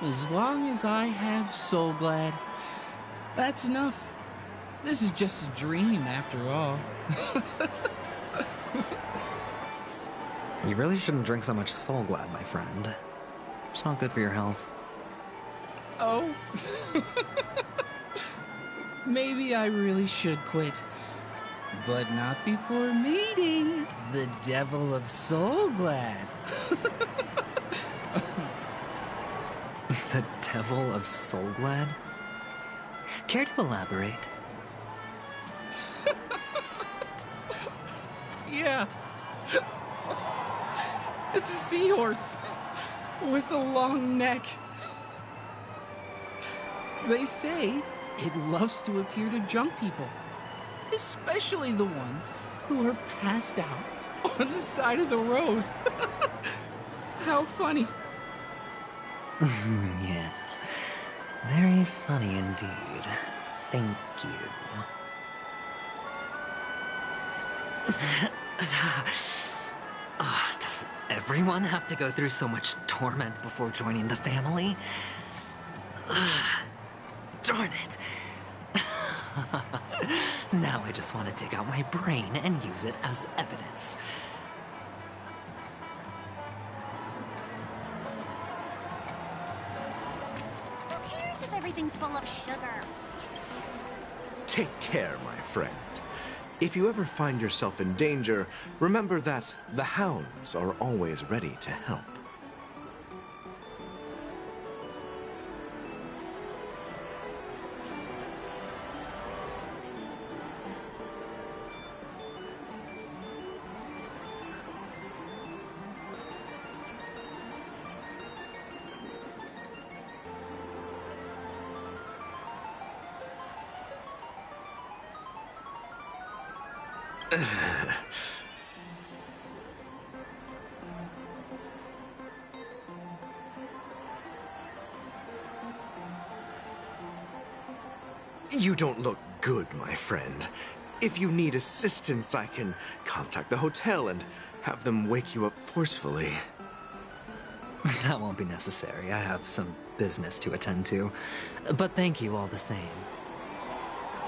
As long as I have Soul Glad, that's enough. This is just a dream after all. You really shouldn't drink so much Soul Glad, my friend. It's not good for your health. Oh. Maybe I really should quit. But not before meeting the Devil of Soul Glad. The Devil of Soul Glad? Care to elaborate? Yeah. It's a seahorse with a long neck. They say it loves to appear to drunk people, especially the ones who are passed out on the side of the road. How funny. Yeah. Very funny indeed. Thank you. Does everyone have to go through so much torment before joining the family? Darn it. Now I just want to dig out my brain and use it as evidence. Who cares if everything's full of sugar? Take care, my friend. If you ever find yourself in danger, remember that the hounds are always ready to help. You don't look good, my friend. If you need assistance, I can contact the hotel and have them wake you up forcefully. That won't be necessary. I have some business to attend to. But thank you all the same.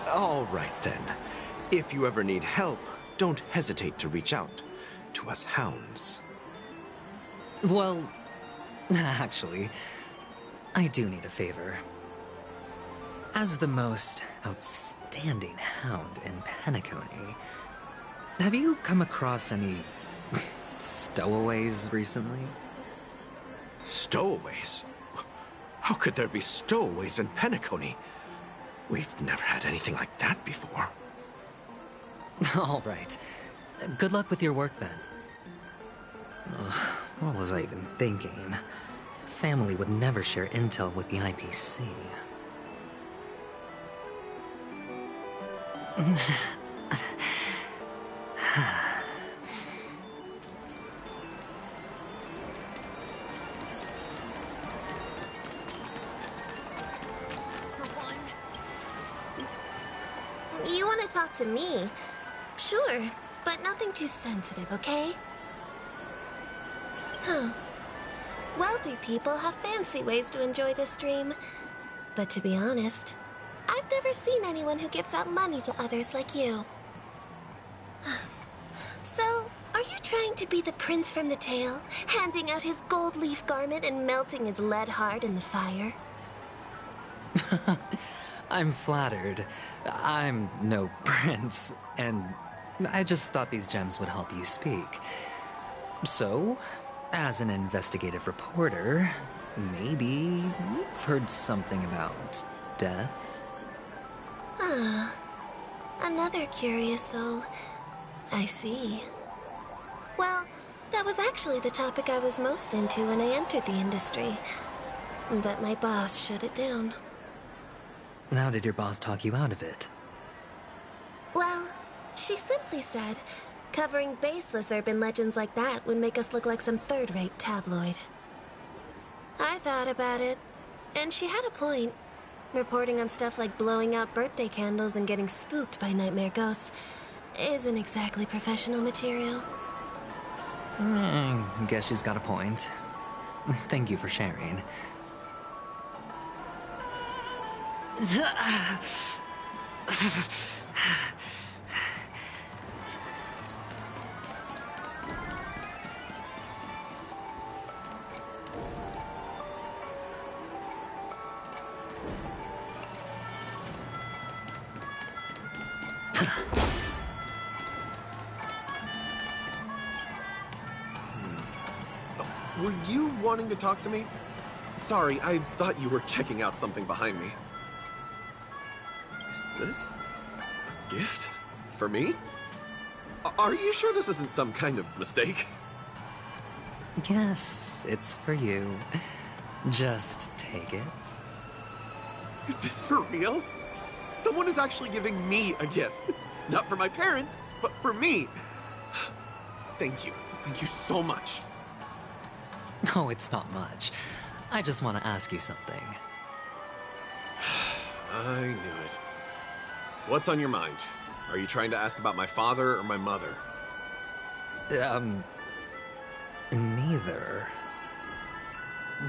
All right, then. If you ever need help, don't hesitate to reach out to us hounds. Well, actually, I do need a favor. As the most outstanding hound in Penacony, have you come across any stowaways recently? Stowaways? How could there be stowaways in Penacony? We've never had anything like that before. All right. Good luck with your work, then. Ugh, what was I even thinking? Family would never share intel with the IPC. You want to talk to me? Sure, but nothing too sensitive, okay? Huh. Wealthy people have fancy ways to enjoy this dream. But to be honest, I've never seen anyone who gives out money to others like you. So, are you trying to be the prince from the tale, handing out his gold leaf garment and melting his lead heart in the fire? I'm flattered. I'm no prince, and I just thought these gems would help you speak. So, as an investigative reporter, maybe you've heard something about death? Ah, another curious soul. I see. Well, that was actually the topic I was most into when I entered the industry. But my boss shut it down. How did your boss talk you out of it? Well, she simply said, covering baseless urban legends like that would make us look like some third-rate tabloid. I thought about it, and she had a point. Reporting on stuff like blowing out birthday candles and getting spooked by nightmare ghosts isn't exactly professional material. Guess she's got a point. Thank you for sharing. Were you wanting to talk to me? Sorry, I thought you were checking out something behind me. Is this a gift? For me? Are you sure this isn't some kind of mistake? Yes, it's for you. Just take it. Is this for real? Someone is actually giving me a gift. Not for my parents, but for me. Thank you. Thank you so much. No, it's not much. I just want to ask you something. I knew it. What's on your mind? Are you trying to ask about my father or my mother? Neither.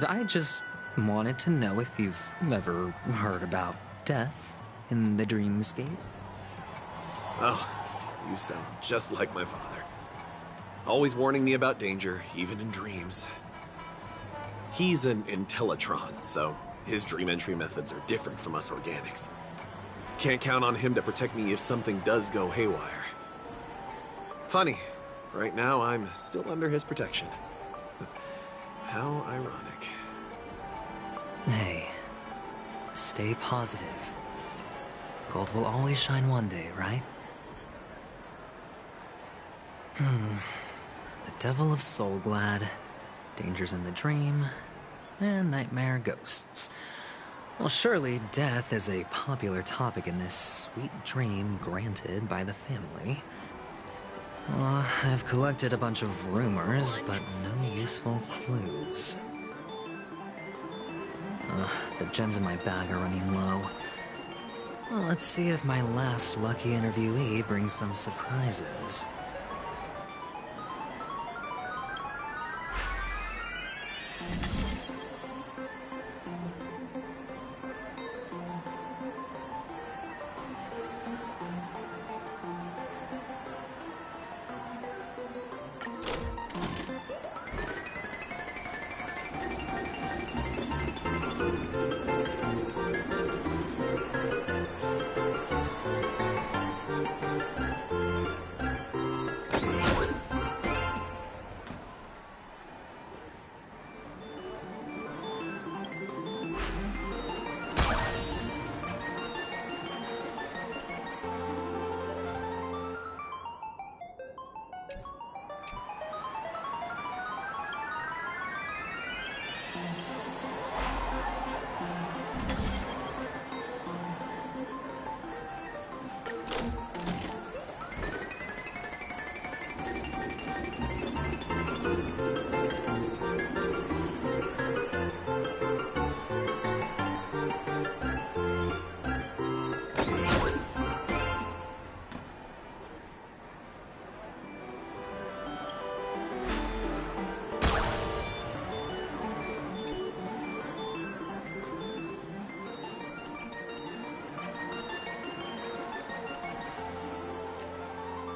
I just wanted to know if you've ever heard about death in the dreamscape. Oh, you sound just like my father. Always warning me about danger, even in dreams. He's an Intellitron, so his dream entry methods are different from us organics. Can't count on him to protect me if something does go haywire. Funny, right now I'm still under his protection. How ironic. Hey, stay positive. Gold will always shine one day, right? The Devil of Soulglad, Dangers in the Dream, and Nightmare Ghosts. Well, surely death is a popular topic in this sweet dream granted by the family. I've collected a bunch of rumors, but no useful clues. The gems in my bag are running low. Well, let's see if my last lucky interviewee brings some surprises.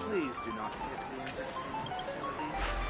Please do not hit the entertainment facilities.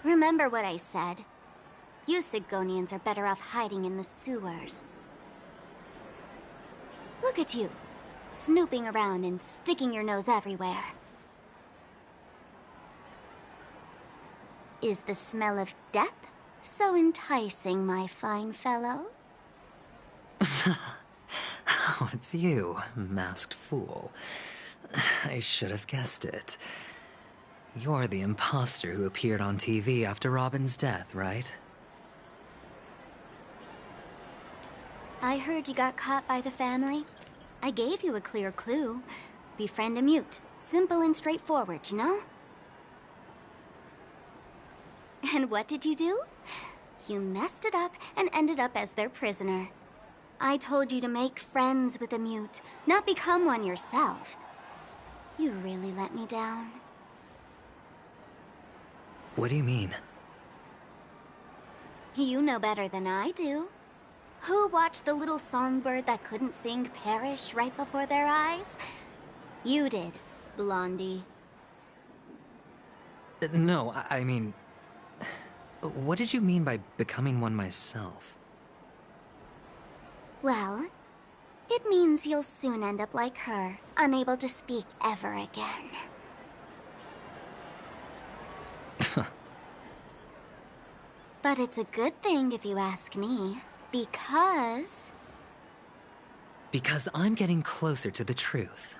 Remember what I said. You Sigonians are better off hiding in the sewers. Look at you, snooping around and sticking your nose everywhere. Is the smell of death so enticing, my fine fellow? Oh, it's you, masked fool. I should have guessed it. You're the imposter who appeared on TV after Robin's death, right? I heard you got caught by the family. I gave you a clear clue. Befriend a mute. Simple and straightforward, you know? And what did you do? You messed it up and ended up as their prisoner. I told you to make friends with a mute, not become one yourself. You really let me down. What do you mean? You know better than I do. Who watched the little songbird that couldn't sing perish right before their eyes? You did, Blondie. No, I mean... What did you mean by becoming one myself? Well, it means you'll soon end up like her, unable to speak ever again. But it's a good thing if you ask me, because... Because I'm getting closer to the truth,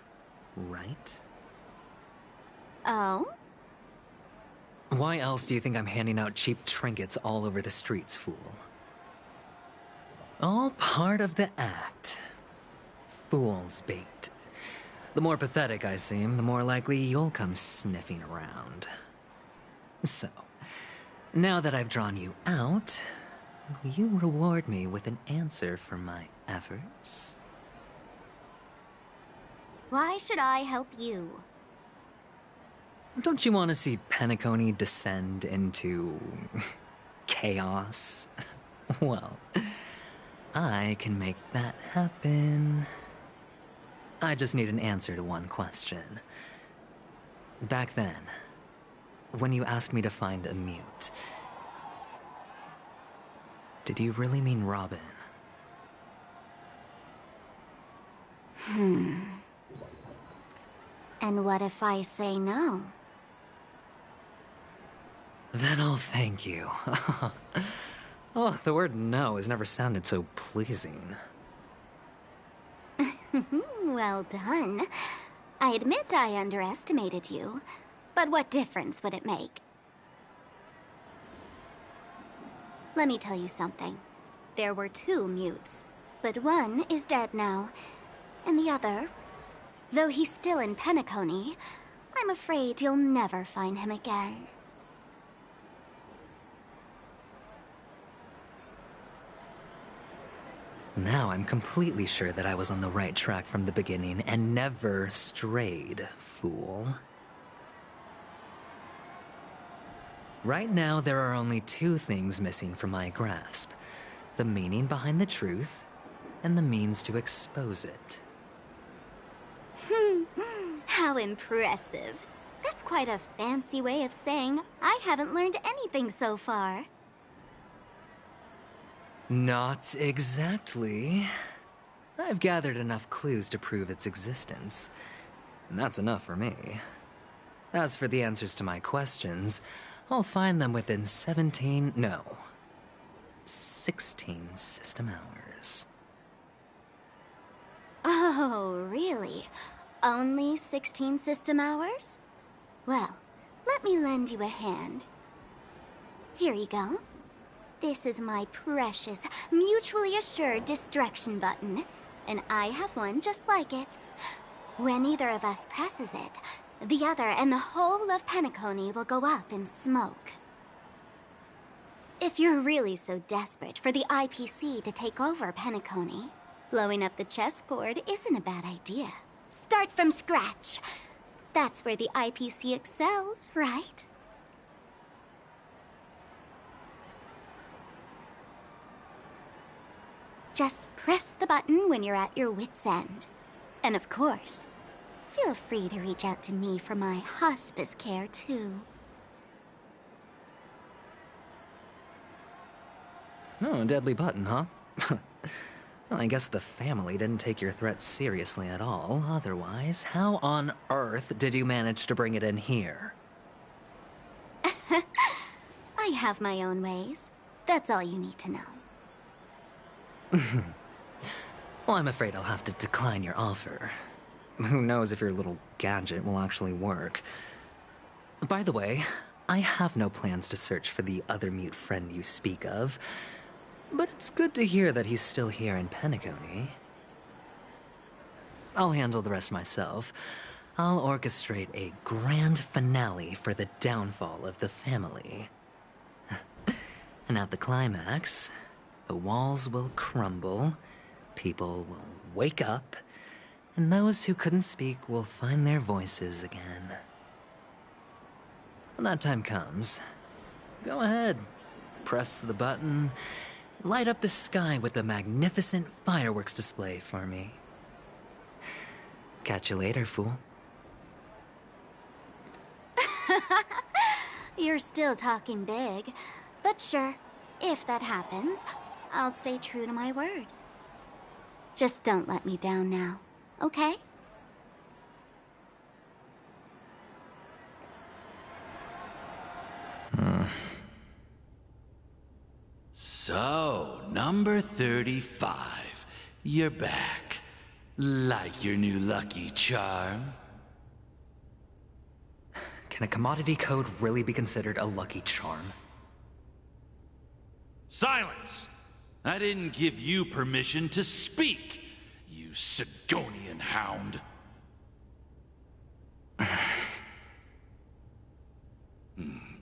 right? Oh? Why else do you think I'm handing out cheap trinkets all over the streets, fool? All part of the act. Fool's bait. The more pathetic I seem, the more likely you'll come sniffing around. So, now that I've drawn you out, will you reward me with an answer for my efforts? Why should I help you? Don't you want to see Penacony descend into... chaos? Well, I can make that happen. I just need an answer to one question. Back then, when you asked me to find a mute, did you really mean Robin? And what if I say no? Then I'll thank you. Oh, the word no has never sounded so pleasing. Well done. I admit I underestimated you, but what difference would it make? Let me tell you something. There were 2 mutes, but one is dead now, and the other, though he's still in Penacony, I'm afraid you'll never find him again. Now I'm completely sure that I was on the right track from the beginning and never strayed, fool. Right now, there are only 2 things missing from my grasp. The meaning behind the truth, and the means to expose it. How impressive. That's quite a fancy way of saying I haven't learned anything so far. Not exactly. I've gathered enough clues to prove its existence, and that's enough for me. As for the answers to my questions, I'll find them within 16 system hours. Oh, really? Only 16 system hours? Well, let me lend you a hand. Here you go. This is my precious, mutually assured destruction button, and I have one just like it. When either of us presses it, the other and the whole of Penacony will go up in smoke. If you're really so desperate for the IPC to take over Penacony, blowing up the chessboard isn't a bad idea. Start from scratch. That's where the IPC excels, right? Just press the button when you're at your wit's end. And of course, feel free to reach out to me for my hospice care, too. Oh, a deadly button, huh? Well, I guess the family didn't take your threat seriously at all. Otherwise, how on earth did you manage to bring it in here? I have my own ways. That's all you need to know. Well, I'm afraid I'll have to decline your offer. Who knows if your little gadget will actually work. By the way, I have no plans to search for the other mute friend you speak of, but it's good to hear that he's still here in Penacony. I'll handle the rest myself. I'll orchestrate a grand finale for the downfall of the family. And at the climax, the walls will crumble, people will wake up, and those who couldn't speak will find their voices again. When that time comes, go ahead, press the button, light up the sky with a magnificent fireworks display for me. Catch you later, fool. You're still talking big. But sure, if that happens, I'll stay true to my word. Just don't let me down now, okay? So, number 35. You're back. Like your new lucky charm? Can a commodity code really be considered a lucky charm? Silence! I didn't give you permission to speak, you Sigonian hound.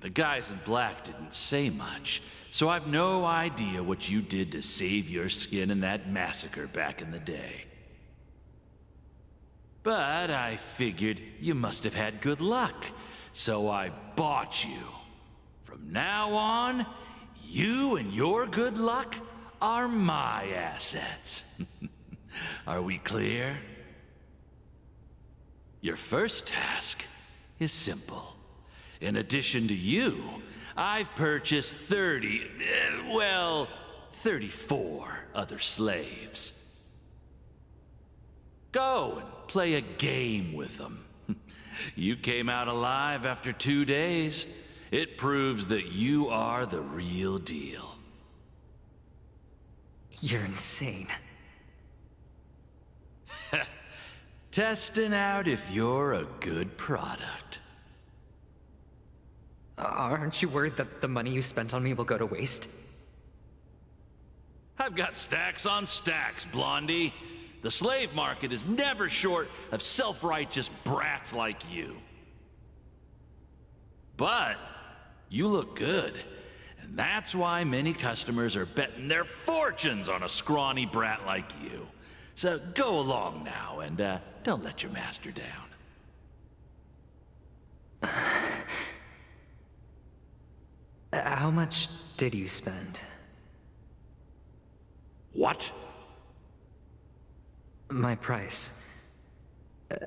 The guys in black didn't say much, so I've no idea what you did to save your skin in that massacre back in the day. But I figured you must have had good luck, so I bought you. From now on, you and your good luck are my assets. Are we clear? Your first task is simple. In addition to you, I've purchased 34 other slaves. Go and play a game with them. You came out alive after 2 days. It proves that you are the real deal. You're insane. Testing out if you're a good product. Aren't you worried that the money you spent on me will go to waste? I've got stacks on stacks, Blondie. The slave market is never short of self-righteous brats like you. But you look good, and that's why many customers are betting their fortunes on a scrawny brat like you. So go along now, and don't let your master down. How much did you spend? What? My price.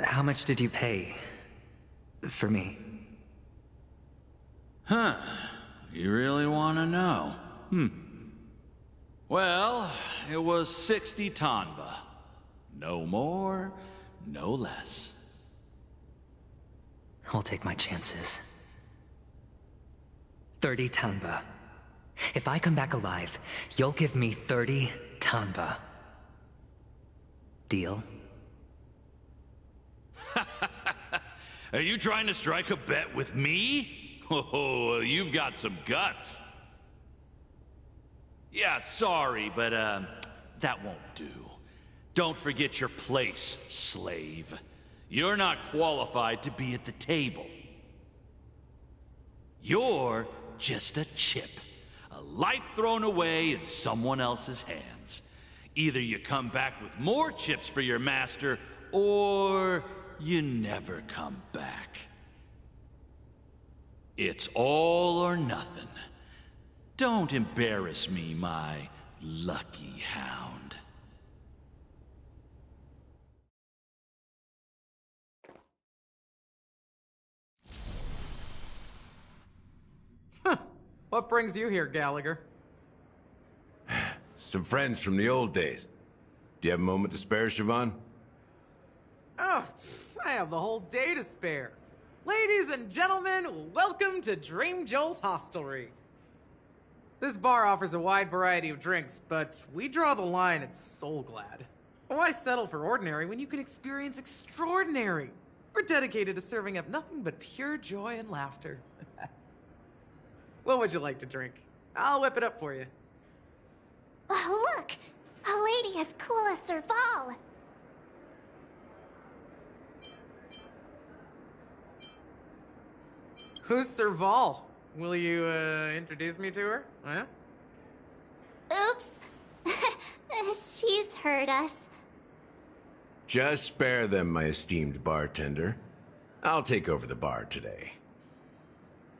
How much did you pay for me? Huh. You really want to know? Well, it was 60 tanba. No more, no less. I'll take my chances. 30 tanba. If I come back alive, you'll give me 30 tanba. Deal? Are you trying to strike a bet with me? Oh, you've got some guts. Yeah, sorry, but that won't do. Don't forget your place, slave. You're not qualified to be at the table. You're just a chip. A life thrown away in someone else's hands. Either you come back with more chips for your master, or you never come back. It's all or nothing. Don't embarrass me, my lucky hound. What brings you here, Gallagher? Some friends from the old days. Do you have a moment to spare, Siobhan? Oh, I have the whole day to spare. Ladies and gentlemen, welcome to Dream Jolt Hostelry. This bar offers a wide variety of drinks, but we draw the line at Soul Glad. Why settle for ordinary when you can experience extraordinary? We're dedicated to serving up nothing but pure joy and laughter. What would you like to drink? I'll whip it up for you. Oh, look! A lady as cool as Serval! Who's Serval? Will you, introduce me to her? Huh? Oops. She's heard us. Just spare them, my esteemed bartender. I'll take over the bar today.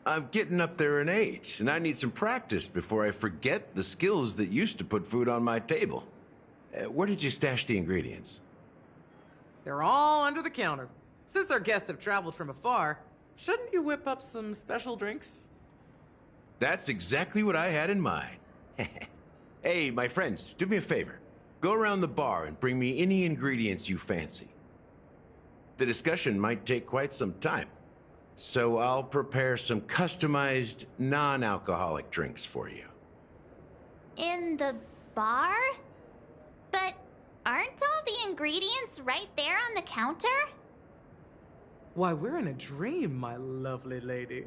I'm getting up there in age, and I need some practice before I forget the skills that used to put food on my table. Where did you stash the ingredients? They're all under the counter. Since our guests have traveled from afar, shouldn't you whip up some special drinks? That's exactly what I had in mind. Hey, my friends, do me a favor. Go around the bar and bring me any ingredients you fancy. The discussion might take quite some time, so I'll prepare some customized, non-alcoholic drinks for you. In the bar? But aren't all the ingredients right there on the counter? Why, we're in a dream, my lovely lady.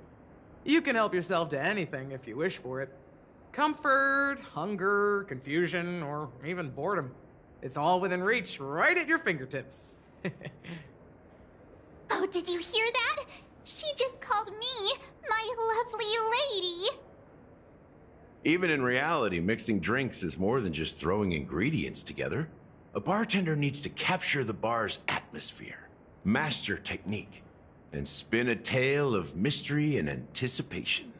You can help yourself to anything if you wish for it. Comfort, hunger, confusion, or even boredom. It's all within reach, right at your fingertips. Oh, did you hear that? She just called me my lovely lady. Even in reality, mixing drinks is more than just throwing ingredients together. A bartender needs to capture the bar's atmosphere, master technique, and spin a tale of mystery and anticipation.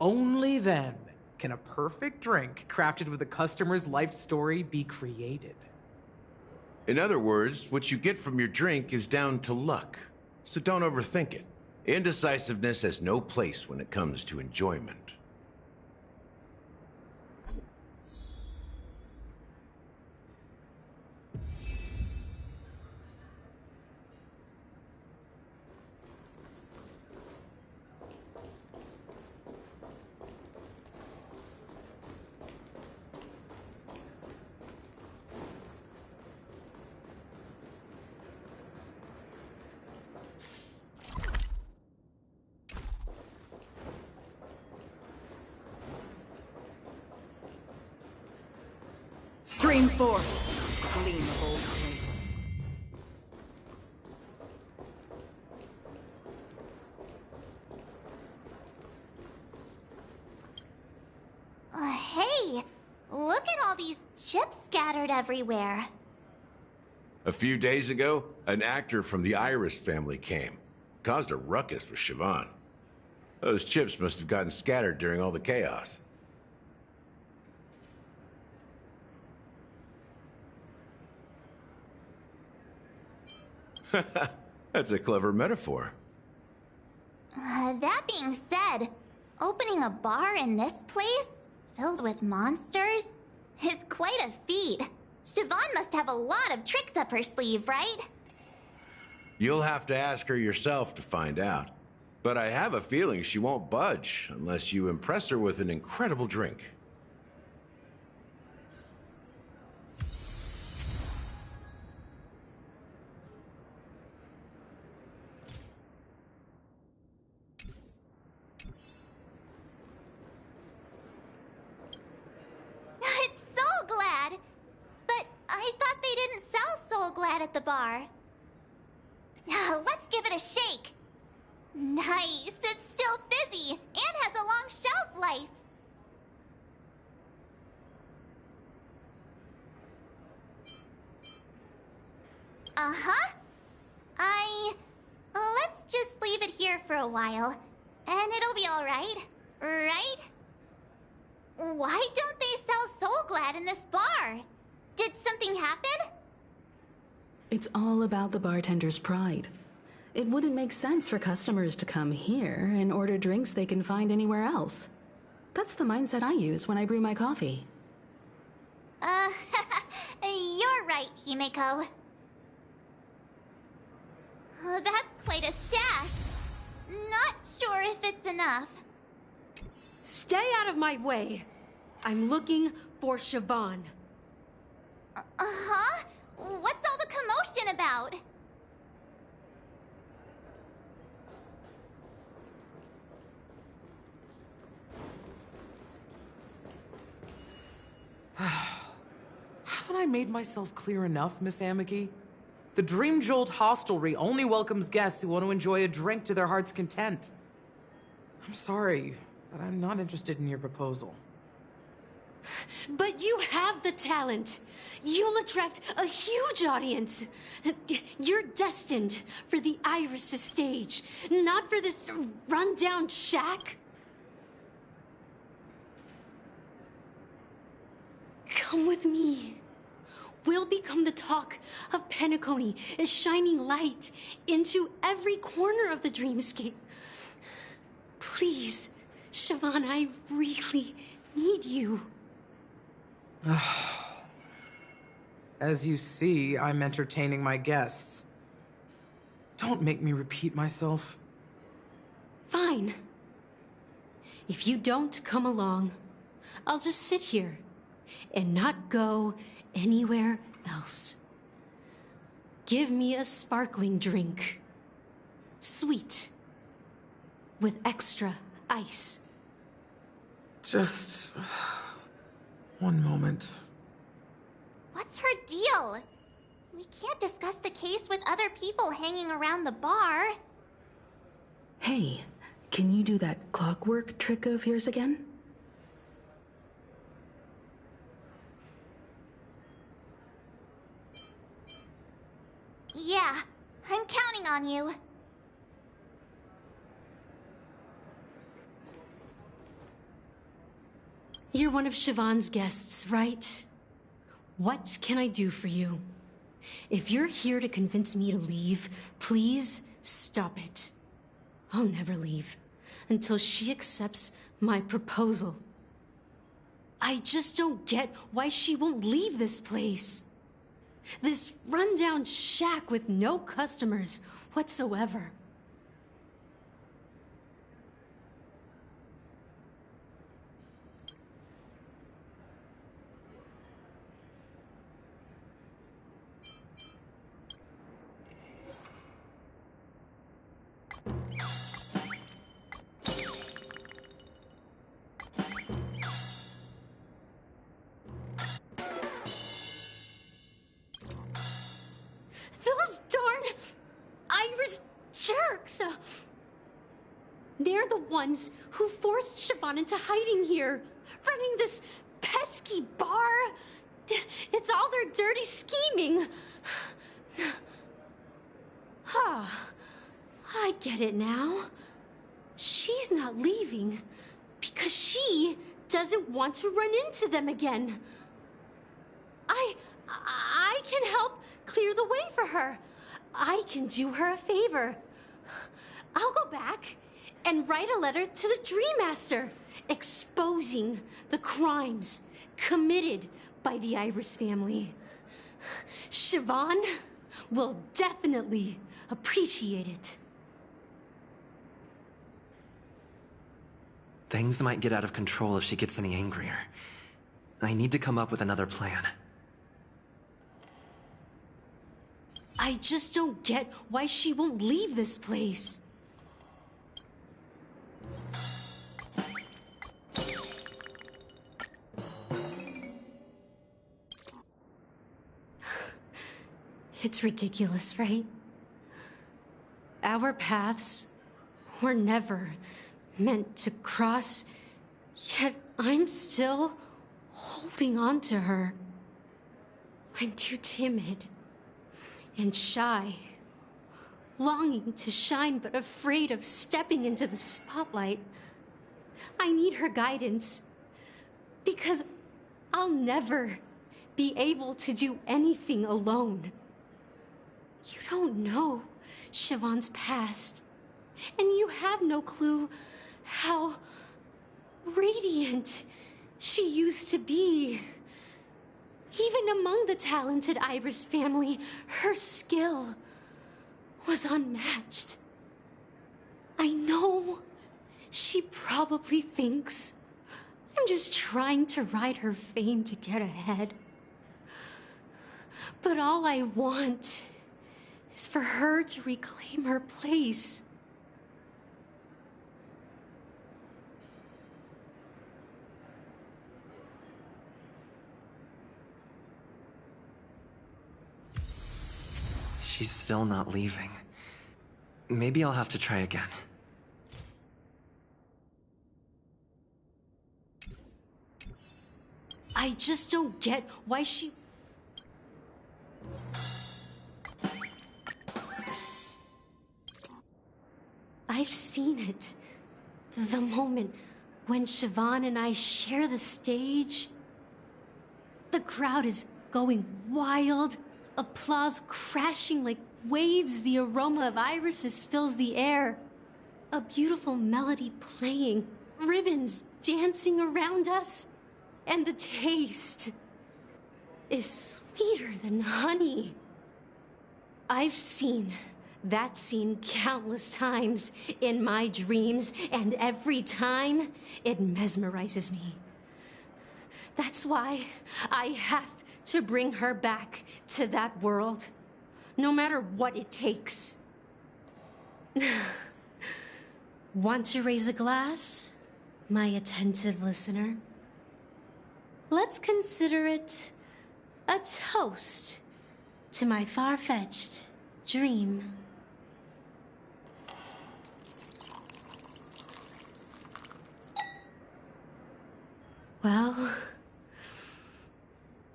Only then can a perfect drink crafted with a customer's life story be created. In other words, what you get from your drink is down to luck, so don't overthink it. Indecisiveness has no place when it comes to enjoyment. Stream forth, gleam of old flames. Hey, look at all these chips scattered everywhere. A few days ago, an actor from the Iris family came. Caused a ruckus with Siobhan. Those chips must have gotten scattered during all the chaos. That's a clever metaphor. That being said, opening a bar in this place, filled with monsters, is quite a feat. Siobhan must have a lot of tricks up her sleeve, right? You'll have to ask her yourself to find out. But I have a feeling she won't budge unless you impress her with an incredible drink. At the bar. Let's give it a shake. Nice, it's still fizzy and has a long shelf life. Let's just leave it here for a while, and it'll be alright, right? Why don't they sell Soul Glad in this bar? Did something happen? It's all about the bartender's pride. It wouldn't make sense for customers to come here and order drinks they can find anywhere else. That's the mindset I use when I brew my coffee. You're right, Himeko. That's quite a stash. Not sure if it's enough. Stay out of my way. I'm looking for Siobhan. Uh-huh? What's all the commotion about? Haven't I made myself clear enough, Miss Amiki? The Dream Jolt Hostelry only welcomes guests who want to enjoy a drink to their heart's content. I'm sorry, but I'm not interested in your proposal. But you have the talent. You'll attract a huge audience. You're destined for the Iris stage, not for this rundown shack. Come with me. We'll become the talk of Penacony, a shining light into every corner of the dreamscape. Please, Siobhan, I really need you. As you see, I'm entertaining my guests. Don't make me repeat myself. Fine. If you don't come along, I'll just sit here and not go anywhere else. Give me a sparkling drink. Sweet. With extra ice. Just one moment. What's her deal? We can't discuss the case with other people hanging around the bar. Hey, can you do that clockwork trick of yours again? Yeah, I'm counting on you. You're one of Siobhan's guests, right? What can I do for you? If you're here to convince me to leave, please stop it. I'll never leave until she accepts my proposal. I just don't get why she won't leave this place. This rundown shack with no customers whatsoever. Those darn Irish jerks! They're the ones who forced Siobhan into hiding here, running this pesky bar. It's all their dirty scheming. I get it now. She's not leaving because she doesn't want to run into them again. I can help clear the way for her. I can do her a favor. I'll go back and write a letter to the Dream Master exposing the crimes committed by the Iris family. Siobhan will definitely appreciate it. Things might get out of control if she gets any angrier. I need to come up with another plan. I just don't get why she won't leave this place. It's ridiculous, right? Our paths were never meant to cross, yet I'm still holding on to her. I'm too timid and shy, longing to shine but afraid of stepping into the spotlight. I need her guidance, because I'll never be able to do anything alone. You don't know Siobhan's past, and you have no clue how radiant she used to be. Even among the talented Iris family, her skill was unmatched. I know she probably thinks I'm just trying to ride her fame to get ahead. But all I want is for her to reclaim her place. She's still not leaving. Maybe I'll have to try again. I just don't get why she... I've seen it. The moment when Siobhan and I share the stage. The crowd is going wild. Applause crashing like waves. The aroma of irises fills the air. A beautiful melody playing. ribbons dancing around us, and the taste is sweeter than honey. I've seen that scene countless times in my dreams, and every time it mesmerizes me. That's why I have to bring her back to that world, no matter what it takes. Want to raise a glass, my attentive listener? Let's consider it a toast to my far-fetched dream. Well,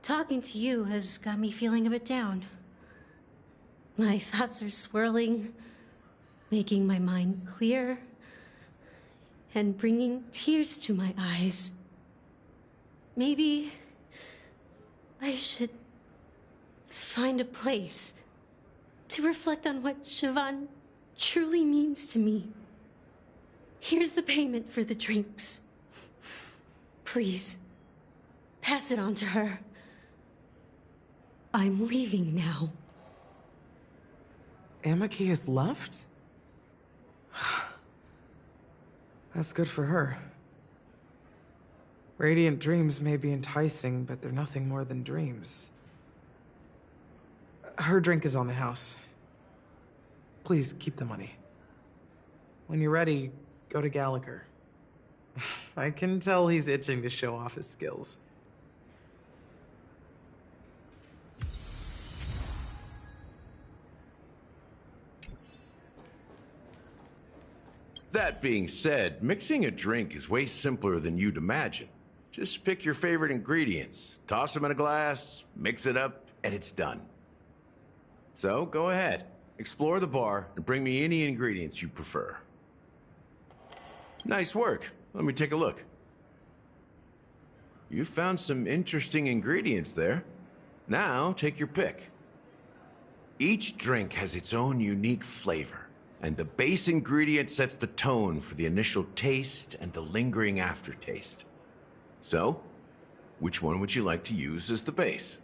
talking to you has got me feeling a bit down. My thoughts are swirling, making my mind clear, and bringing tears to my eyes. Maybe I should find a place to reflect on what Siobhan truly means to me. Here's the payment for the drinks. Please, pass it on to her. I'm leaving now. Amaki has left? That's good for her. Radiant dreams may be enticing, but they're nothing more than dreams. Her drink is on the house. Please keep the money. When you're ready, go to Gallagher. I can tell he's itching to show off his skills. That being said, mixing a drink is way simpler than you'd imagine. Just pick your favorite ingredients, toss them in a glass, mix it up, and it's done. So go ahead, explore the bar, and bring me any ingredients you prefer. Nice work. Let me take a look. You found some interesting ingredients there. Now, take your pick. Each drink has its own unique flavor, and the base ingredient sets the tone for the initial taste and the lingering aftertaste. So, which one would you like to use as the base?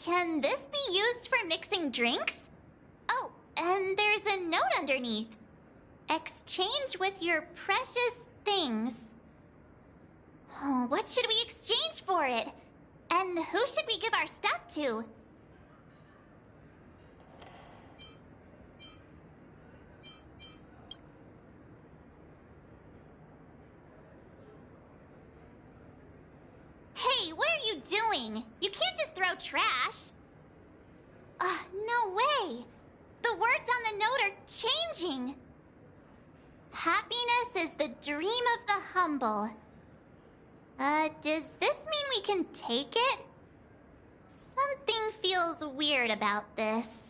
Can this be used for mixing drinks? Oh, and there's a note underneath. Exchange with your precious things. Oh, what should we exchange for it? And who should we give our stuff to? Hey, what are you doing? You can't just throw trash. No way. The words on the note are changing. Happiness is the dream of the humble. Does this mean we can take it? Something feels weird about this.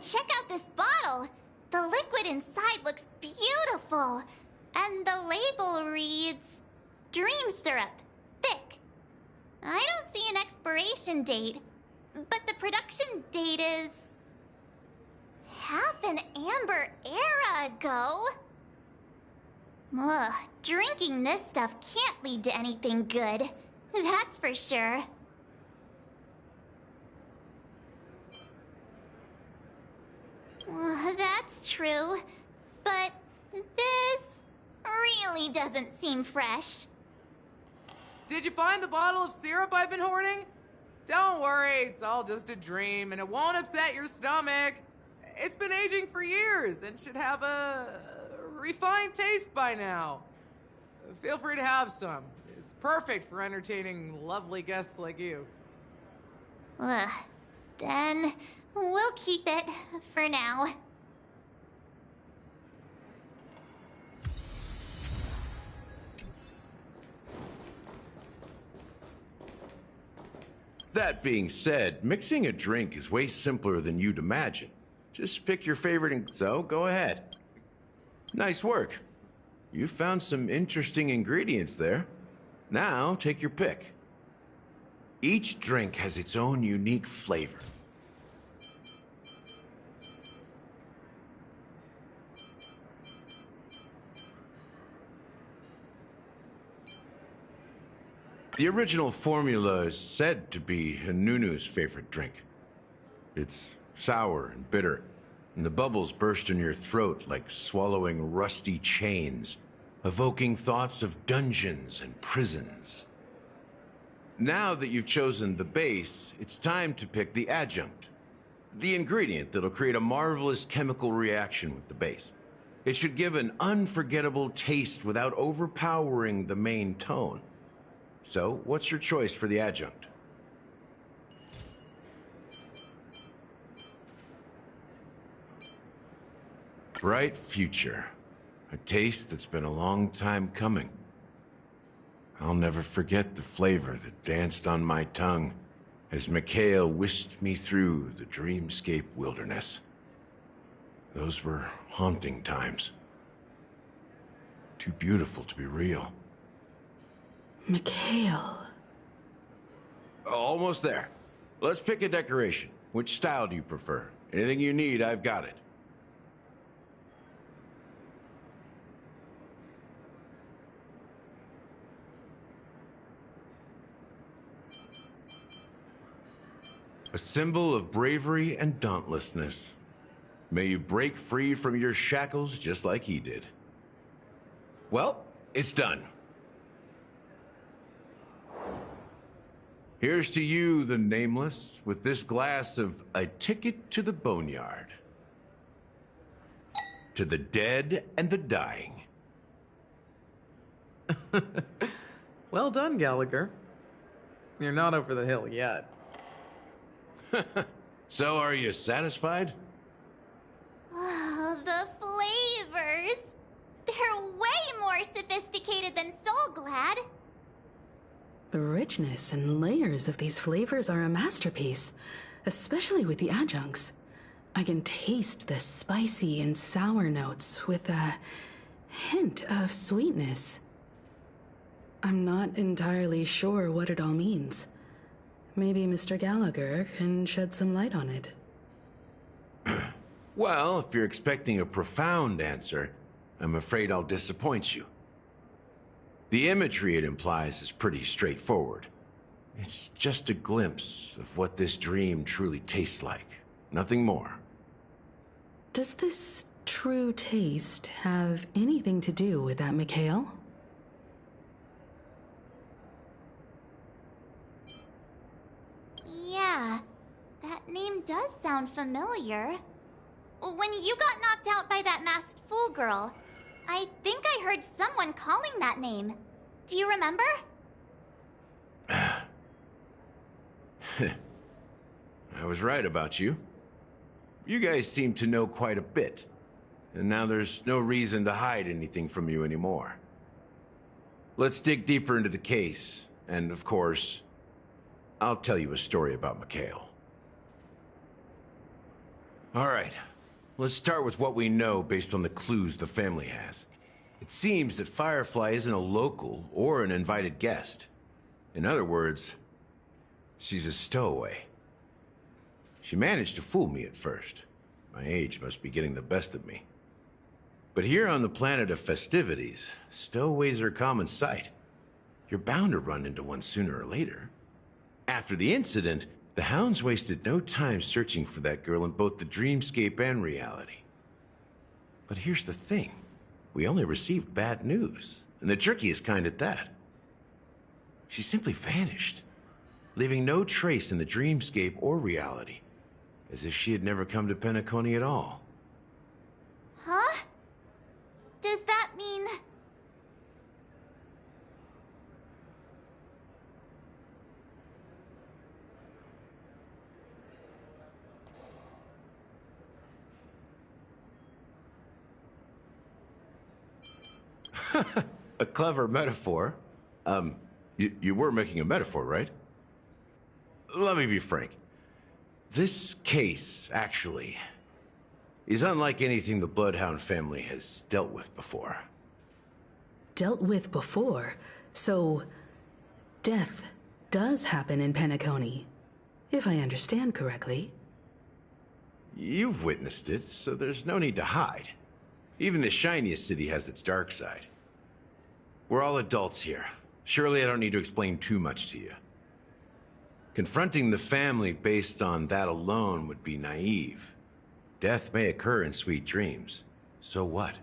Check out this bottle! The liquid inside looks beautiful! And the label reads... Dream syrup. Thick. I don't see an expiration date, but the production date is... half an amber era ago. Ugh, drinking this stuff can't lead to anything good. That's for sure. That's true, but this really doesn't seem fresh. Did you find the bottle of syrup I've been hoarding? Don't worry, it's all just a dream and it won't upset your stomach. It's been aging for years and should have a refined taste by now. Feel free to have some. It's perfect for entertaining lovely guests like you. Then we'll keep it for now. That being said, mixing a drink is way simpler than you'd imagine. Just pick your favorite and so go ahead. Nice work. You found some interesting ingredients there. Now take your pick. Each drink has its own unique flavor. The original formula is said to be Nunu's favorite drink. It's sour and bitter, and the bubbles burst in your throat like swallowing rusty chains, evoking thoughts of dungeons and prisons. Now that you've chosen the base, it's time to pick the adjunct, the ingredient that'll create a marvelous chemical reaction with the base. It should give an unforgettable taste without overpowering the main tone. So, what's your choice for the adjunct? Bright future. A taste that's been a long time coming. I'll never forget the flavor that danced on my tongue as Mikhail whisked me through the dreamscape wilderness. Those were haunting times. Too beautiful to be real. Mikhail. Almost there. Let's pick a decoration. Which style do you prefer? Anything you need, I've got it. A symbol of bravery and dauntlessness. May you break free from your shackles just like he did. Well, it's done. Here's to you, the Nameless, with this glass of a ticket to the boneyard. To the dead and the dying. Well done, Gallagher. You're not over the hill yet. So, are you satisfied? Oh, the flavors! They're way more sophisticated than Soulglad. The richness and layers of these flavors are a masterpiece, especially with the adjuncts. I can taste the spicy and sour notes with a hint of sweetness. I'm not entirely sure what it all means. Maybe Mr. Gallagher can shed some light on it. Well, if you're expecting a profound answer, I'm afraid I'll disappoint you. The imagery it implies is pretty straightforward. It's just a glimpse of what this dream truly tastes like. Nothing more. Does this true taste have anything to do with that Mikhail? Yeah, that name does sound familiar. When you got knocked out by that masked fool girl, I think I heard someone calling that name. Do you remember? I was right about you. You guys seem to know quite a bit. And now there's no reason to hide anything from you anymore. Let's dig deeper into the case, and of course, I'll tell you a story about Mikhail. All right, let's start with what we know based on the clues the family has. It seems that Firefly isn't a local or an invited guest. In other words, She's a stowaway. She managed to fool me at first. My age must be getting the best of me. But here on the planet of festivities, stowaways are a common sight. You're bound to run into one sooner or later. After the incident, the hounds wasted no time searching for that girl in both the dreamscape and reality. But here's the thing. We only received bad news, and the trickiest kind at that. She simply vanished, leaving no trace in the dreamscape or reality, as if she had never come to Penacony at all. Huh? Does that mean... A clever metaphor. You were making a metaphor, right? Let me be frank. This case, actually, is unlike anything the Bloodhound family has dealt with before. Dealt with before? So, death does happen in Penacony, if I understand correctly. You've witnessed it, so there's no need to hide. Even the shiniest city has its dark side. We're all adults here. Surely I don't need to explain too much to you. Confronting the family based on that alone would be naive. Death may occur in sweet dreams. So what?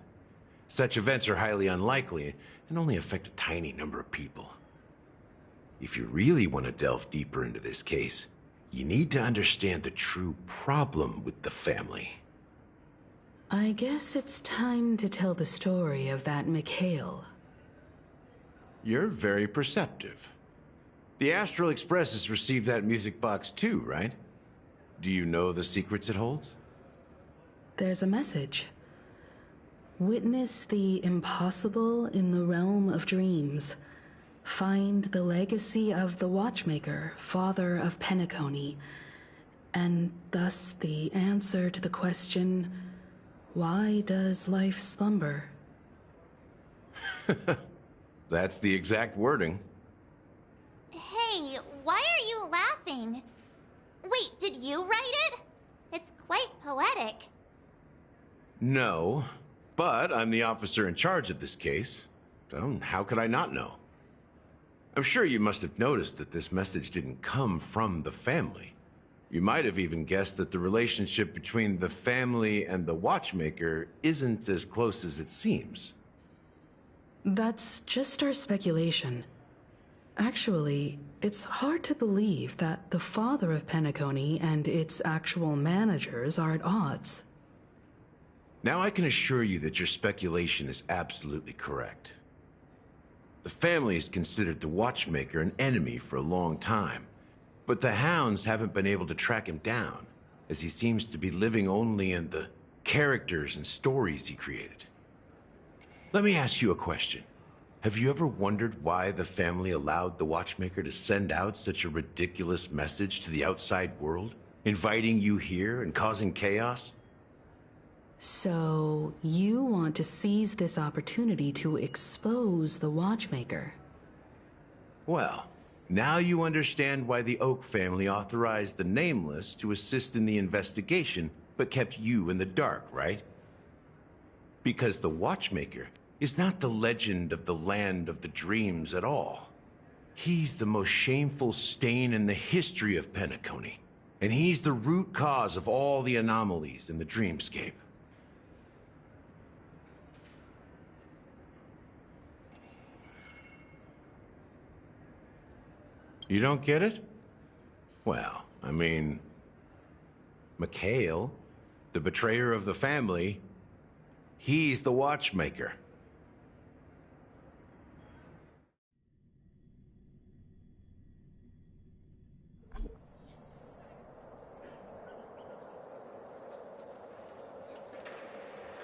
Such events are highly unlikely and only affect a tiny number of people. If you really want to delve deeper into this case, you need to understand the true problem with the family. I guess it's time to tell the story of that Mikhail. You're very perceptive. The Astral Express has received that music box too, right? Do you know the secrets it holds? There's a message. Witness the impossible in the realm of dreams. Find the legacy of the Watchmaker, father of Penacony, and thus the answer to the question, why does life slumber? That's the exact wording. Hey, why are you laughing? Wait, did you write it? It's quite poetic. No, but I'm the officer in charge of this case, so how could I not know? I'm sure you must have noticed that this message didn't come from the family. You might have even guessed that the relationship between the family and the Watchmaker isn't as close as it seems. That's just our speculation. Actually, it's hard to believe that the father of Penacony and its actual managers are at odds. Now I can assure you that your speculation is absolutely correct. The family has considered the Watchmaker an enemy for a long time, but the hounds haven't been able to track him down, as he seems to be living only in the characters and stories he created. Let me ask you a question. Have you ever wondered why the family allowed the Watchmaker to send out such a ridiculous message to the outside world, inviting you here and causing chaos? So, you want to seize this opportunity to expose the Watchmaker? Well, now you understand why the Oak family authorized the Nameless to assist in the investigation, but kept you in the dark, right? Because the Watchmaker is not the legend of the land of the dreams at all. He's the most shameful stain in the history of Penacony, and he's the root cause of all the anomalies in the dreamscape. You don't get it? Well, I mean, Mikhail, the betrayer of the family, he's the Watchmaker.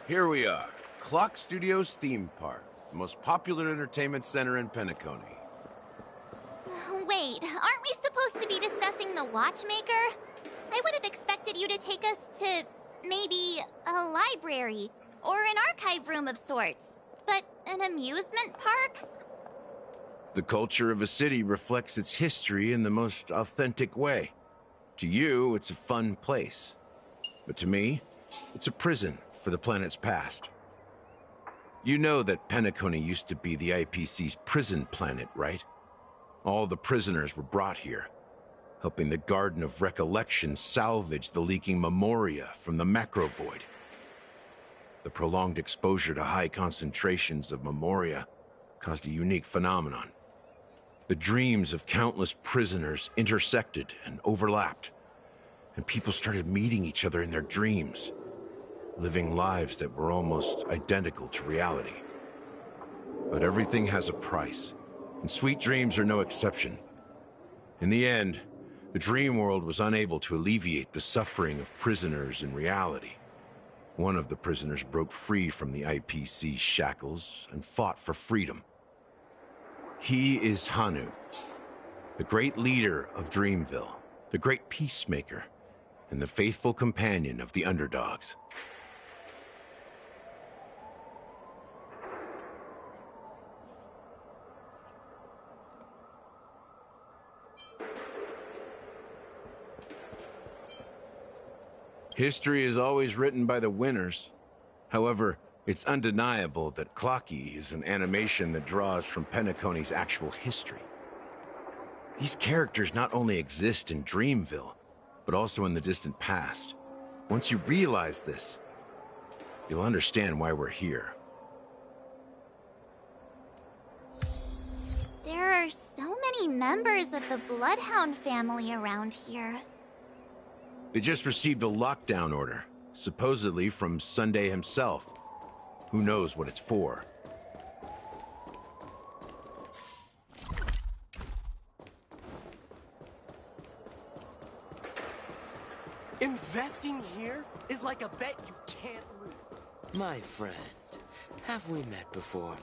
Here we are, Clock Studios theme park, the most popular entertainment center in Penacony. Wait, aren't we supposed to be discussing the Watchmaker? I would have expected you to take us to, maybe, a library, or an archive room of sorts. But an amusement park? The culture of a city reflects its history in the most authentic way. To you, it's a fun place. But to me, it's a prison for the planet's past. You know that Penacony used to be the IPC's prison planet, right? All the prisoners were brought here, helping the Garden of Recollection salvage the leaking memoria from the macrovoid. The prolonged exposure to high concentrations of memoria caused a unique phenomenon. The dreams of countless prisoners intersected and overlapped, and people started meeting each other in their dreams, living lives that were almost identical to reality. But everything has a price, and sweet dreams are no exception. In the end, the dream world was unable to alleviate the suffering of prisoners in reality. One of the prisoners broke free from the IPC shackles and fought for freedom. He is Hanu, the great leader of Dreamville, the great peacemaker, and the faithful companion of the underdogs. History is always written by the winners. However, it's undeniable that Clocky is an animation that draws from Penacony's actual history. These characters not only exist in Dreamville, but also in the distant past. Once you realize this, you'll understand why we're here. There are so many members of the Bloodhound family around here. They just received a lockdown order, supposedly from Sunday himself. Who knows what it's for? Investing here is like a bet you can't lose. My friend, have we met before?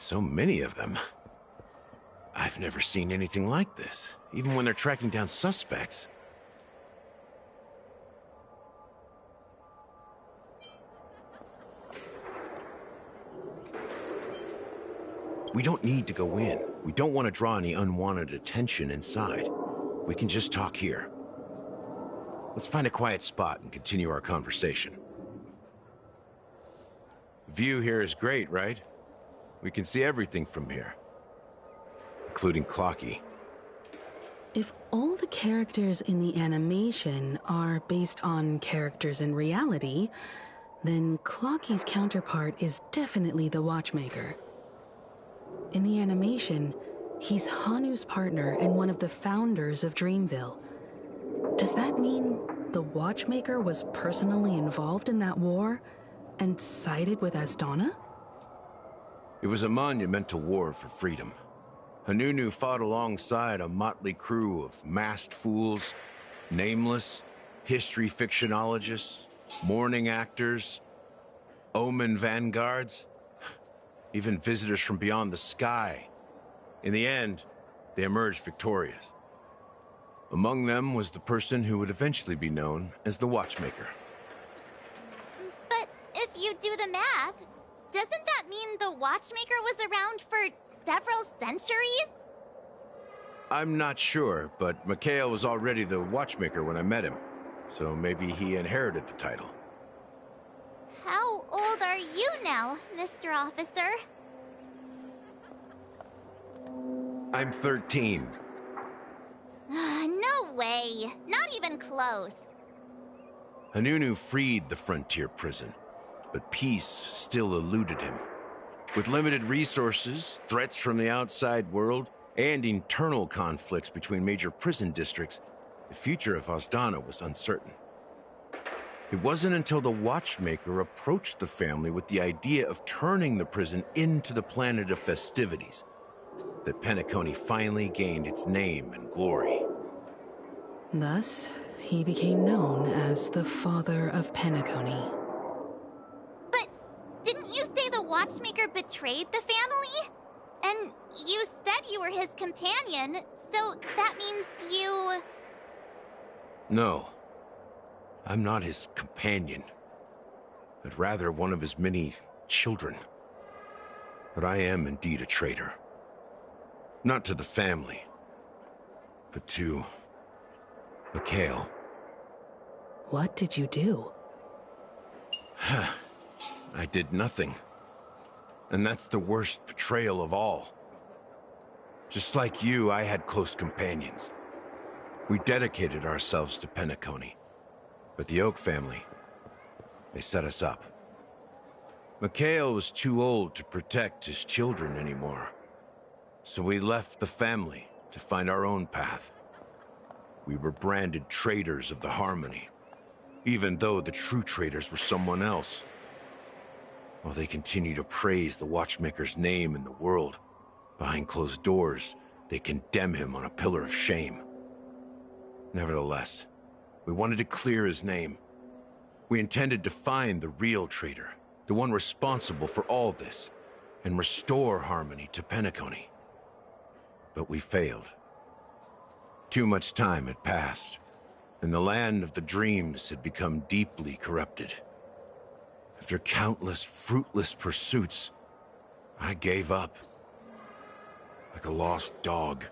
So many of them. I've never seen anything like this, even when they're tracking down suspects. We don't need to go in. We don't want to draw any unwanted attention inside. We can just talk here. Let's find a quiet spot and continue our conversation. View here is great, right? We can see everything from here. including Clocky. If all the characters in the animation are based on characters in reality, then Clocky's counterpart is definitely the Watchmaker. In the animation, he's Hanu's partner and one of the founders of Dreamville. Does that mean the Watchmaker was personally involved in that war and sided with Asdana? It was a monumental war for freedom. Hanunu fought alongside a motley crew of masked fools, nameless, history fictionologists, mourning actors, omen vanguards, even visitors from beyond the sky. In the end, they emerged victorious. Among them was the person who would eventually be known as the Watchmaker. But if you do the math, doesn't that mean the Watchmaker was around for several centuries? I'm not sure, but Mikhail was already the Watchmaker when I met him, so maybe he inherited the title. How old are you now, Mr. Officer? I'm 13. No way. Not even close. Hanunu freed the frontier prison, but peace still eluded him. With limited resources, threats from the outside world, and internal conflicts between major prison districts, the future of Asdana was uncertain. It wasn't until the Watchmaker approached the family with the idea of turning the prison into the planet of festivities that Penacony finally gained its name and glory. Thus, he became known as the Father of Penacony. But didn't you say the Watchmaker betrayed the family? And you said you were his companion, so that means you... No, I'm not his companion, but rather one of his many children. But I am indeed a traitor. Not to the family, but to Mikhail. What did you do? I did nothing. And that's the worst betrayal of all. Just like you, I had close companions. We dedicated ourselves to Penacony. But the Oak family, they set us up. Mikhail was too old to protect his children anymore. So we left the family to find our own path. We were branded traitors of the Harmony, even though the true traitors were someone else. While they continue to praise the Watchmaker's name in the world, behind closed doors, they condemn him on a pillar of shame. Nevertheless, we wanted to clear his name. We intended to find the real traitor, the one responsible for all this, and restore harmony to Penacony. But we failed. Too much time had passed, and the land of the dreams had become deeply corrupted. After countless fruitless pursuits, I gave up. Like a lost dog.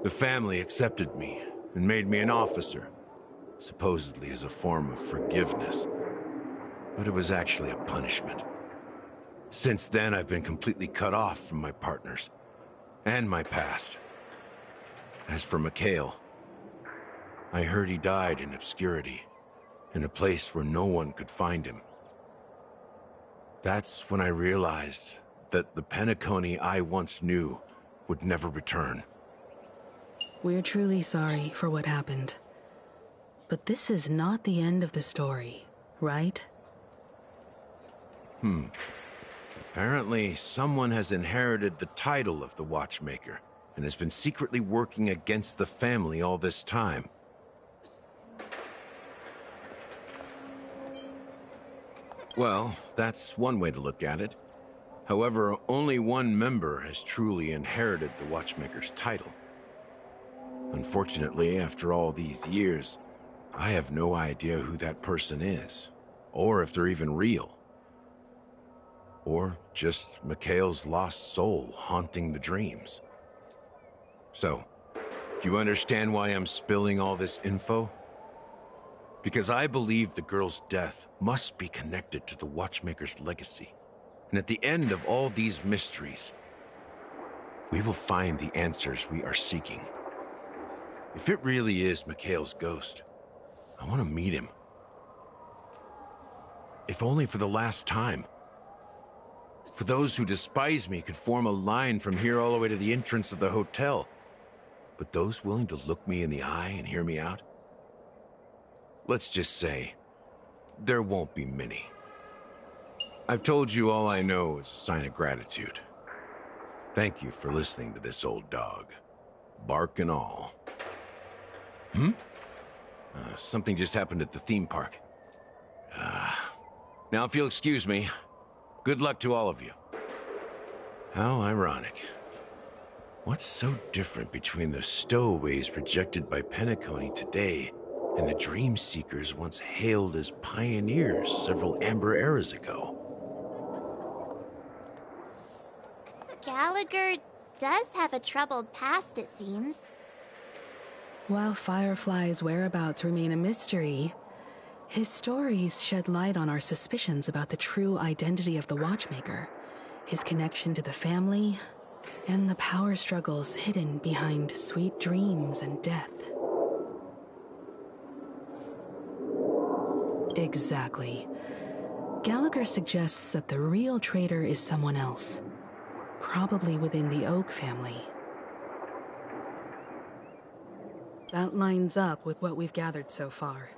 The family accepted me and made me an officer, supposedly as a form of forgiveness. But it was actually a punishment. Since then, I've been completely cut off from my partners and my past. As for Mikhail, I heard he died in obscurity, in a place where no one could find him. That's when I realized that the Penacony I once knew would never return. We're truly sorry for what happened. But this is not the end of the story, right? Apparently, someone has inherited the title of the Watchmaker and has been secretly working against the family all this time. Well, that's one way to look at it. However, only one member has truly inherited the Watchmaker's title. Unfortunately, after all these years, I have no idea who that person is, or if they're even real. Or just Mikhail's lost soul haunting the dreams. So, do you understand why I'm spilling all this info? Because I believe the girl's death must be connected to the Watchmaker's legacy. And at the end of all these mysteries, we will find the answers we are seeking. If it really is Mikhail's ghost, I want to meet him. If only for the last time. For those who despise me could form a line from here all the way to the entrance of the hotel. But those willing to look me in the eye and hear me out? Let's just say, there won't be many. I've told you all I know is a sign of gratitude. Thank you for listening to this old dog. Bark and all. Something just happened at the theme park. Now if you'll excuse me, good luck to all of you. How ironic. What's so different between the stowaways projected by Penacony today and the dream seekers once hailed as pioneers several amber eras ago? Gallagher does have a troubled past, it seems. While Firefly's whereabouts remain a mystery, his stories shed light on our suspicions about the true identity of the Watchmaker, his connection to the family, and the power struggles hidden behind sweet dreams and death. Exactly. Gallagher suggests that the real traitor is someone else, probably within the Oak family. That lines up with what we've gathered so far.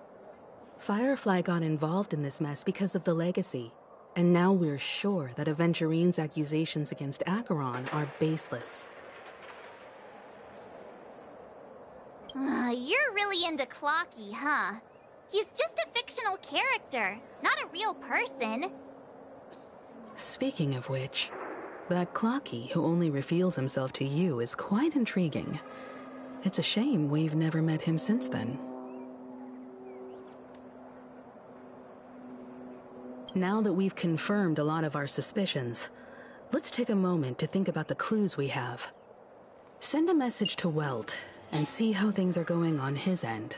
Firefly got involved in this mess because of the legacy, and now we're sure that Aventurine's accusations against Acheron are baseless. You're really into Clocky, huh? He's just a fictional character, not a real person. Speaking of which, that Clocky who only reveals himself to you is quite intriguing. It's a shame we've never met him since then. Now that we've confirmed a lot of our suspicions, let's take a moment to think about the clues we have. Send a message to Welt and see how things are going on his end.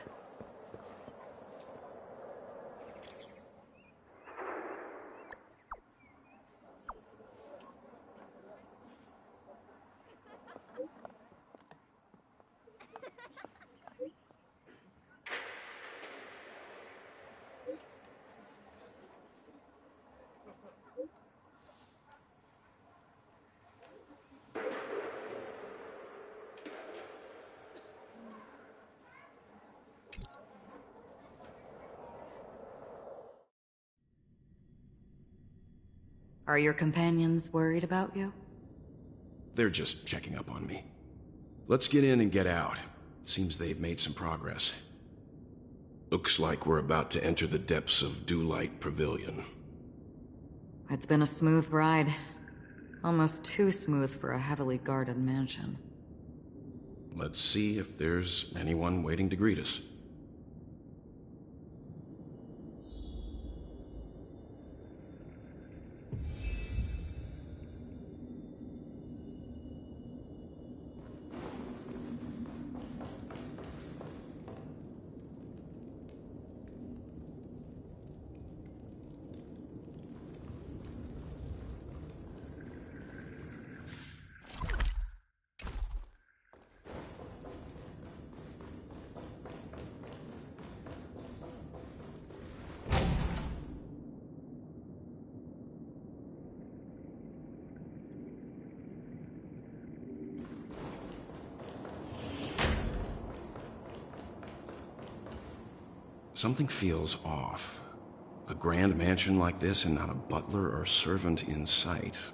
Are your companions worried about you? They're just checking up on me. Let's get in and get out. Seems they've made some progress. Looks like we're about to enter the depths of Dewlight Pavilion. It's been a smooth ride. Almost too smooth for a heavily guarded mansion. Let's see if there's anyone waiting to greet us. Something feels off. A grand mansion like this and not a butler or servant in sight.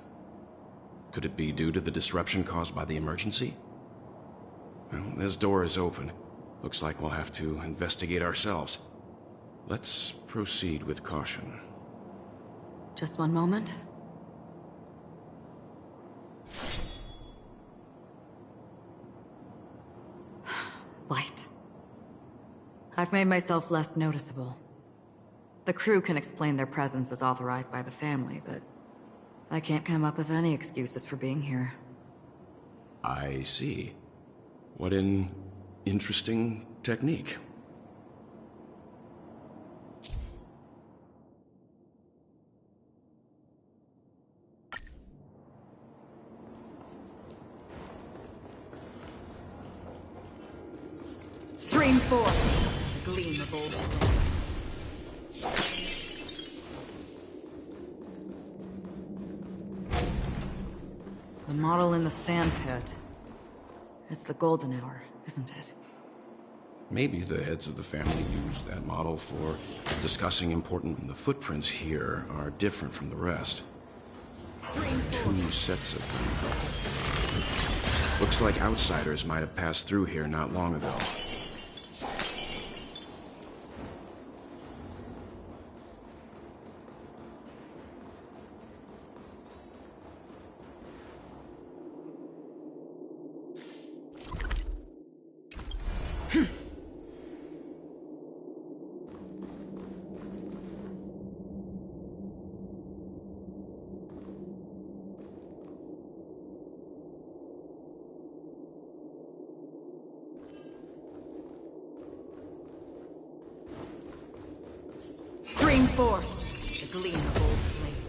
Could it be due to the disruption caused by the emergency? Well, this door is open. Looks like we'll have to investigate ourselves. Let's proceed with caution. Just one moment. Light. I've made myself less noticeable. The crew can explain their presence as authorized by the family, but I can't come up with any excuses for being here. I see. What an interesting technique. Stream forth, the gleam of old blades. The model in the sand pit. It's the golden hour, isn't it? Maybe the heads of the family used that model for discussing important... The footprints here are different from the rest. Two sets of them. Looks like outsiders might have passed through here not long ago. Stream forth, the gleam of old blades.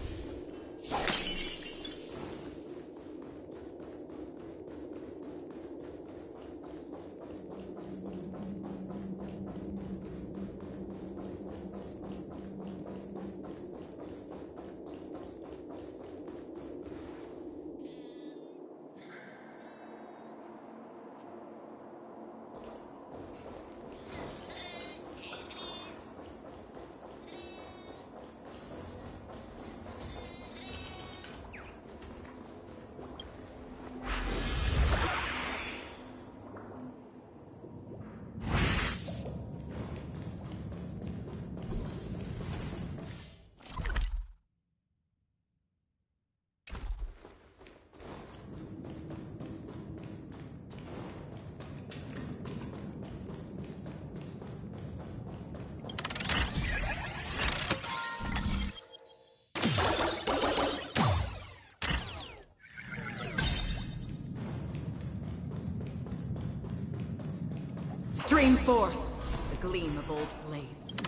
Stream forth, the gleam of old blades.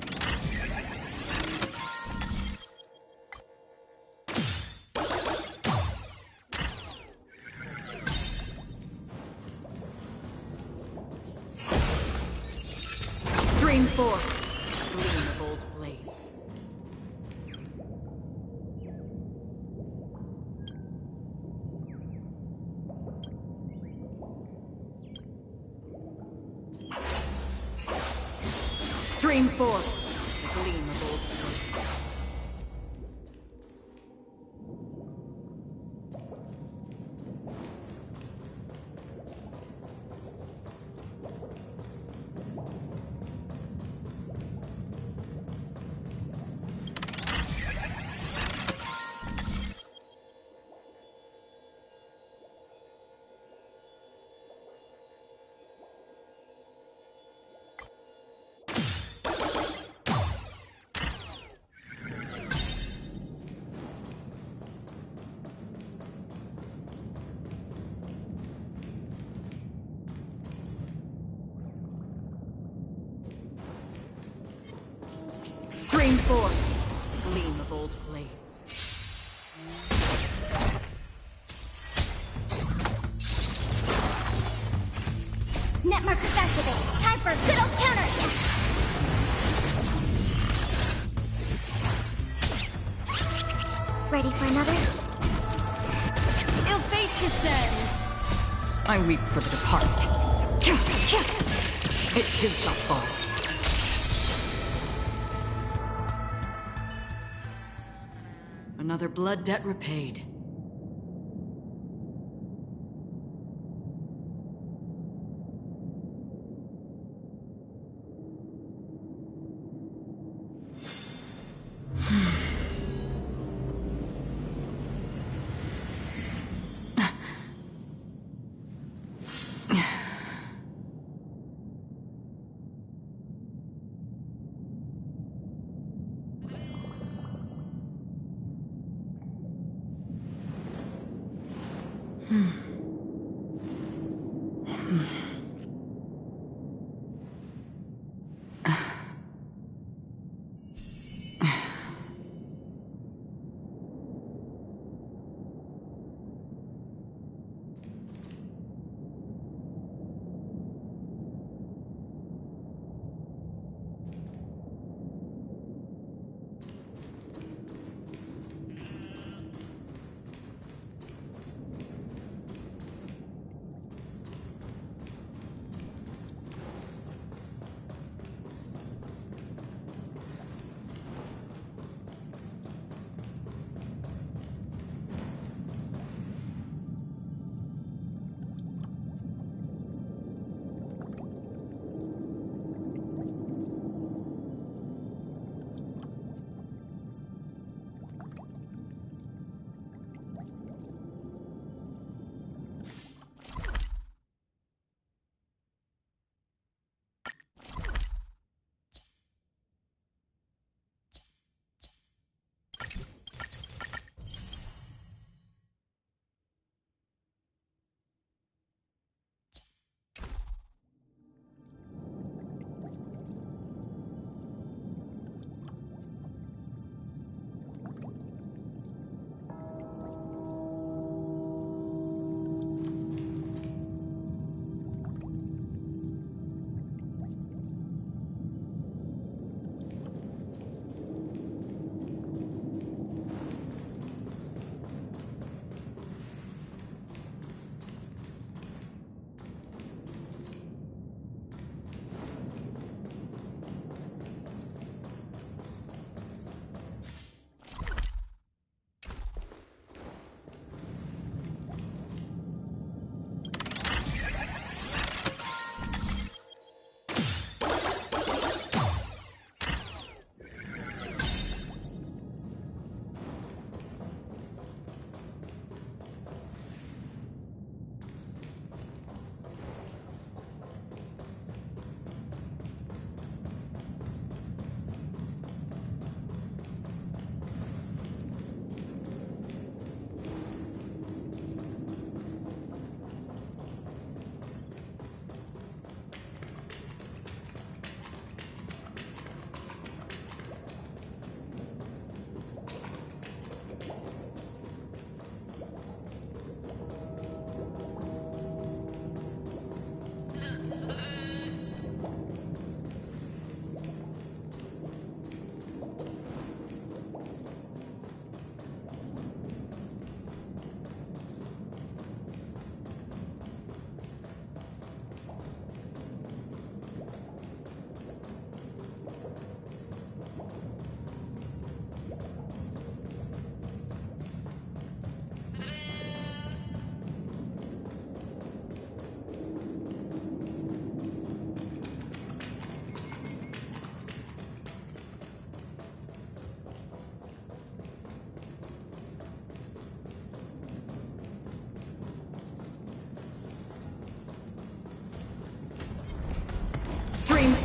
Stream forth, the gleam of old blades. Stream forth, the gleam of old blades. Stream forth, the gleam of old blades. Net markers activate. Time for a good old counterattack. Ready for another? Ill fate descends. I weep for the departed. It too shall fall. Another blood debt repaid.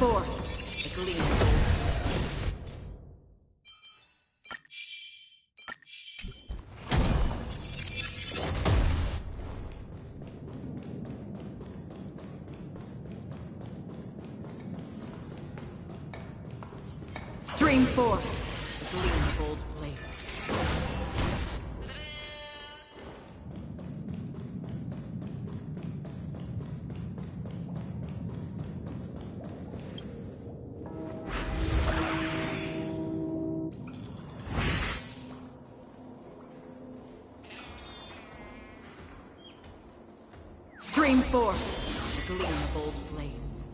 forth, the gleam of gold. Stream forth, the gleam of gold blades. Stream forth, the gleam of gold blades.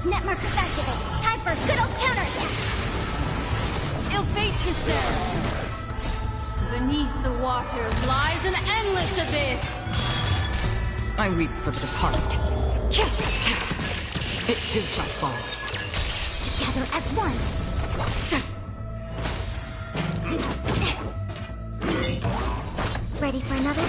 Netmarkers activate. Time for a good old counterattack. Ill fate descends. Beneath the waters lies an endless abyss. I weep for the departed. It too shall fall. Together as one. Ready for another?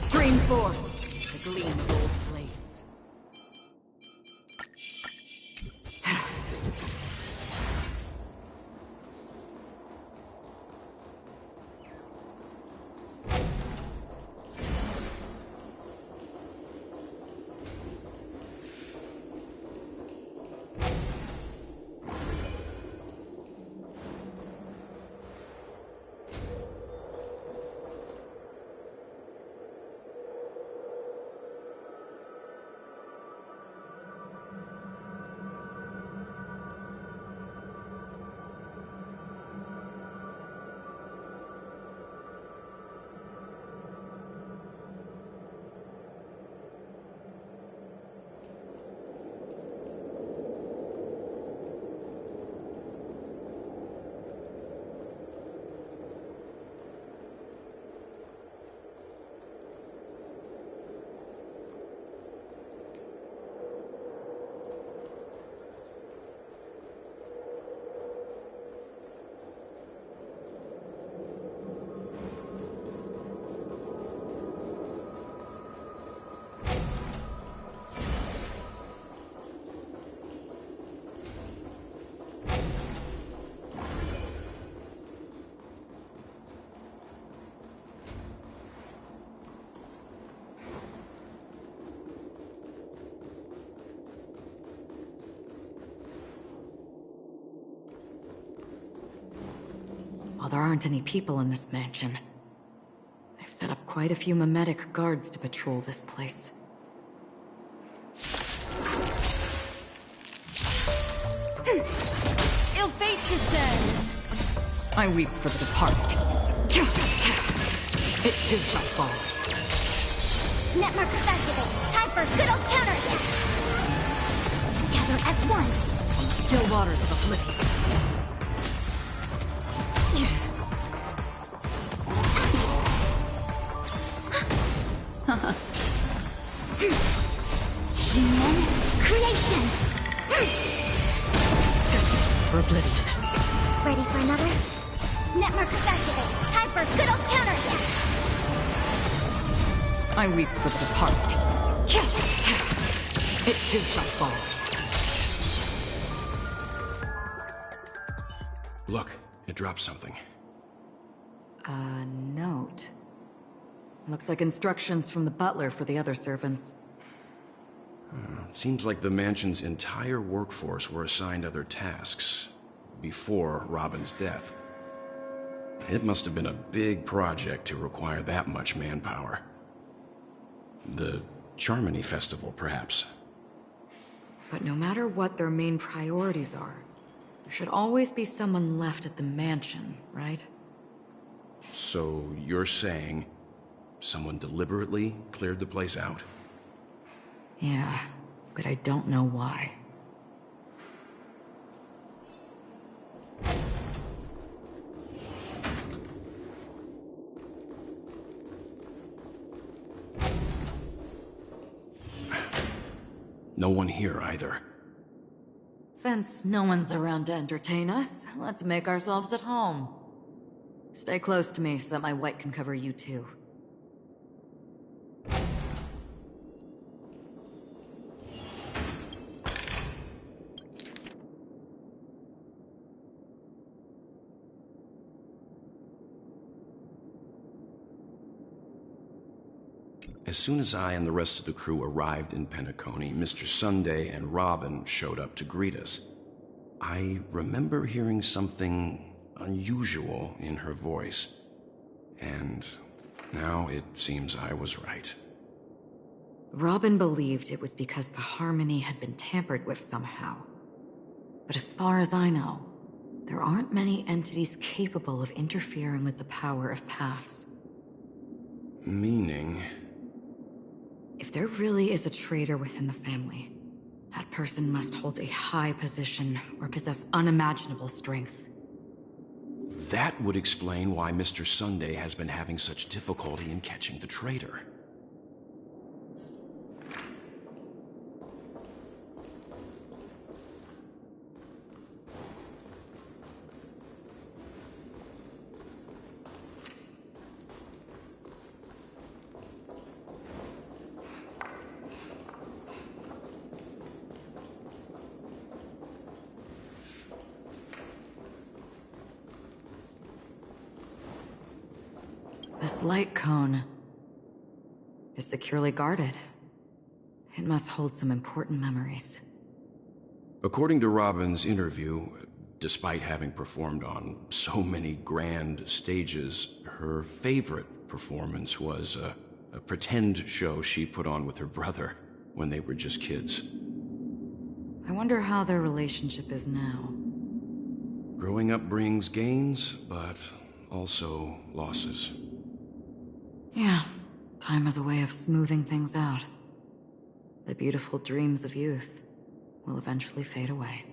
Stream forth, the gleam of gold blades. While there aren't any people in this mansion, they've set up quite a few mimetic guards to patrol this place. Ill fate descends! I weep for the departed. It too shall fall. Net markers activate. Time for good old counterattack. Together as one. On the still waters of oblivion. Human creations. For oblivion. Ready for another? Net markers activate. Time for good old counterattack. I weep for the departed. It too shall fall. Look, it dropped something. A note. Looks like instructions from the butler for the other servants. It seems like the mansion's entire workforce were assigned other tasks before Robin's death. It must have been a big project to require that much manpower. The Charmony Festival, perhaps. But no matter what their main priorities are, there should always be someone left at the mansion, right? So you're saying someone deliberately cleared the place out? Yeah, but I don't know why. No one here either. Since no one's around to entertain us, let's make ourselves at home. Stay close to me so that my white can cover you too. As soon as I and the rest of the crew arrived in Penacony, Mr. Sunday and Robin showed up to greet us. I remember hearing something unusual in her voice, and now it seems I was right. Robin believed it was because the harmony had been tampered with somehow. But as far as I know, there aren't many entities capable of interfering with the power of paths. Meaning? If there really is a traitor within the family, that person must hold a high position or possess unimaginable strength. That would explain why Mr. Sunday has been having such difficulty in catching the traitor. This light cone is securely guarded. It must hold some important memories. According to Robin's interview, despite having performed on so many grand stages, her favorite performance was a pretend show she put on with her brother when they were just kids. I wonder how their relationship is now. Growing up brings gains, but also losses. Yeah, time has a way of smoothing things out. The beautiful dreams of youth will eventually fade away.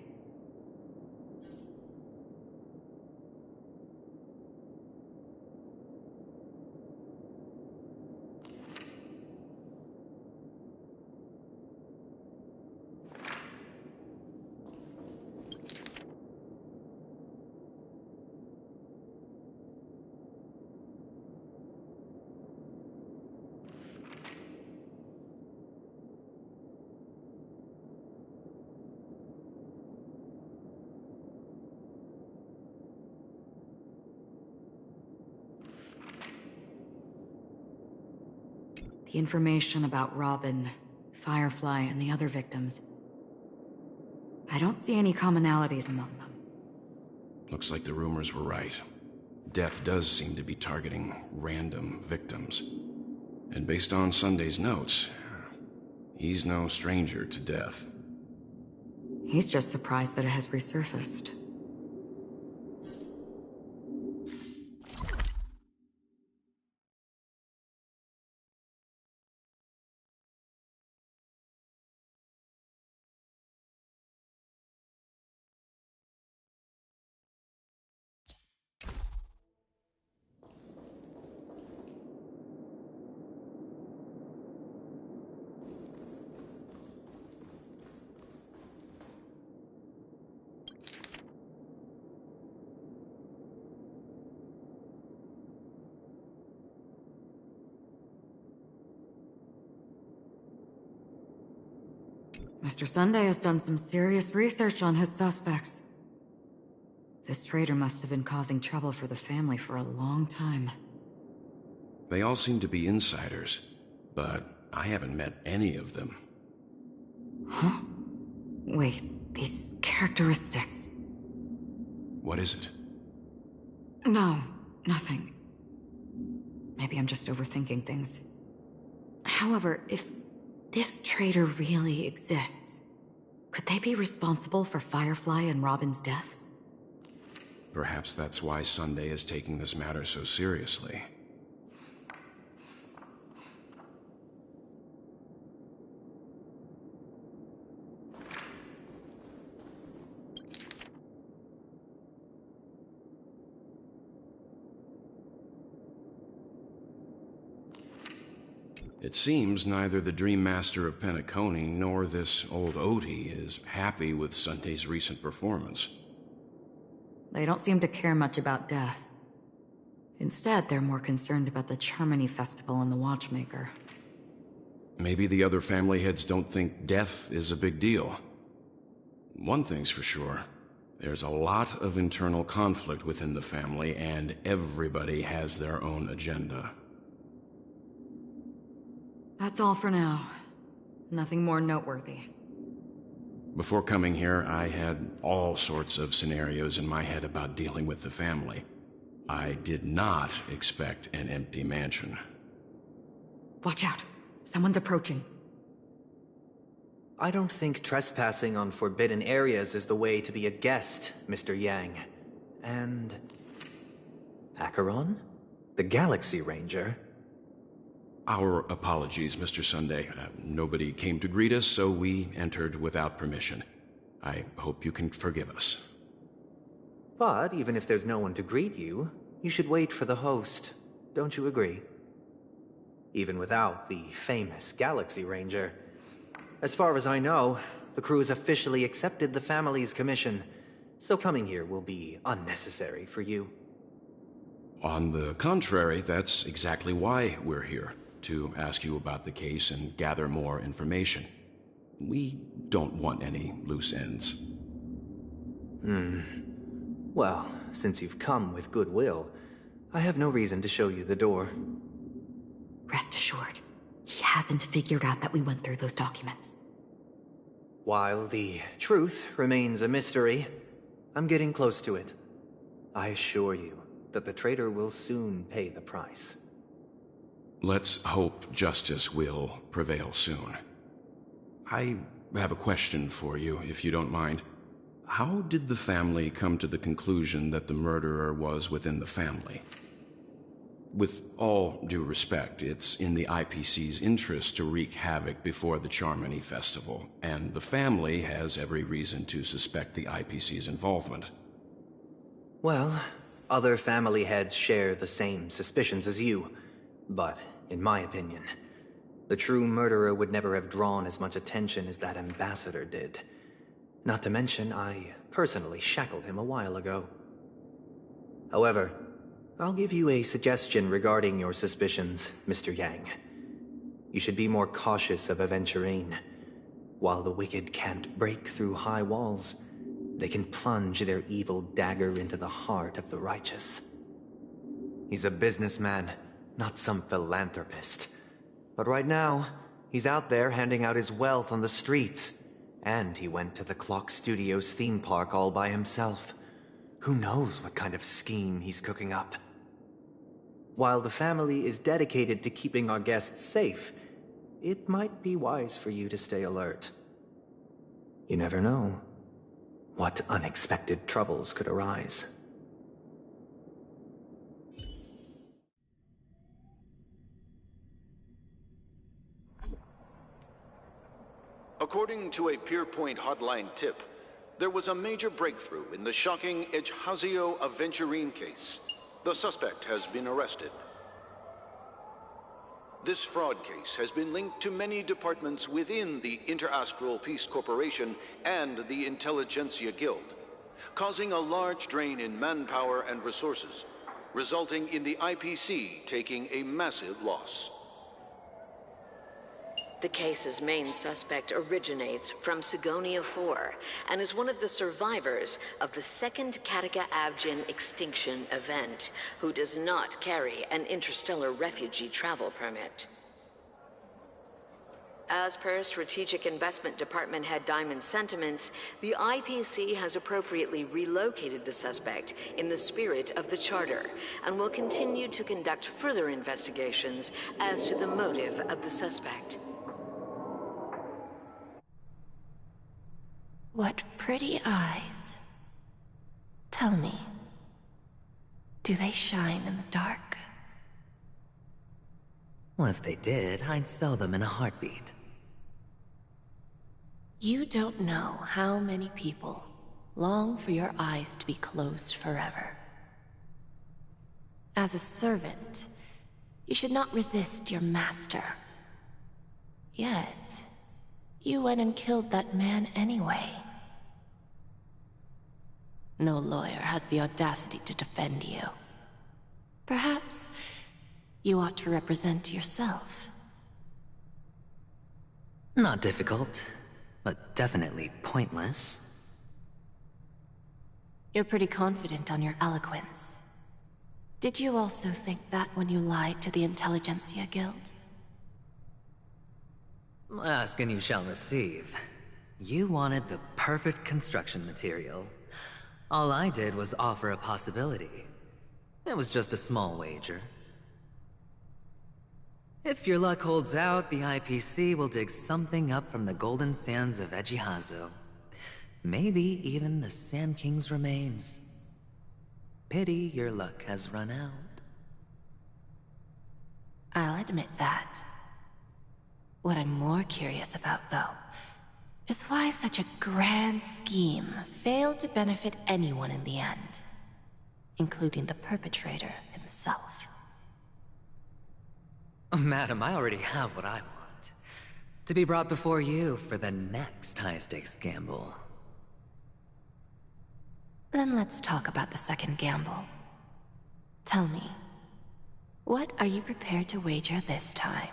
The information about Robin, Firefly, and the other victims. I don't see any commonalities among them. Looks like the rumors were right. Death does seem to be targeting random victims. And based on Sunday's notes, he's no stranger to death. He's just surprised that it has resurfaced. Mr. Sunday has done some serious research on his suspects. This traitor must have been causing trouble for the family for a long time. They all seem to be insiders, but I haven't met any of them. Huh? Wait, these characteristics... What is it? No, nothing. Maybe I'm just overthinking things. However, if this traitor really exists, could they be responsible for Firefly and Robin's deaths? Perhaps that's why Sunday is taking this matter so seriously. It seems neither the Dream Master of Penacony nor this old Odie is happy with Sunday's recent performance. They don't seem to care much about death. Instead, they're more concerned about the Charmony Festival and the Watchmaker. Maybe the other family heads don't think death is a big deal. One thing's for sure. There's a lot of internal conflict within the family, and everybody has their own agenda. That's all for now. Nothing more noteworthy. Before coming here, I had all sorts of scenarios in my head about dealing with the family. I did not expect an empty mansion. Watch out. Someone's approaching. I don't think trespassing on forbidden areas is the way to be a guest, Mr. Yang. And... Acheron? The Galaxy Ranger? Our apologies, Mr. Sunday. Nobody came to greet us, so we entered without permission. I hope you can forgive us. But even if there's no one to greet you, you should wait for the host. Don't you agree? Even without the famous Galaxy Ranger. As far as I know, the crew has officially accepted the family's commission, so coming here will be unnecessary for you. On the contrary, that's exactly why we're here. To ask you about the case and gather more information. We don't want any loose ends. Well, since you've come with goodwill, I have no reason to show you the door. Rest assured, he hasn't figured out that we went through those documents. While the truth remains a mystery, I'm getting close to it. I assure you that the traitor will soon pay the price. Let's hope justice will prevail soon. I have a question for you, if you don't mind. How did the family come to the conclusion that the murderer was within the family? With all due respect, it's in the IPC's interest to wreak havoc before the Charmony Festival, and the family has every reason to suspect the IPC's involvement. Well, other family heads share the same suspicions as you. But, in my opinion, the true murderer would never have drawn as much attention as that ambassador did. Not to mention, I personally shackled him a while ago. However, I'll give you a suggestion regarding your suspicions, Mr. Yang. You should be more cautious of Aventurine. While the wicked can't break through high walls, they can plunge their evil dagger into the heart of the righteous. He's a businessman, not some philanthropist. But right now, he's out there handing out his wealth on the streets. And he went to the Clock Studios theme park all by himself. Who knows what kind of scheme he's cooking up? While the family is dedicated to keeping our guests safe, it might be wise for you to stay alert. You never know what unexpected troubles could arise. According to a Pierpoint hotline tip, there was a major breakthrough in the shocking Ejhazio Aventurine case. The suspect has been arrested. This fraud case has been linked to many departments within the Interastral Peace Corporation and the Intelligentsia Guild, causing a large drain in manpower and resources, resulting in the IPC taking a massive loss. The case's main suspect originates from Sigonia 4 and is one of the survivors of the second Kataka Abjin extinction event, who does not carry an interstellar refugee travel permit. As per Strategic Investment Department Head Diamond's sentiments, the IPC has appropriately relocated the suspect in the spirit of the Charter and will continue to conduct further investigations as to the motive of the suspect. What pretty eyes. Tell me, do they shine in the dark? Well, if they did, I'd sell them in a heartbeat. You don't know how many people long for your eyes to be closed forever. As a servant, you should not resist your master. Yet, you went and killed that man anyway. No lawyer has the audacity to defend you. Perhaps you ought to represent yourself. Not difficult, but definitely pointless. You're pretty confident on your eloquence. Did you also think that when you lied to the Intelligentsia Guild? Ask and you shall receive. You wanted the perfect construction material. All I did was offer a possibility. It was just a small wager. If your luck holds out, the IPC will dig something up from the golden sands of Ejhazio. Maybe even the Sand King's remains. Pity your luck has run out. I'll admit that. What I'm more curious about, though, is why such a grand scheme failed to benefit anyone in the end, including the perpetrator himself. Madam, I already have what I want. To be brought before you for the next high-stakes gamble. Then let's talk about the second gamble. Tell me, what are you prepared to wager this time?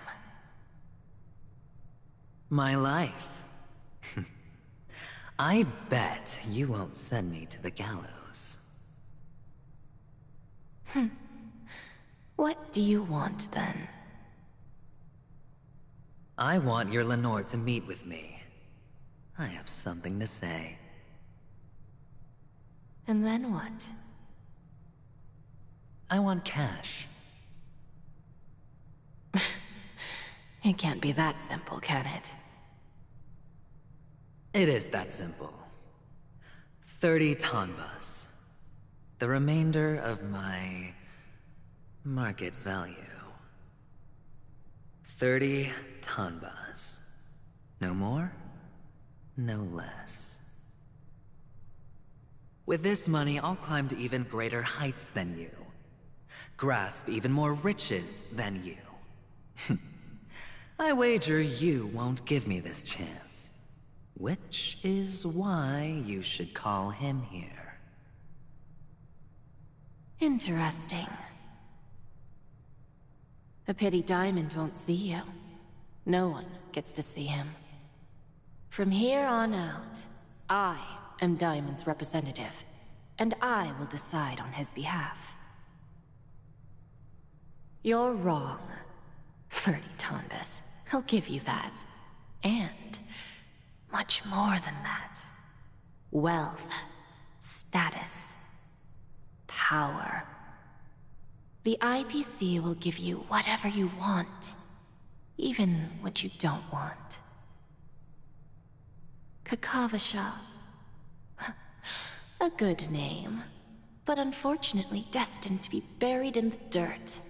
My life. I bet you won't send me to the gallows. What do you want, then? I want your Lenore to meet with me. I have something to say. And then what? I want cash. It can't be that simple, can it? It is that simple. 30 tanbas. The remainder of my market value. 30 tanbas. No more, no less. With this money, I'll climb to even greater heights than you. Grasp even more riches than you. I wager you won't give me this chance. Which is why you should call him here. Interesting. A pity Diamond won't see you. No one gets to see him. From here on out, I am Diamond's representative, and I will decide on his behalf. You're wrong. 30 tanbas. I'll give you that. And much more than that. Wealth, status, power. The IPC will give you whatever you want, even what you don't want. Kakavasha. A good name, but unfortunately destined to be buried in the dirt.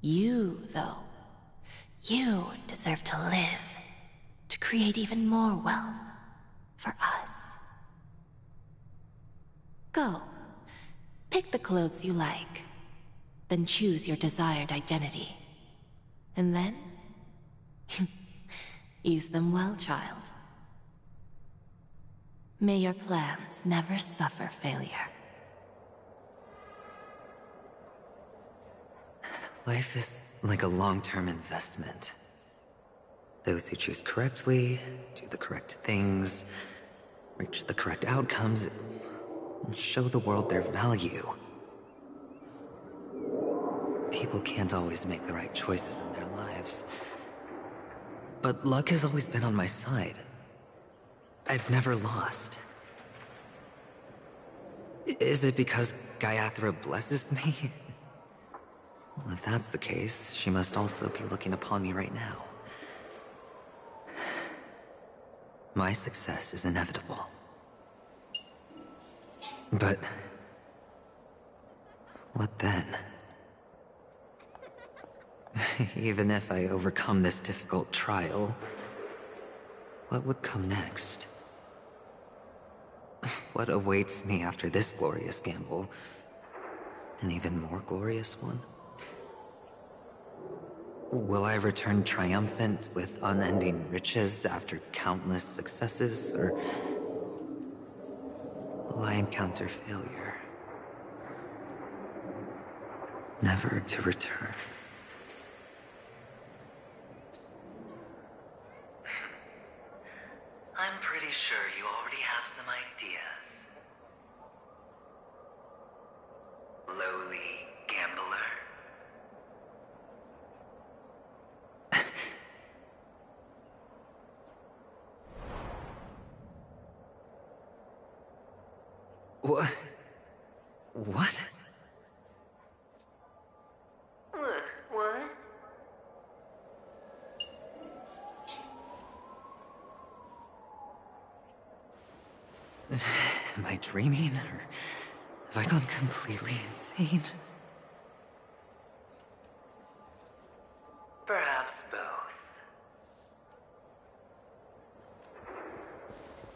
You, though, you deserve to live, to create even more wealth for us. Go, pick the clothes you like, then choose your desired identity. And then, use them well, child. May your plans never suffer failure. Life is like a long-term investment. Those who choose correctly, do the correct things, reach the correct outcomes, and show the world their value. People can't always make the right choices in their lives. But luck has always been on my side. I've never lost. Is it because Gayathra blesses me? Well, if that's the case, she must also be looking upon me right now. My success is inevitable. But what then? Even if I overcome this difficult trial, what would come next? What awaits me after this glorious gamble? An even more glorious one? Will I return triumphant with unending riches after countless successes, or will I encounter failure? Never to return. I'm pretty sure you already have some ideas. Lowly gambler. What? What? What? Am I dreaming, or have I gone completely insane? Perhaps both.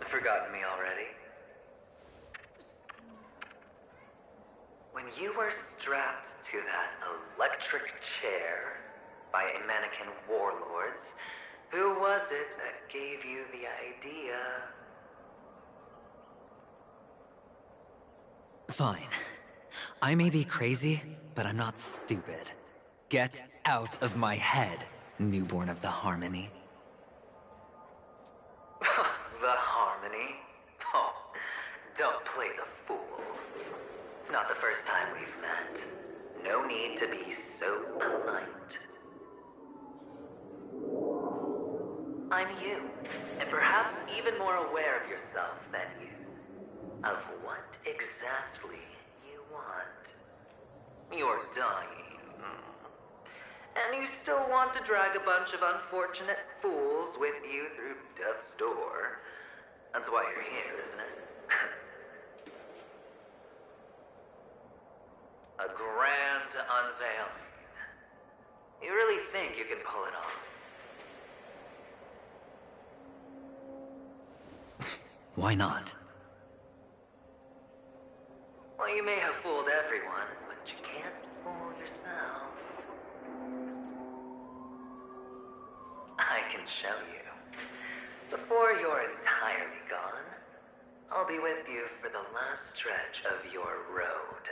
Forgotten me already? When you were strapped to that electric chair by a mannequin warlords, who was it that gave you the idea? Fine. I may be crazy, but I'm not stupid. Get out of my head, newborn of the Harmony. The Harmony? Oh, don't play the fool. It's not the first time we've met. No need to be so polite. I'm you, and perhaps even more aware of yourself than you. Of what exactly you want. You're dying. And you still want to drag a bunch of unfortunate fools with you through death's door. That's why you're here, isn't it? A grand unveiling. You really think you can pull it off? Why not? Well, you may have fooled everyone, but you can't fool yourself. I can show you. Before you're entirely gone, I'll be with you for the last stretch of your road.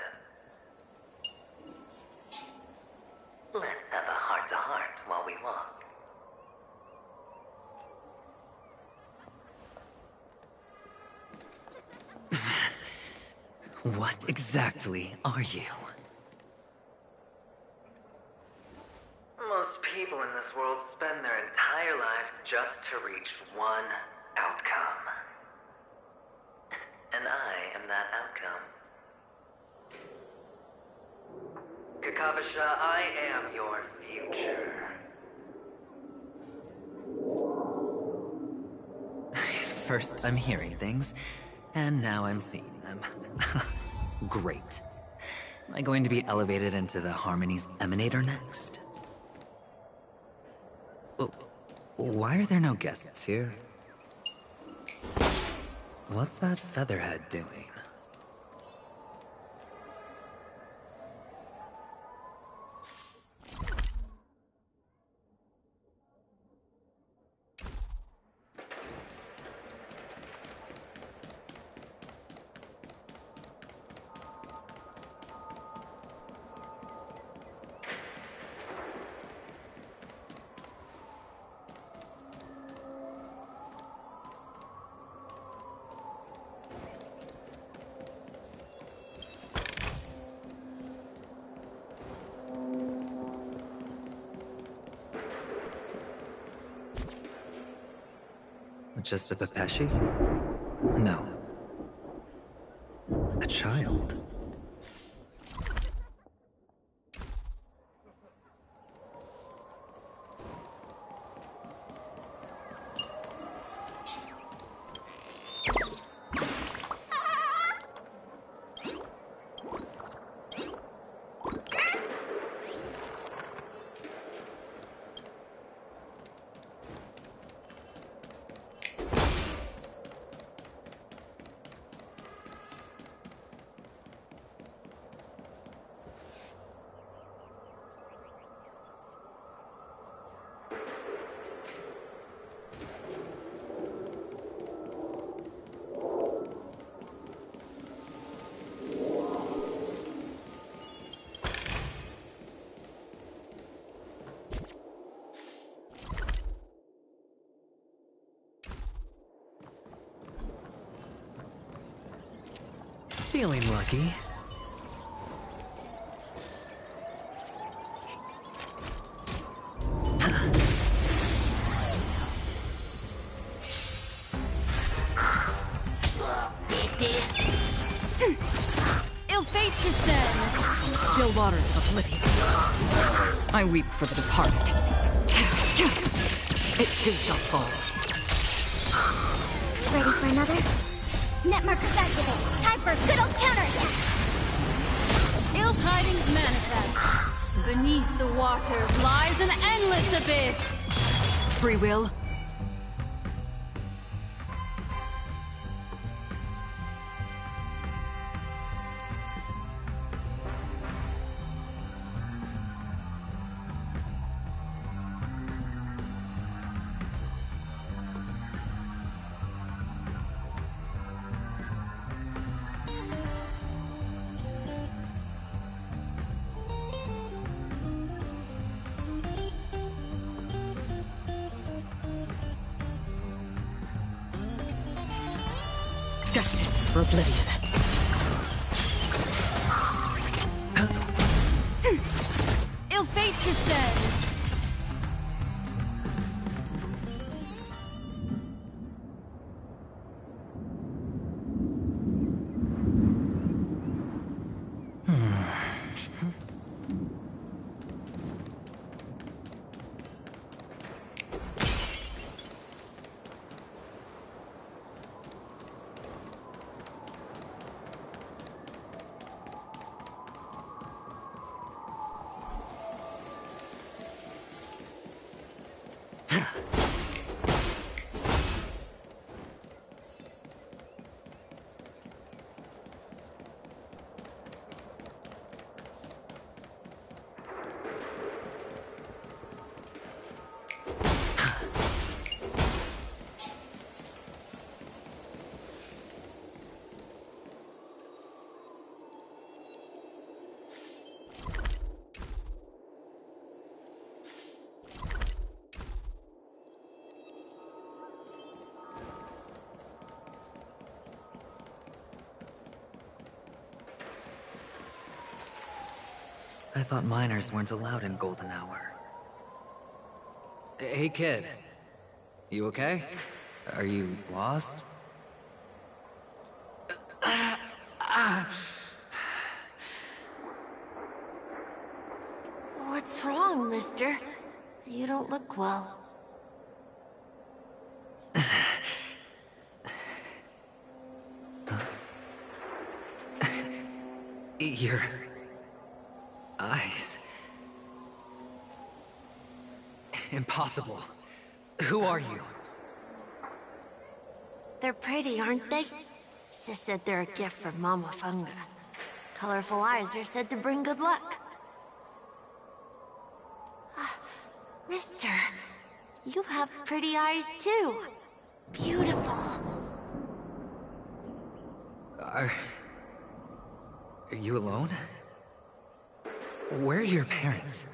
Let's have a heart-to-heart while we walk. What exactly are you? Most people in this world spend their entire lives just to reach one outcome. And I am that outcome. Kavasha, I am your future. First, I'm hearing things, and now I'm seeing them. Great. Am I going to be elevated into the Harmony's Emanator next? Why are there no guests here? What's that featherhead doing? Just a Pepeshi? No. A child. Feeling lucky. Ill fate descends. Still waters of oblivion. I weep for the departed. It too shall fall. Ready for another? Net markers activate. Time for a good old counterattack. Ill tidings manifest. Beneath the waters lies an endless abyss. Free will. Destined for oblivion. Ill fate descends. I thought miners weren't allowed in Golden Hour. Hey, kid. You okay? Are you lost? mister. You don't look well. Your eyes. Impossible. Who are you? They're pretty, aren't they? Sis said they're a gift from Mama Funga. Colorful eyes are said to bring good luck. Mister, you have pretty eyes too. Beautiful. Are you alone? Where are your parents?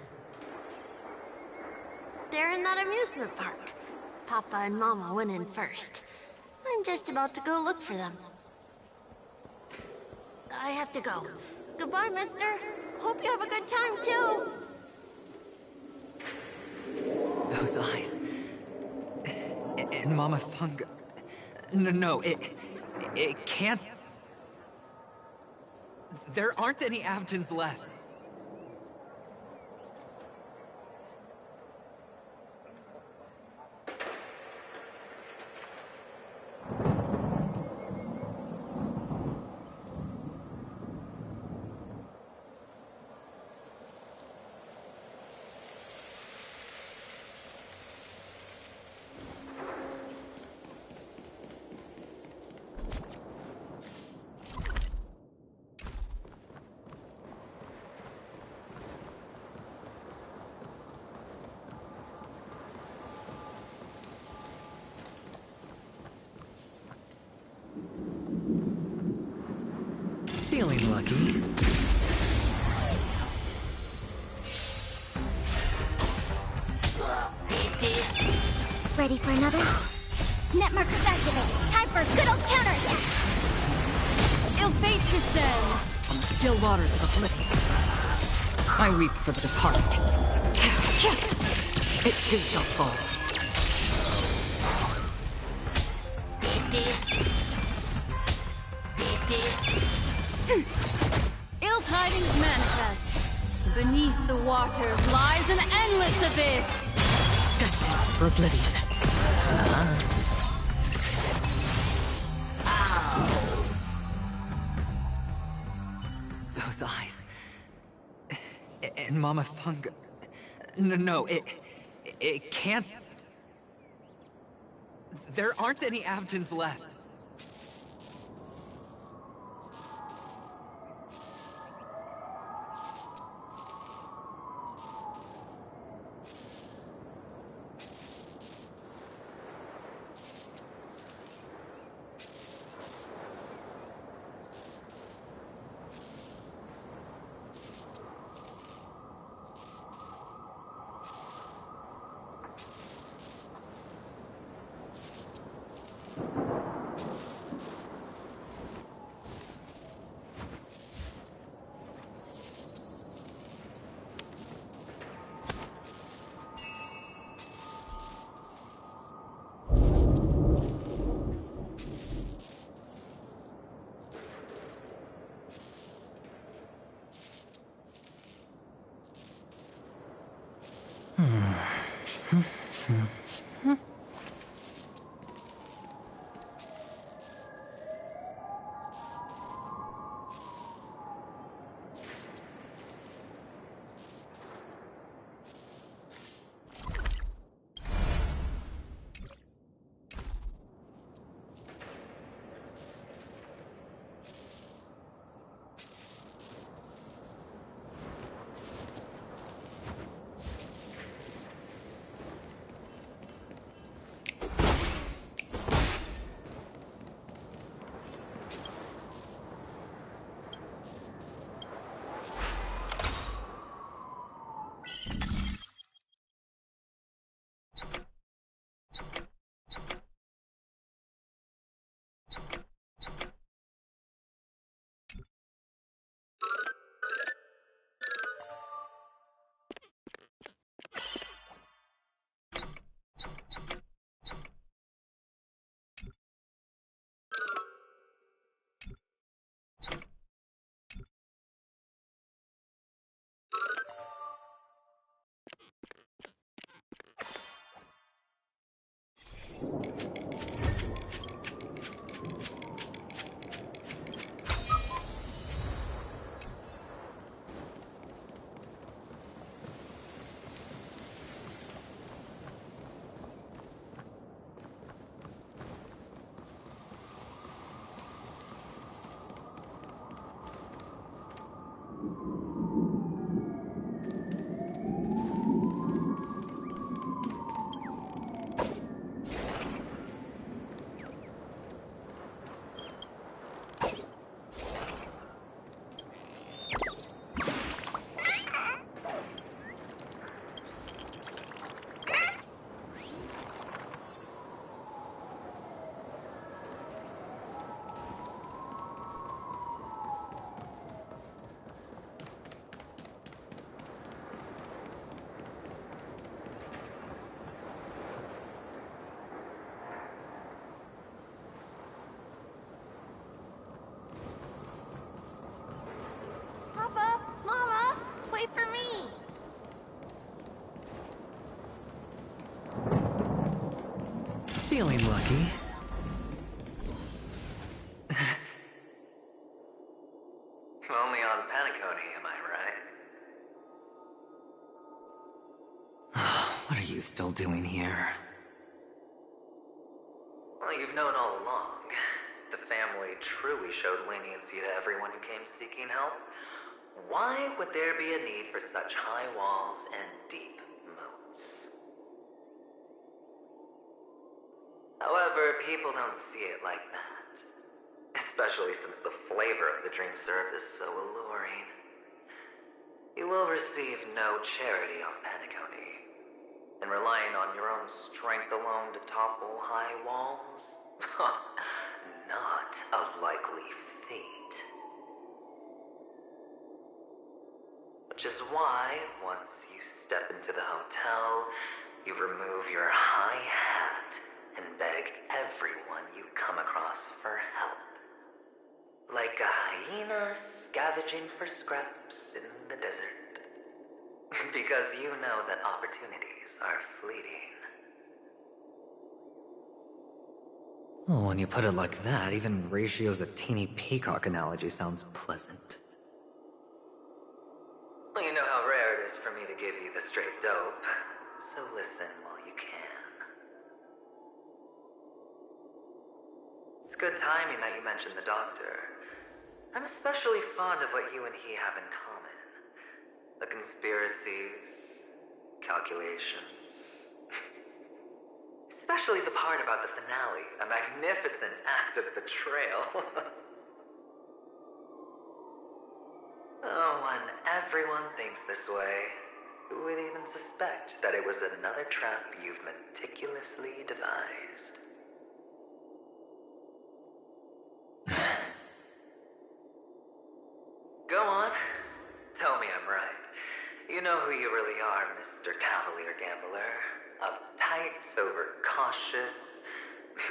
They're in that amusement park. Papa and Mama went in first. I'm just about to go look for them. I have to go. Goodbye, mister. Hope you have a good time, too. Those eyes. And Mama Funga. No, it can't. There aren't any Avgens left. Feeling lucky. Ready for another? Net markers activated. Time for a good old counterattack. Ill fate descends on the still waters of oblivion. I weep for the departed. It too shall fall. Ill tidings manifest. Beneath the waters lies an endless abyss. Destined for oblivion. Those eyes. And Mama Funga. No, it can't. There aren't any Avgens left. Feeling lucky. Only on Penacony, am I right? What are you still doing here? Well, you've known all along. The family truly showed leniency to everyone who came seeking help. Why would there be a need for such high walls and deep moats? However, people don't see it like that. Especially since the flavor of the dream syrup is so alluring. You will receive no charity on Penacony. And relying on your own strength alone to topple high walls? Not a likely fate. Which is why, once you step into the hotel, you remove your high hat and beg everyone you come across for help. Like a hyena scavenging for scraps in the desert. Because you know that opportunities are fleeting. Oh, when you put it like that, even Ratio's a teeny peacock analogy sounds pleasant. Well, you know how rare it is for me to give you the straight dope, so listen while you can. It's good timing that you mentioned the doctor. I'm especially fond of what you and he have in common. The conspiracies, calculations. Especially the part about the finale, a magnificent act of betrayal. Oh, when everyone thinks this way, who would even suspect that it was another trap you've meticulously devised? Go on. Tell me I'm right. You know who you really are, Mr. Cavalier Gambler. Uptight, overcautious,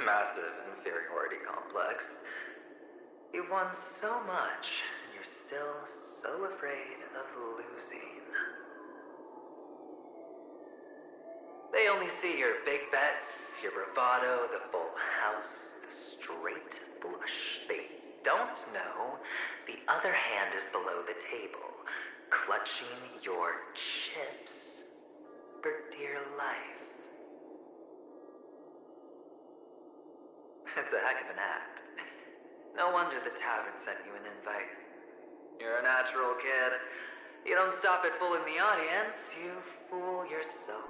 massive inferiority complex. You've won so much, and you're still so afraid of losing. They only see your big bets, your bravado, the full house, the straight blush. They don't know the other hand is below the table, clutching your chips for dear life. It's a heck of an act. No wonder the tavern sent you an invite. You're a natural kid. You don't stop at fooling the audience, you fool yourself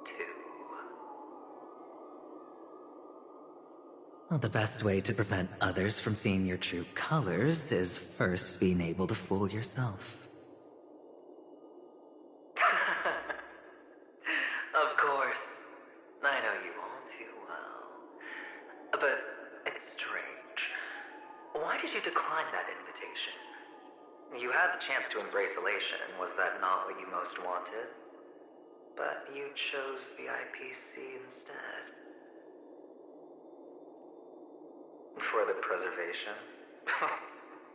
too. Well, the best way to prevent others from seeing your true colors is first being able to fool yourself. Of course. I know you all too well. But it's strange. Why did you decline that invitation? You had the chance to embrace elation. Was that not what you most wanted? But you chose the IPC instead. For the preservation?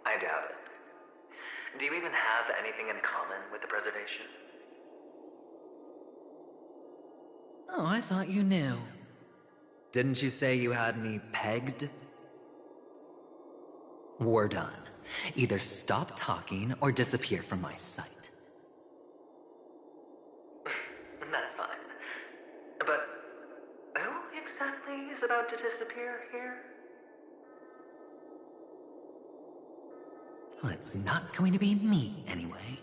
I doubt it. Do you even have anything in common with the preservation? Oh, I thought you knew. Didn't you say you had me pegged? We're done. Either stop talking or disappear from my sight. That's fine. But who exactly is about to disappear here? Well, it's not going to be me, anyway.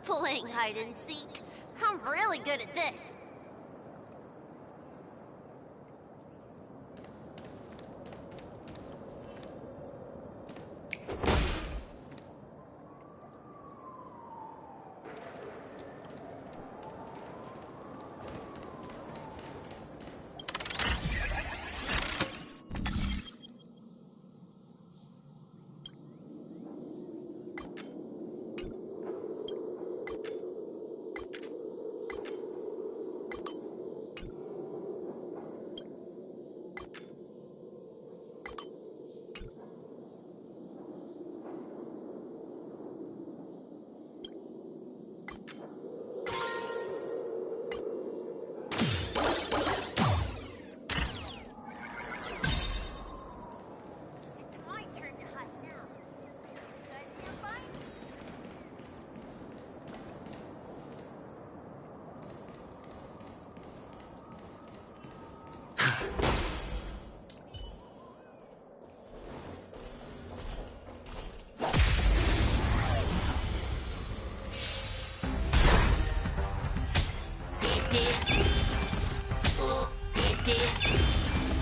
Playing hide and seek. I'm really good at this.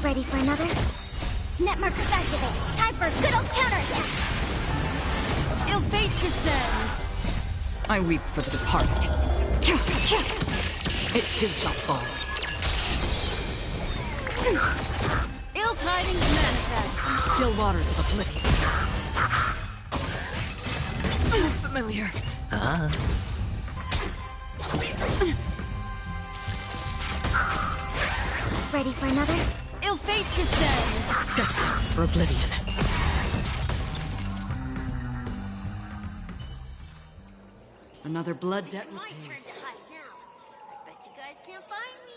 Ready for another? Net markers activate. Time for a good old counterattack. Ill fate descends. I weep for the departed. It is a fall. Ill tidings manifest. Still waters of oblivion. Familiar. Ready for another? Ill fate descends. Destined for oblivion. Another blood debt My repaid. turn to hide now. I bet you guys can't find me.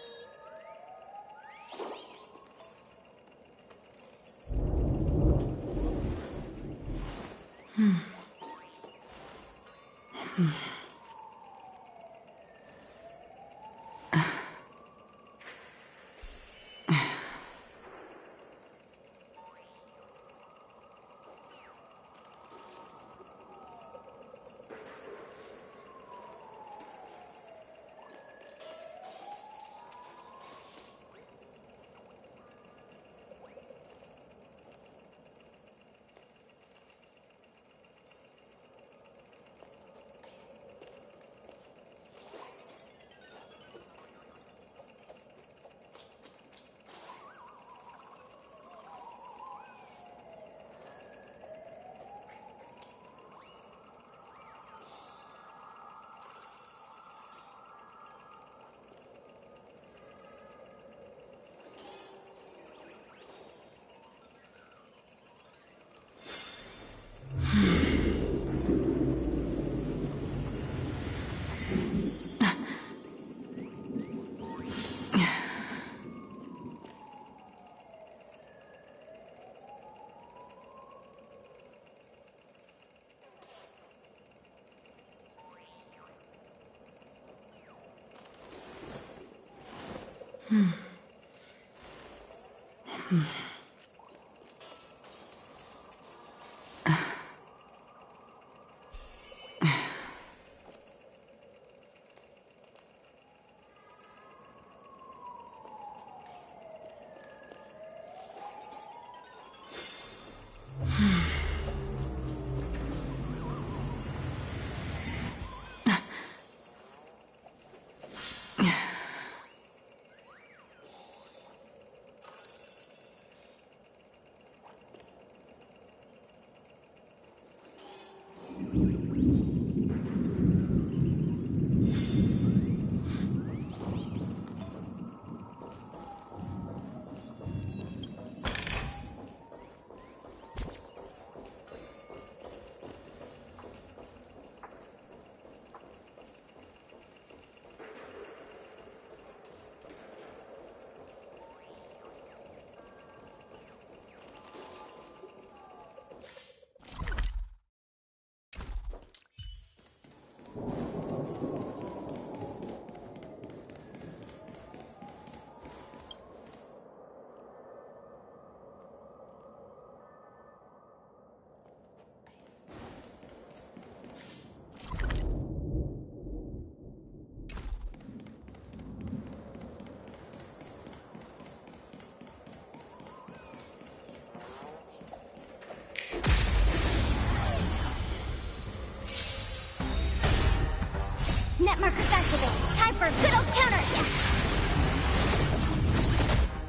Net markers activate. Time for a good old counterattack.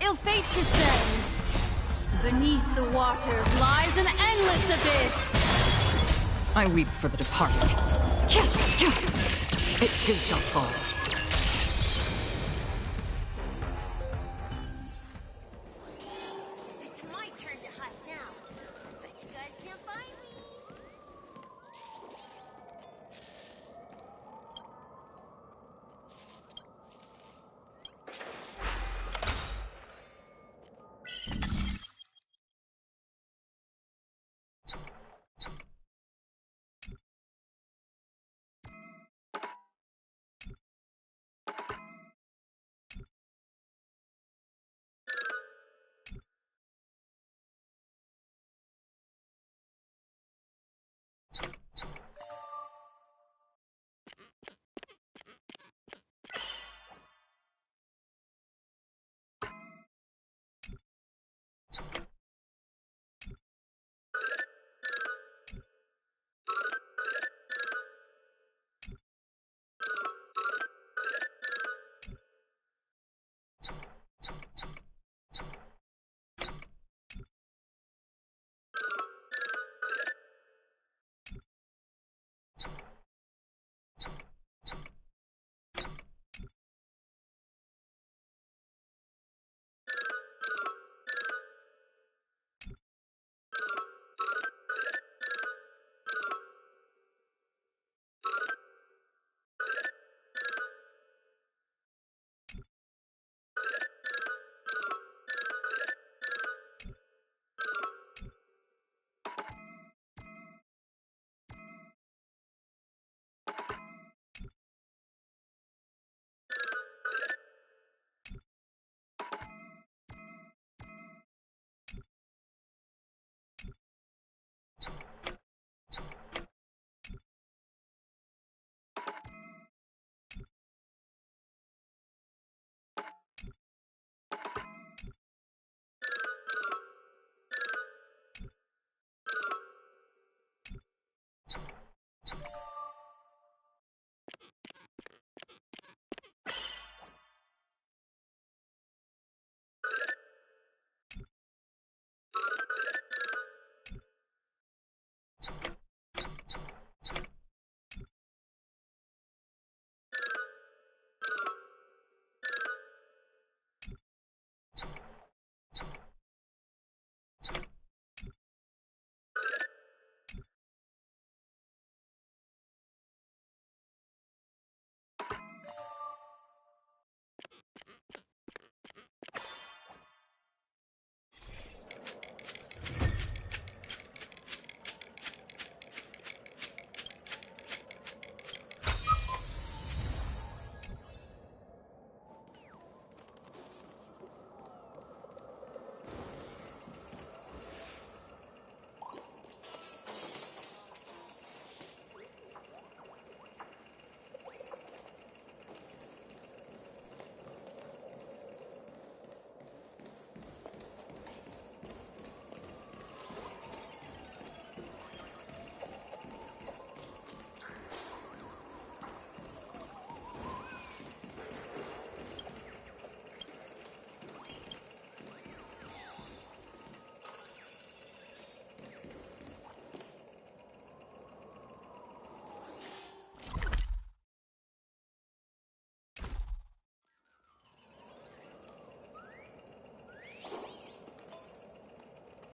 Ill fate descends. Beneath the waters lies an endless abyss. I weep for the departed. It too shall fall.